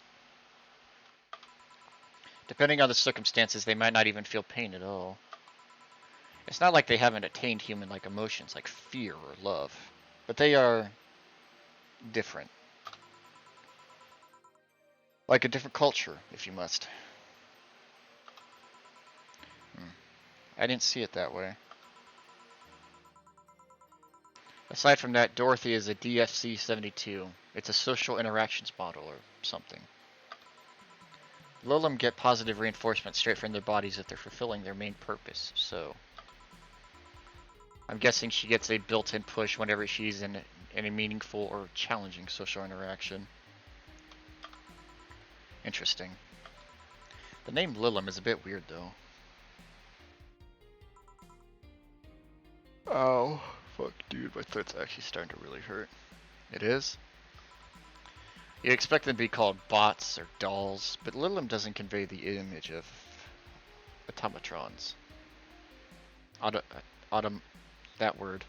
Depending on the circumstances, they might not even feel pain at all. It's not like they haven't attained human-like emotions like fear or love, but they are different. Like a different culture, if you must. I didn't see it that way. Aside from that, Dorothy is a DFC-72. It's a social interactions model or something. Lilim get positive reinforcement straight from their bodies if they're fulfilling their main purpose, so... I'm guessing she gets a built-in push whenever she's in a meaningful or challenging social interaction. Interesting. The name Lilim is a bit weird, though. Oh, fuck, dude, my throat's actually starting to really hurt. It is? You expect them to be called bots or dolls, but Lilim doesn't convey the image of automatrons. That word.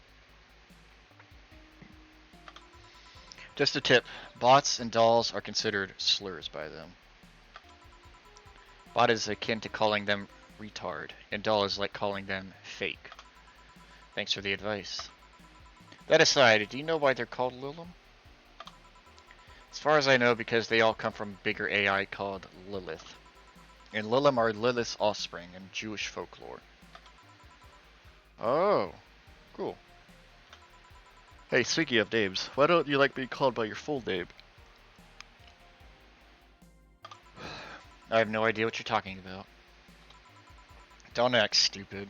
Just a tip, bots and dolls are considered slurs by them. Bot is akin to calling them retard, and doll is like calling them fake. Thanks for the advice. That aside, do you know why they're called Lilim? As far as I know, because they all come from bigger AI called Lilith. And Lilim are Lilith's offspring in Jewish folklore. Oh, cool. Hey, speaking of names, why don't you like being called by your full name? I have no idea what you're talking about. Don't act stupid.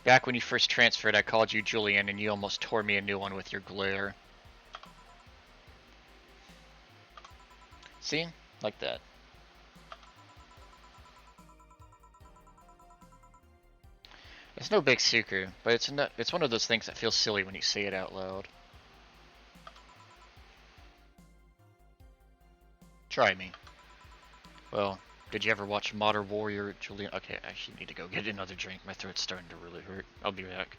Back when you first transferred, I called you Julian and you almost tore me a new one with your glare. See? Like that. It's no big secret, but it's one of those things that feels silly when you say it out loud. Try me. Well, did you ever watch Modern Warrior, Julian? Okay, I actually need to go get another drink. My throat's starting to really hurt. I'll be back.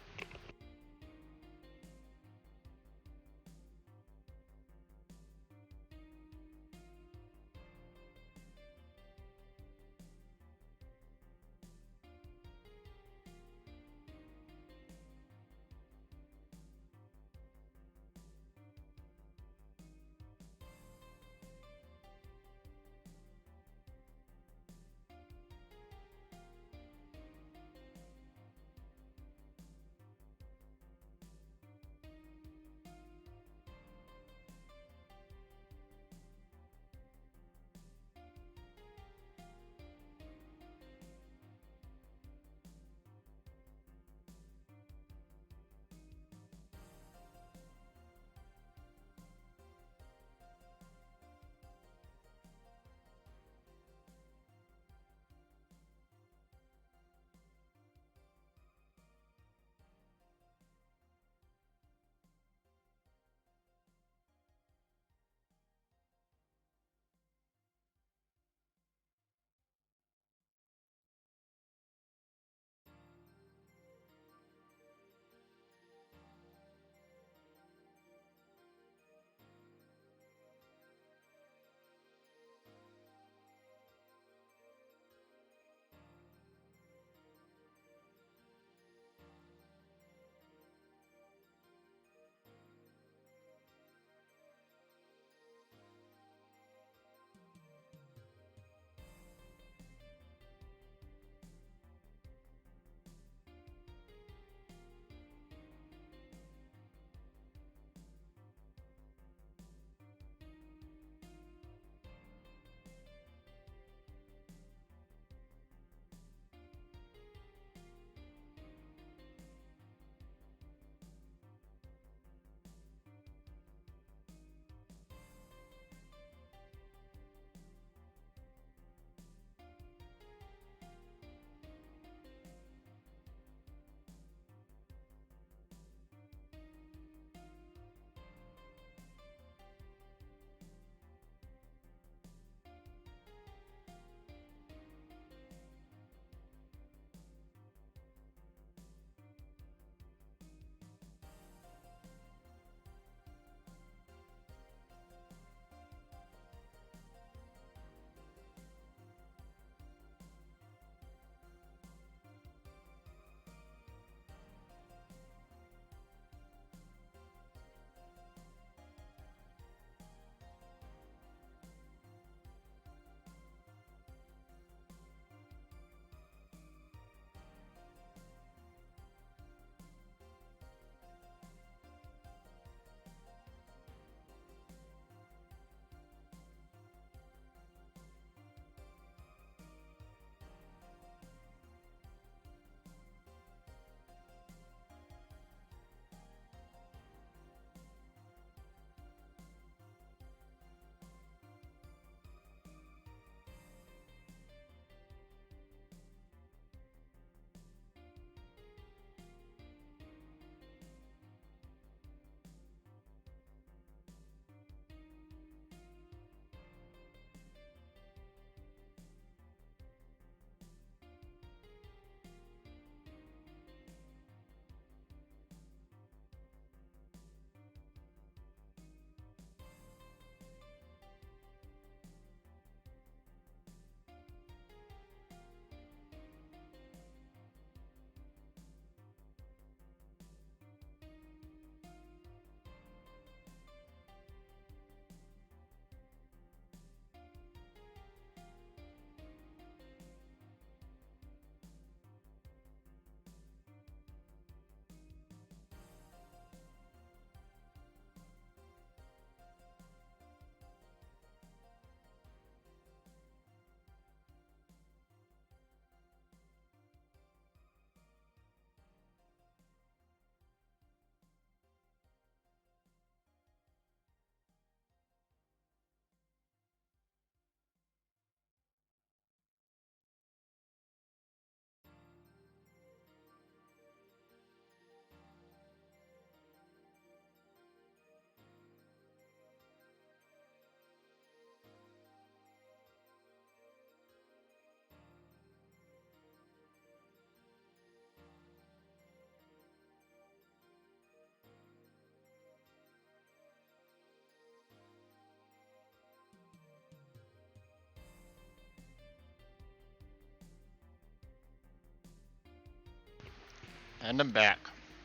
And I'm back.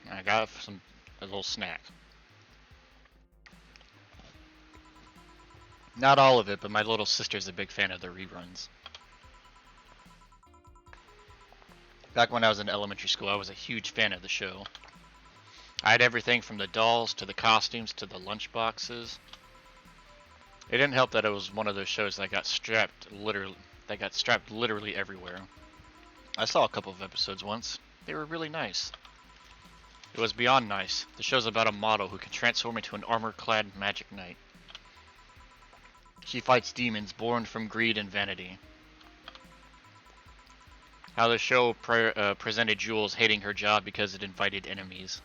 I got a little snack. Not all of it, but my little sister's a big fan of the reruns. Back when I was in elementary school, I was a huge fan of the show. I had everything from the dolls to the costumes to the lunch boxes. It didn't help that it was one of those shows that got strapped literally everywhere. I saw a couple of episodes once. They were really nice. It was beyond nice. The show's about a model who can transform into an armor-clad magic knight. She fights demons born from greed and vanity. How the show presented Jules hating her job because it invited enemies.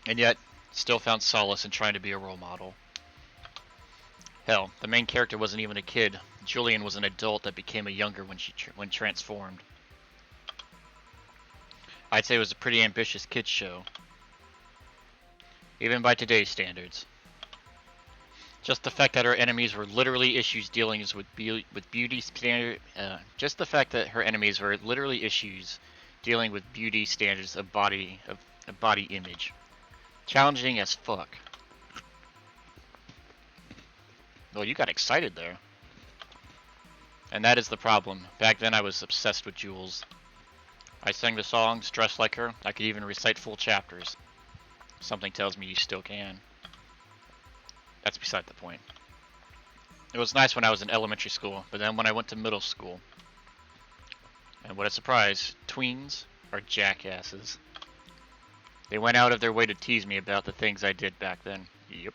And yet, still found solace in trying to be a role model. Hell, the main character wasn't even a kid. Julian was an adult that became a younger when transformed. I'd say it was a pretty ambitious kids show. Even by today's standards. Just the fact that her enemies were literally issues dealing with beauty standard. Just the fact that her enemies were literally issues dealing with beauty standards of body image. Challenging as fuck. Well, you got excited there. And that is the problem. Back then I was obsessed with Jules. I sang the songs, dressed like her. I could even recite full chapters. Something tells me you still can. That's beside the point. It was nice when I was in elementary school, but then when I went to middle school, and what a surprise, tweens are jackasses. They went out of their way to tease me about the things I did back then. Yep.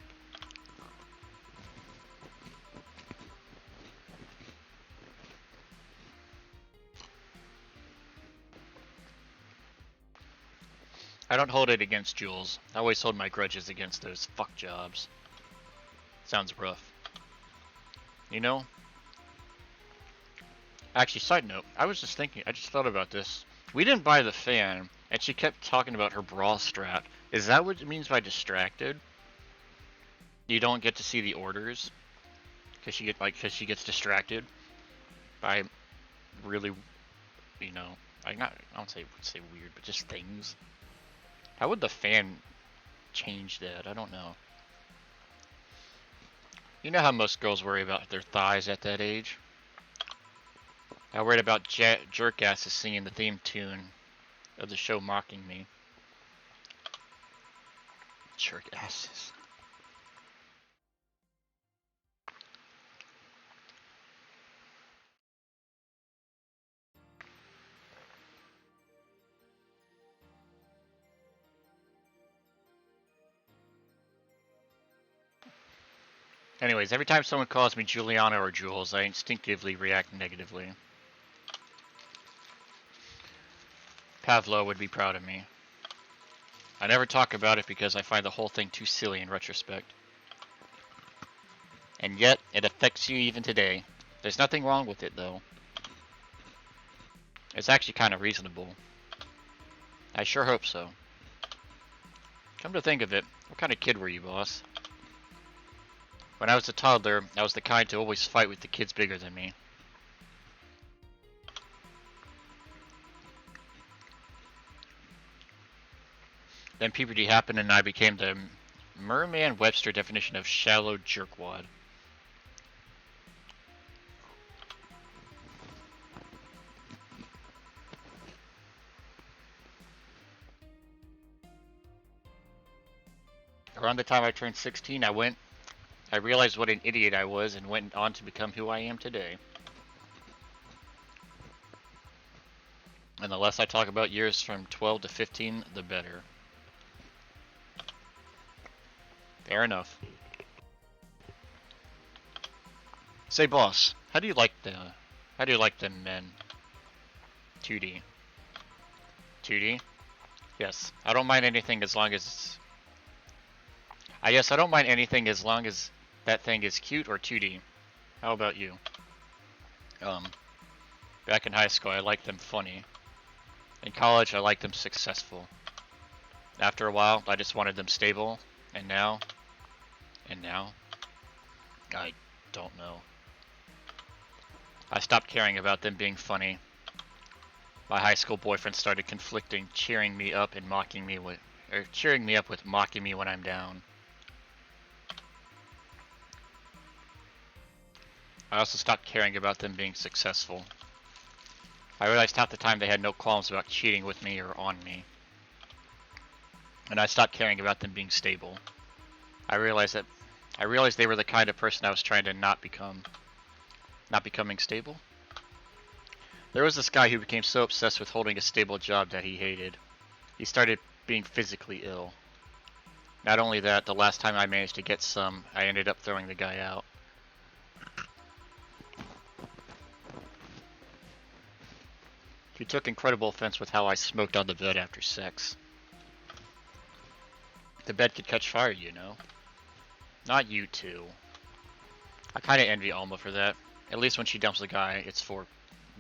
I don't hold it against Jules. I always hold my grudges against those fuck jobs. Sounds rough. You know? Actually, side note, I was just thinking, I just thought about this. We didn't buy the fan, and she kept talking about her bra strap. Is that what it means by distracted? You don't get to see the orders? Because she gets distracted by really, you know, I don't say weird, but just things. How would the fan change that? I don't know. You know how most girls worry about their thighs at that age? I worried about jerkasses singing the theme tune of the show mocking me. Jerkasses. Anyways, every time someone calls me Juliana or Jules, I instinctively react negatively. Pavlo would be proud of me. I never talk about it because I find the whole thing too silly in retrospect. And yet, it affects you even today. There's nothing wrong with it, though. It's actually kind of reasonable. I sure hope so. Come to think of it, what kind of kid were you, boss? When I was a toddler, I was the kind to always fight with the kids bigger than me. Then puberty happened and I became the Merriam-Webster definition of shallow jerkwad. Around the time I turned 16, I realized what an idiot I was and went on to become who I am today. And the less I talk about years from 12 to 15, the better. Fair enough. Say, boss, how do you like them men? 2D. 2D? Yes, I don't mind anything as long as I don't mind anything as long as that thing is cute or 2D. How about you? Back in high school, I liked them funny. In college, I liked them successful. After a while, I just wanted them stable. And now, I don't know. I stopped caring about them being funny. My high school boyfriend started conflicting, cheering me up and mocking me with, or cheering me up with mocking me when I'm down. I also stopped caring about them being successful. I realized half the time they had no qualms about cheating with me or on me. And I stopped caring about them being stable. I realized they were the kind of person I was trying to not become. Not becoming stable? There was this guy who became so obsessed with holding a stable job that he hated. He started being physically ill. Not only that, the last time I managed to get some, I ended up throwing the guy out. He took incredible offense with how I smoked on the bed after sex. The bed could catch fire, you know. Not you two. I kinda envy Alma for that. At least when she dumps a guy, it's for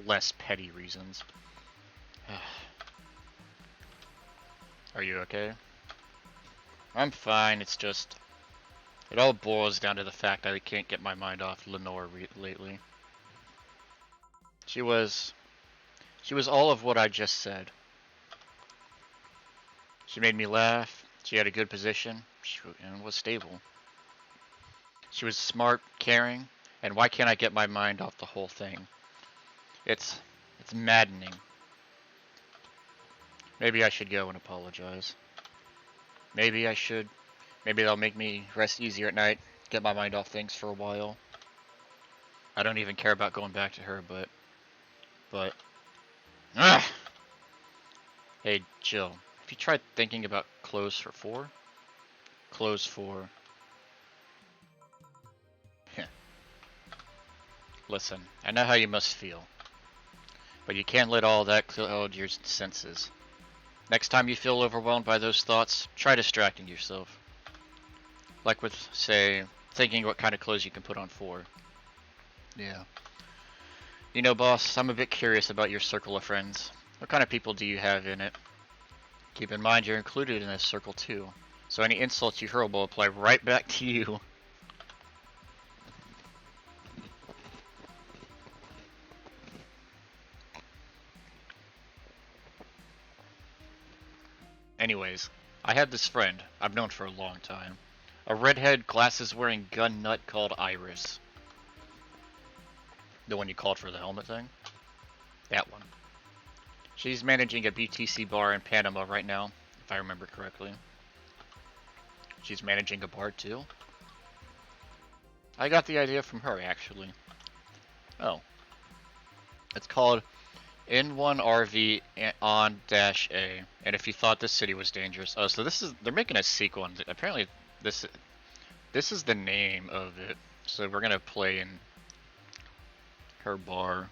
less petty reasons. Are you okay? I'm fine, it's just... It all boils down to the fact that I can't get my mind off Lenore lately. She was all of what I just said. She made me laugh, she had a good position, and was stable. She was smart, caring, and why can't I get my mind off the whole thing? It's maddening. Maybe I should go and apologize. Maybe I should. Maybe that'll make me rest easier at night, get my mind off things for a while. I don't even care about going back to her, but... Ugh! Hey, Jill, have you tried thinking about clothes for 4? Clothes for... Listen, I know how you must feel. But you can't let all that cloud your senses. Next time you feel overwhelmed by those thoughts, try distracting yourself. Like with, say, thinking what kind of clothes you can put on 4. Yeah. You know, boss, I'm a bit curious about your circle of friends. What kind of people do you have in it? Keep in mind you're included in this circle too. So any insults you hurl will apply right back to you. Anyways, I have this friend I've known for a long time. A redhead, glasses-wearing gun nut called Iris. The one you called for the helmet thing? That one. She's managing a BTC bar in Panama right now, if I remember correctly. She's managing a bar too? I got the idea from her, actually. Oh. It's called N1RV on -A, and if you thought this city was dangerous, oh, so they're making a sequel, and apparently this is the name of it. So we're gonna play in her bar.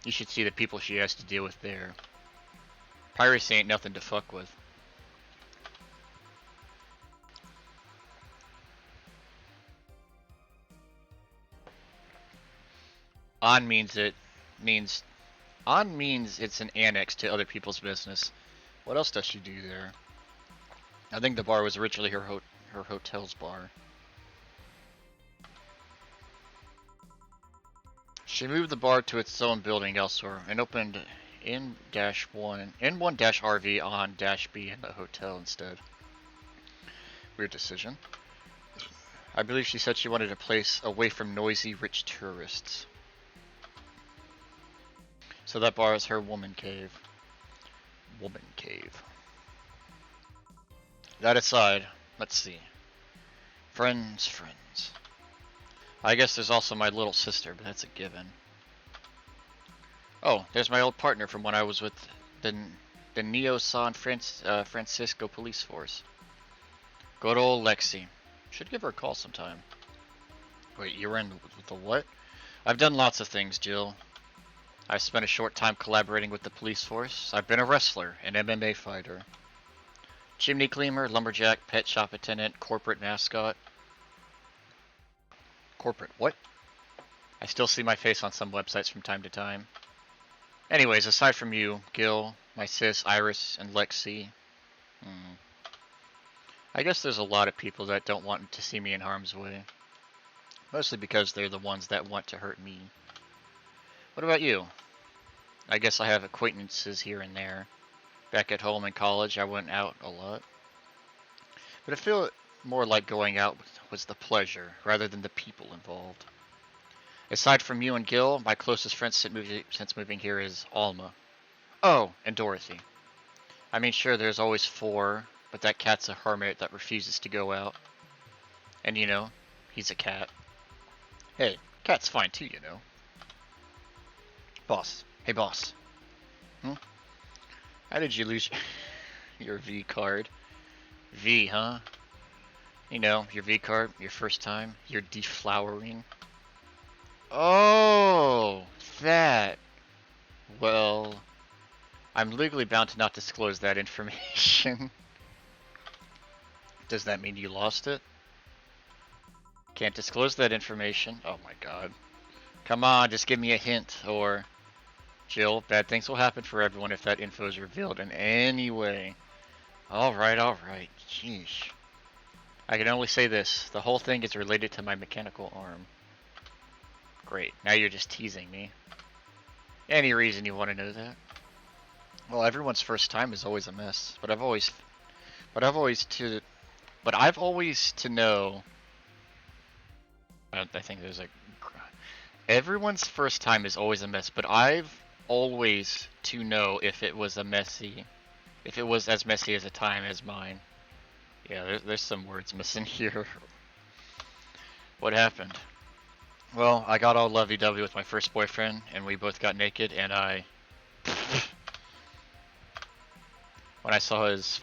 You should see the people she has to deal with there. Piracy ain't nothing to fuck with. On means it's an annex to other people's business. What else does she do there? I think the bar was originally her hotel's bar. She moved the bar to its own building elsewhere and opened N1-RV on -B in the hotel instead. Weird decision. I believe she said she wanted a place away from noisy, rich tourists. So that bar is her woman cave. Woman cave. That aside, let's see. Friends. I guess there's also my little sister, but that's a given. Oh, there's my old partner from when I was with the Neo San Francisco police force. Good old Lexi. Should give her a call sometime. Wait, you were in the what? I've done lots of things, Jill. I've spent a short time collaborating with the police force. I've been a wrestler, an MMA fighter, chimney cleaner, lumberjack, pet shop attendant, corporate mascot. Corporate what? I still see my face on some websites from time to time. Anyways, aside from you, Gil, my sis, Iris, and Lexi, I guess there's a lot of people that don't want to see me in harm's way. Mostly because they're the ones that want to hurt me. What about you? I guess I have acquaintances here and there. Back at home in college, I went out a lot. But I feel more like going out was the pleasure rather than the people involved. Aside from you and Gil, my closest friend since moving here is Alma. Oh, and Dorothy. I mean, sure, there's always four, but that cat's a hermit that refuses to go out. And you know, he's a cat. Hey, cat's fine too, you know. Boss. Hey, boss. Hmm? How did you lose your V card? V, huh? You know, your V card, your first time, you're deflowering. Oh, that. Well, I'm legally bound to not disclose that information. Does that mean you lost it? Can't disclose that information. Oh my god. Come on, just give me a hint, or... Jill, bad things will happen for everyone if that info is revealed in any way. Alright, alright. Sheesh. I can only say this. The whole thing is related to my mechanical arm. Great. Now you're just teasing me. Any reason you want to know that? Well, everyone's first time is always a mess. But I've always to know... I think there's a... Everyone's first time is always a mess, but I've always to know if it was as messy as a time as mine. Yeah, there's some words missing here. What happened? Well, I got all lovey-dovey with my first boyfriend, and we both got naked, and when I saw his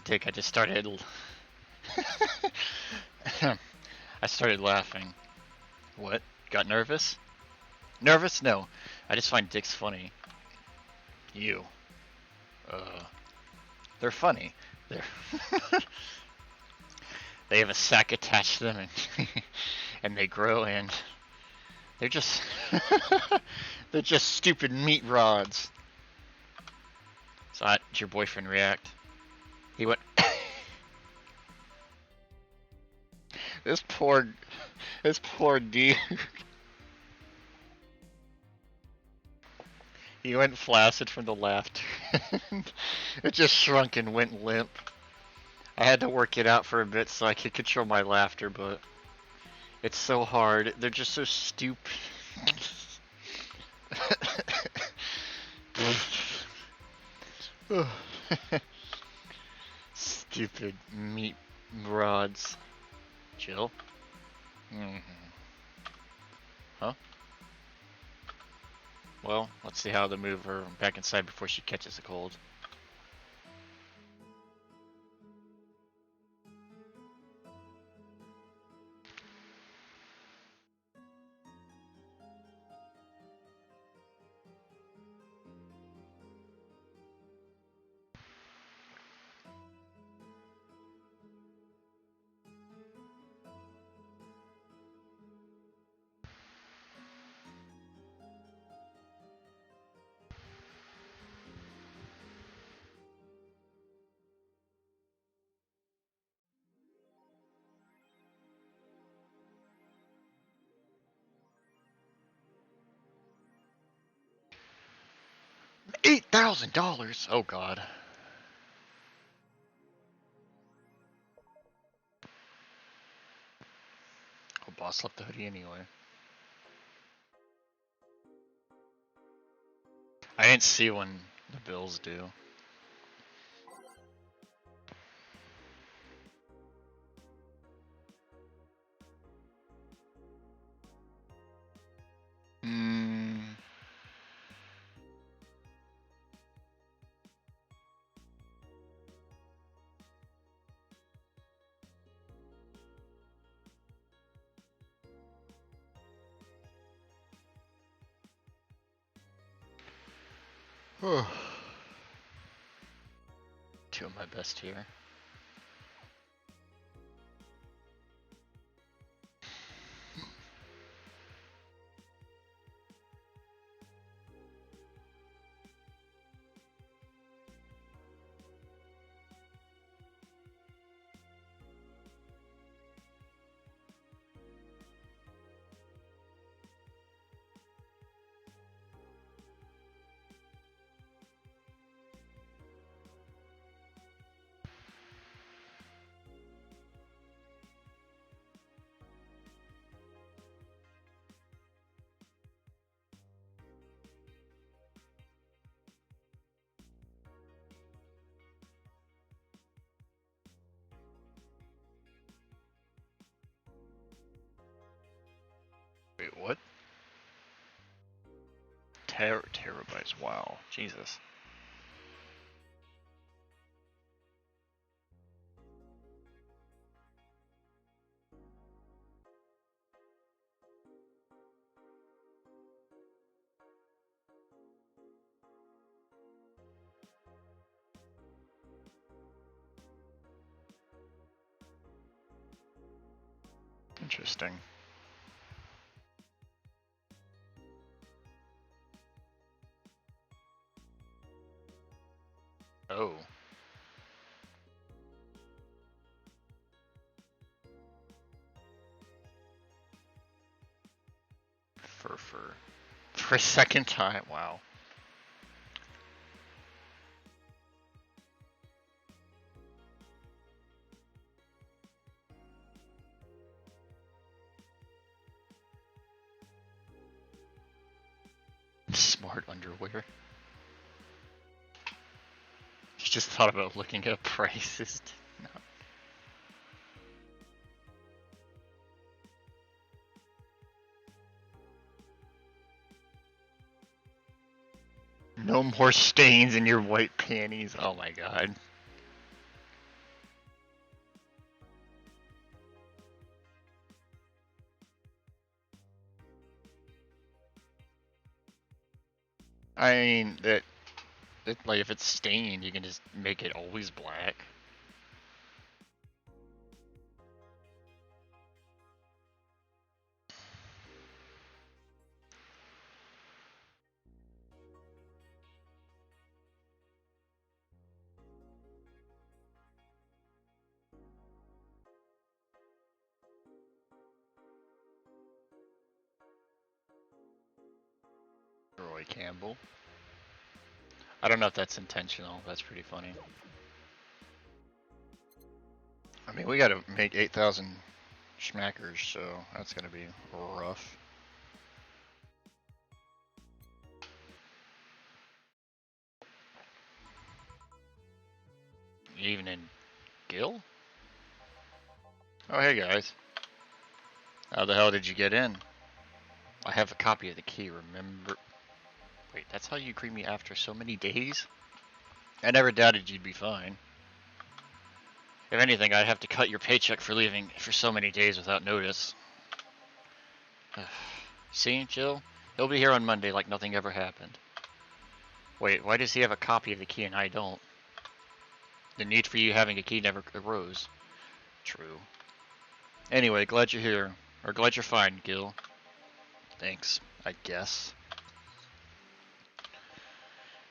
dick, I just started I started laughing. What? Got nervous? Nervous? No. I just find dicks funny. You. They're funny. They're they have a sack attached to them, and and they grow, and they're just they're just stupid meat rods. So how did your boyfriend react? He went. This poor dude. He went flaccid from the laughter. It just shrunk and went limp. I had to work it out for a bit so I could control my laughter, but it's so hard. They're just so stupid. Stupid meat rods. Chill. Huh? Well, let's see how to move her back inside before she catches a cold. $8,000! Oh god. Oh, boss left the hoodie anyway. I didn't see when the bills due. Doing my best here. terabytes. Wow, Jesus. Interesting. Oh. For a second time, wow. Smart underwear. You just thought about looking at prices. No more stains in your white panties. Oh my god. I mean, like, if it's stained, you can just make it always black. Roy Campbell. I don't know if that's intentional. That's pretty funny. I mean, we gotta make 8,000 schmackers, so that's gonna be rough. Evening, Gil? Oh, hey guys. How the hell did you get in? I have a copy of the key, remember? Wait, that's how you greet me after so many days? I never doubted you'd be fine. If anything, I'd have to cut your paycheck for leaving for so many days without notice. See, Jill? He'll be here on Monday like nothing ever happened. Wait, why does he have a copy of the key and I don't? The need for you having a key never arose. True. Anyway, glad you're here. Or glad you're fine, Gil. Thanks, I guess.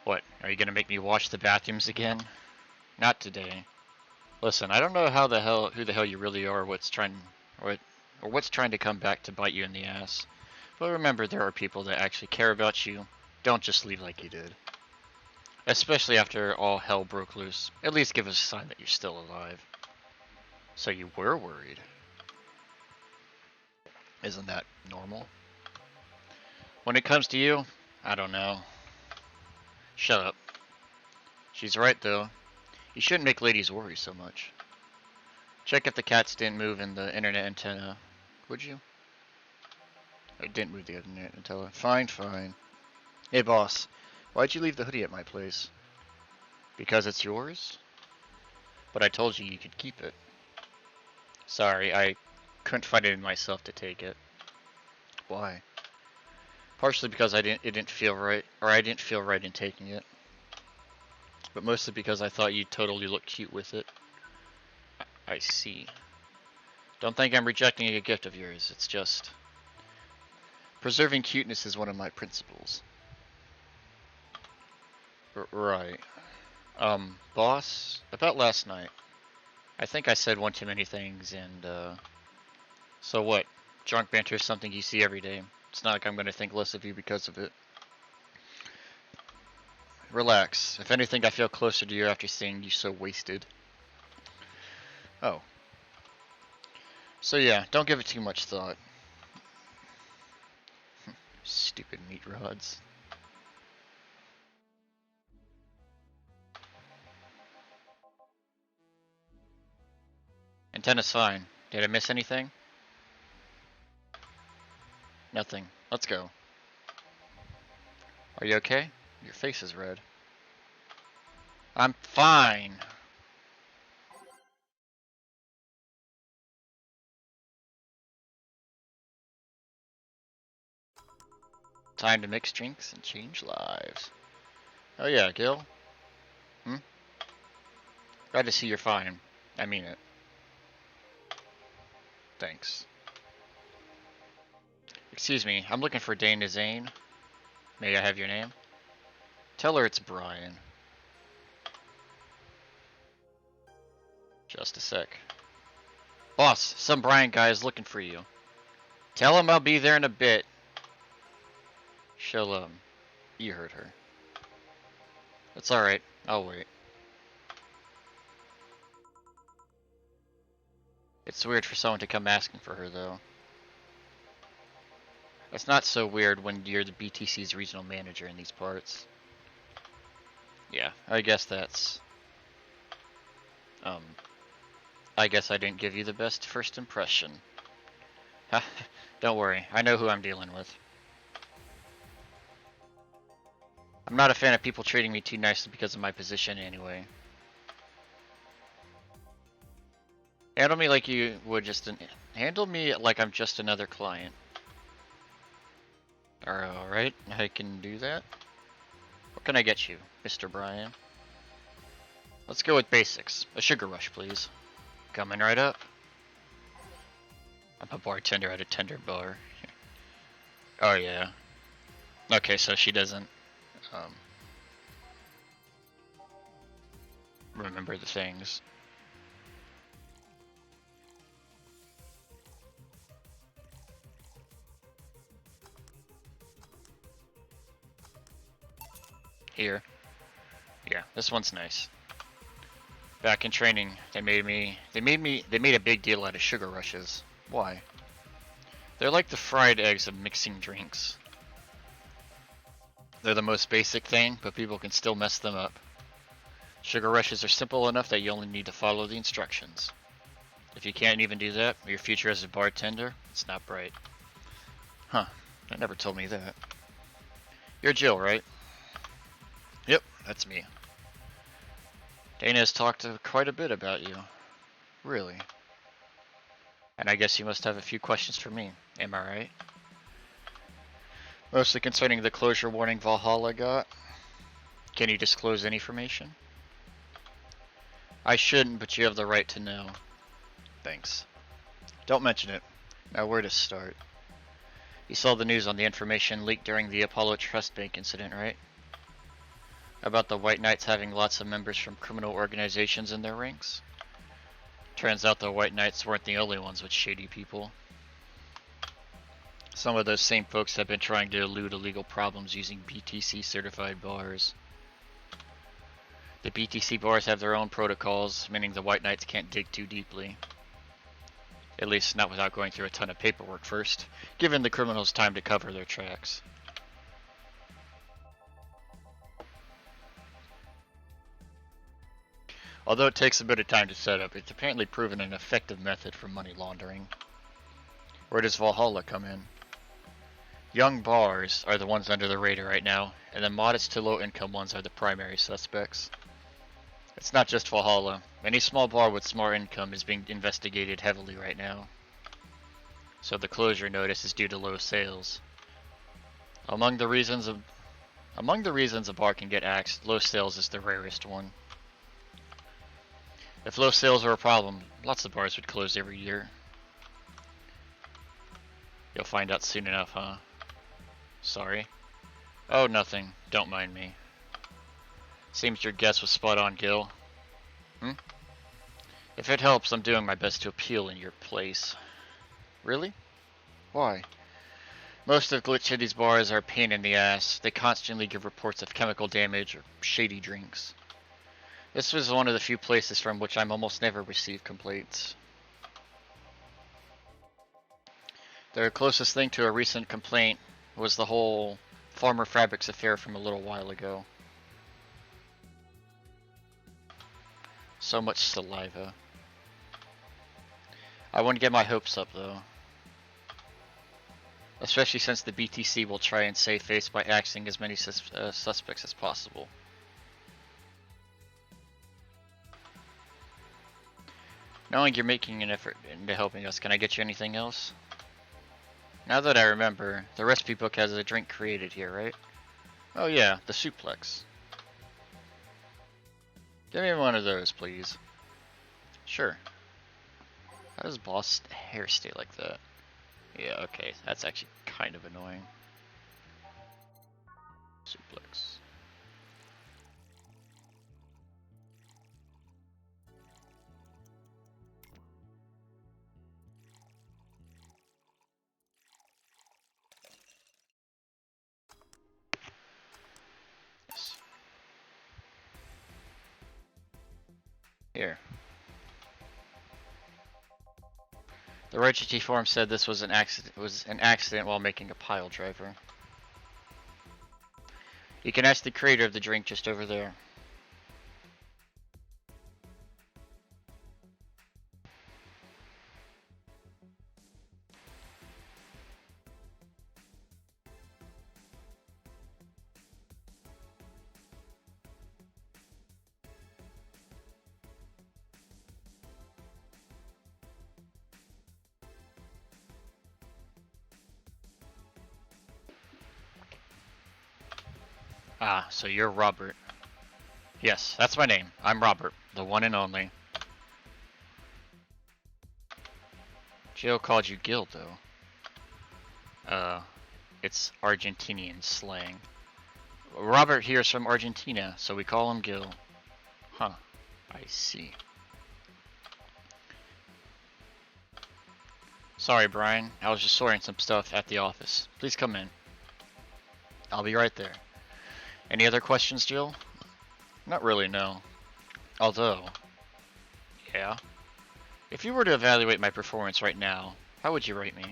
What, are you gonna make me wash the bathrooms again? Not today. Listen, I don't know who the hell you really are, what's trying to come back to bite you in the ass. But remember, there are people that actually care about you. Don't just leave like you did. Especially after all hell broke loose. At least give us a sign that you're still alive. So you were worried. Isn't that normal? When it comes to you, I don't know. Shut up. She's right though. You shouldn't make ladies worry so much. Check if the cats didn't move in the internet antenna. Would you? I didn't move the internet antenna. Fine, fine. Hey boss, why'd you leave the hoodie at my place? Because it's yours? But I told you you could keep it. Sorry, I couldn't find it in myself to take it. Why? Partially because it didn't feel right, or I didn't feel right in taking it. But mostly because I thought you'd totally look cute with it. I see. Don't think I'm rejecting a gift of yours, it's just... preserving cuteness is one of my principles. Right. Boss, about last night. I think I said one too many things, and, so what? Drunk banter is something you see every day. It's not like I'm gonna think less of you because of it. Relax. If anything, I feel closer to you after seeing you so wasted. Oh. So yeah, don't give it too much thought. Stupid meat rods. Antenna's fine. Did I miss anything? Nothing. Let's go. Are you okay? Your face is red. I'm fine. Time to mix drinks and change lives. Oh yeah, Gil? Hmm? Glad to see you're fine. I mean it. Thanks. Excuse me, I'm looking for Dana Zane. May I have your name? Tell her it's Brian. Just a sec. Boss, some Brian guy is looking for you. Tell him I'll be there in a bit. She'll, you heard her. It's alright, I'll wait. It's weird for someone to come asking for her, though. It's not so weird when you're the BTC's regional manager in these parts. Yeah, I guess that's... I guess I didn't give you the best first impression. Don't worry, I know who I'm dealing with. I'm not a fan of people treating me too nicely because of my position anyway. Handle me like you would handle me like I'm just another client. Alright, I can do that. What can I get you, Mr. Brian? Let's go with basics. A sugar rush, please. Coming right up. I'm a bartender at a tender bar. Oh yeah. Okay, so she doesn't remember the things. Here. Yeah, this one's nice. Back in training, they made a big deal out of sugar rushes. Why? They're like the fried eggs of mixing drinks. They're the most basic thing, but people can still mess them up. Sugar rushes are simple enough that you only need to follow the instructions. If you can't even do that, your future as a bartender, it's not bright. Huh, they never told me that. You're Jill, right? Yep, that's me. Dana has talked quite a bit about you. Really? And I guess you must have a few questions for me, am I right? Mostly concerning the closure warning Valhalla got. Can you disclose any information? I shouldn't, but you have the right to know. Thanks. Don't mention it. Now where to start? You saw the news on the information leaked during the Apollo Trust Bank incident, right? About the White Knights having lots of members from criminal organizations in their ranks? Turns out the White Knights weren't the only ones with shady people. Some of those same folks have been trying to elude illegal problems using BTC certified bars. The BTC bars have their own protocols, meaning the White Knights can't dig too deeply. At least not without going through a ton of paperwork first, giving the criminals time to cover their tracks. Although it takes a bit of time to set up, it's apparently proven an effective method for money laundering. Where does Valhalla come in? Young bars are the ones under the radar right now, and the modest to low income ones are the primary suspects. It's not just Valhalla. Any small bar with small income is being investigated heavily right now. So the closure notice is due to low sales. Among the reasons a bar can get axed, low sales is the rarest one. If low sales were a problem, lots of bars would close every year. You'll find out soon enough, huh? Sorry. Oh, nothing. Don't mind me. Seems your guess was spot on, Gil. If it helps, I'm doing my best to appeal in your place. Really? Why? Most of Glitch City's bars are a pain in the ass. They constantly give reports of chemical damage or shady drinks. This was one of the few places from which I'm almost never received complaints. The closest thing to a recent complaint was the whole Farmer Fabrics affair from a little while ago. So much saliva. I wouldn't get my hopes up, though. Especially since the BTC will try and save face by axing as many suspects as possible. Knowing you're making an effort into helping us, can I get you anything else? Now that I remember, the recipe book has a drink created here, right? Oh yeah, the suplex. Give me one of those, please. Sure. How does boss hair stay like that? Yeah, okay, that's actually kind of annoying. Suplex. Yes. Here. The registry form said this was an accident while making a pile driver. You can ask the creator of the drink just over there. Ah, so you're Robert. Yes, that's my name. I'm Robert, the one and only. Jill called you Gil, though. It's Argentinian slang. Robert here is from Argentina, so we call him Gil. Huh, I see. Sorry, Brian. I was just sorting some stuff at the office. Please come in. I'll be right there. Any other questions, Jill? Not really, no. Although... Yeah? If you were to evaluate my performance right now, how would you rate me?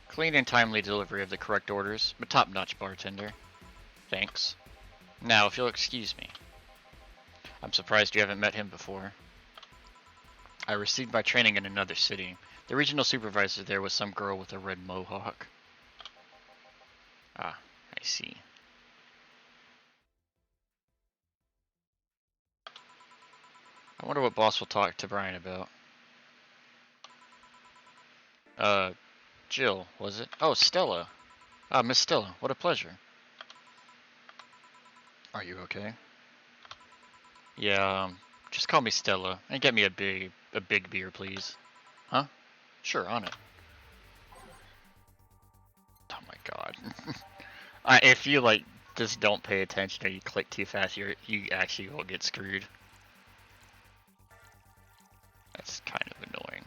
Clean and timely delivery of the correct orders, but top-notch bartender. Thanks. Now, if you'll excuse me. I'm surprised you haven't met him before. I received my training in another city. The regional supervisor there was some girl with a red mohawk. Ah, I see. I wonder what boss will talk to Brian about. Jill, was it? Oh, Stella. Ah, Miss Stella, what a pleasure. Are you okay? Yeah, just call me Stella, and get me a big beer, please. Huh? Sure, on it. Oh my god. If you, like, just don't pay attention or you click too fast, you actually will get screwed. That's kind of annoying.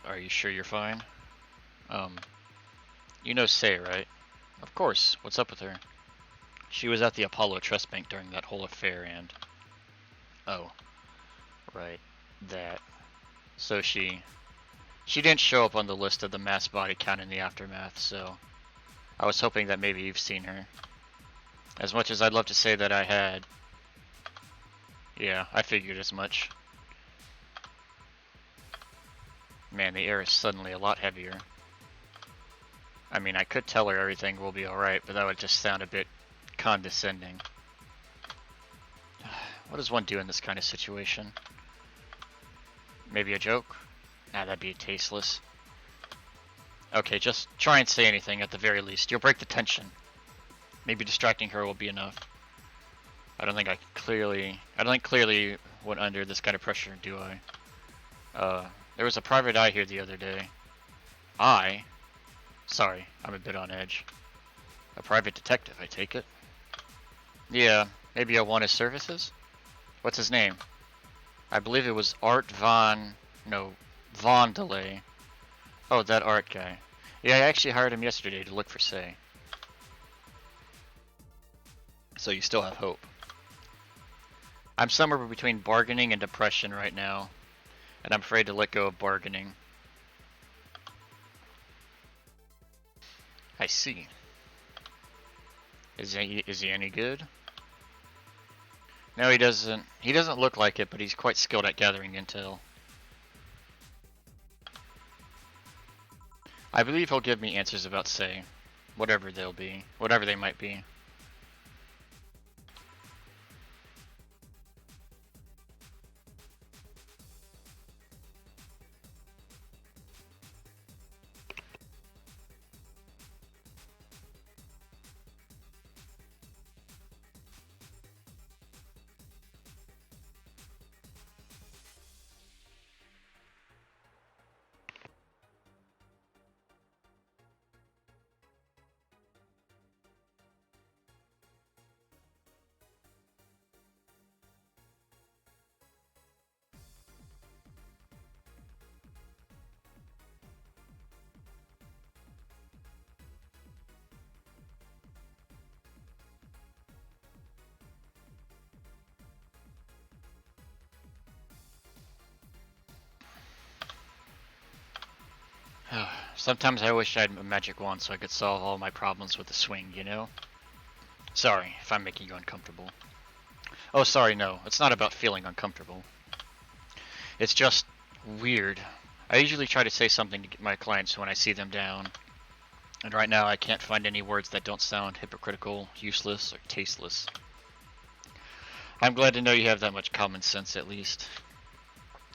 Are you sure you're fine? You know Say, right? Of course. What's up with her? She was at the Apollo Trust Bank during that whole affair and... Oh. Right. That. So she didn't show up on the list of the mass body count in the aftermath, so... I was hoping that maybe you've seen her. As much as I'd love to say that I had... Yeah, I figured as much. Man, the air is suddenly a lot heavier. I mean, I could tell her everything will be alright, but that would just sound a bit condescending. What does one do in this kind of situation? Maybe a joke? Nah, that'd be tasteless. Okay, just try and say anything at the very least. You'll break the tension. Maybe distracting her will be enough. I don't think clearly went under this kind of pressure, do I? There was a private eye here the other day. I? Sorry, I'm a bit on edge. A private detective, I take it? Yeah, maybe you'll want his services? What's his name? I believe it was Art Von... No, Von Delay. Oh, that Art guy. Yeah, I actually hired him yesterday to look for Say. So you still have hope. I'm somewhere between bargaining and depression right now. And I'm afraid to let go of bargaining. see. Is he any good? No, he doesn't. He doesn't look like it, but he's quite skilled at gathering intel. I believe he'll give me answers about Sei, whatever they'll be, whatever they might be. Sometimes I wish I had a magic wand so I could solve all my problems with a swing, you know? Sorry if I'm making you uncomfortable. Oh, sorry, no. It's not about feeling uncomfortable. It's just weird. I usually try to say something to my clients when I see them down. And right now I can't find any words that don't sound hypocritical, useless, or tasteless. I'm glad to know you have that much common sense at least.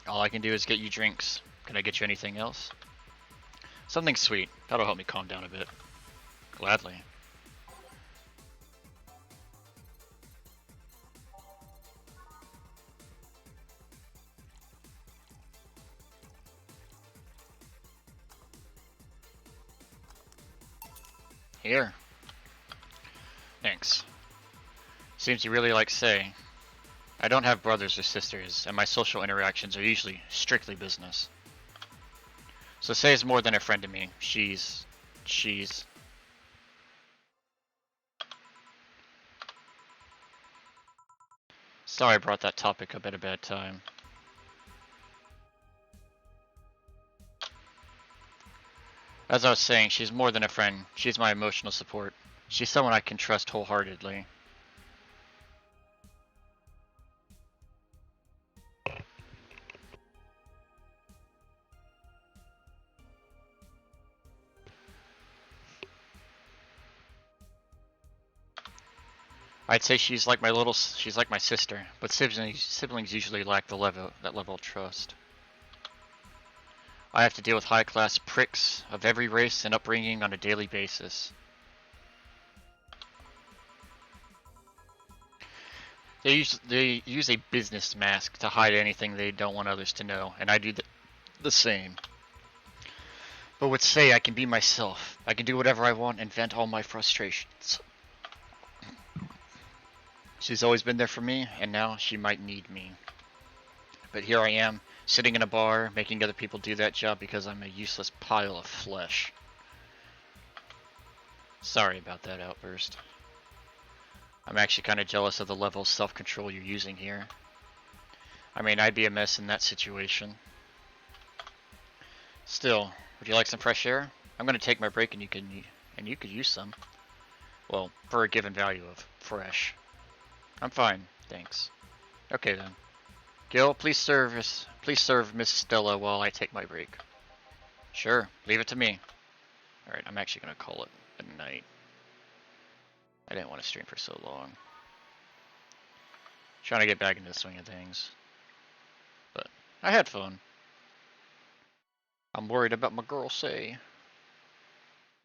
All I can do is get you drinks. Can I get you anything else? Something sweet. That'll help me calm down a bit. Gladly. Here. Thanks. Seems you really like Sei. I don't have brothers or sisters, and my social interactions are usually strictly business. So Sei is more than a friend to me. She's... Sorry I brought that topic up at a bad time. As I was saying, she's more than a friend. She's my emotional support. She's someone I can trust wholeheartedly. I'd say she's like my sister, but siblings usually lack that level of trust. I have to deal with high-class pricks of every race and upbringing on a daily basis. They use a business mask to hide anything they don't want others to know, and I do the same. But with Sei, I can be myself. I can do whatever I want and vent all my frustrations. She's always been there for me, and now she might need me. But here I am, sitting in a bar, making other people do that job because I'm a useless pile of flesh. Sorry about that outburst. I'm actually kind of jealous of the level of self-control you're using here. I mean, I'd be a mess in that situation. Still, would you like some fresh air? I'm going to take my break and you could use some. Well, for a given value of fresh. I'm fine, thanks. Okay then. Gil, please serve Miss Stella while I take my break. Sure, leave it to me. Alright, I'm actually gonna call it a night. I didn't want to stream for so long. Trying to get back into the swing of things. But I had fun. I'm worried about my girl Sei.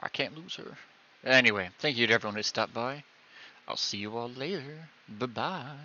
I can't lose her. Anyway, thank you to everyone who stopped by. I'll see you all later. Bye-bye.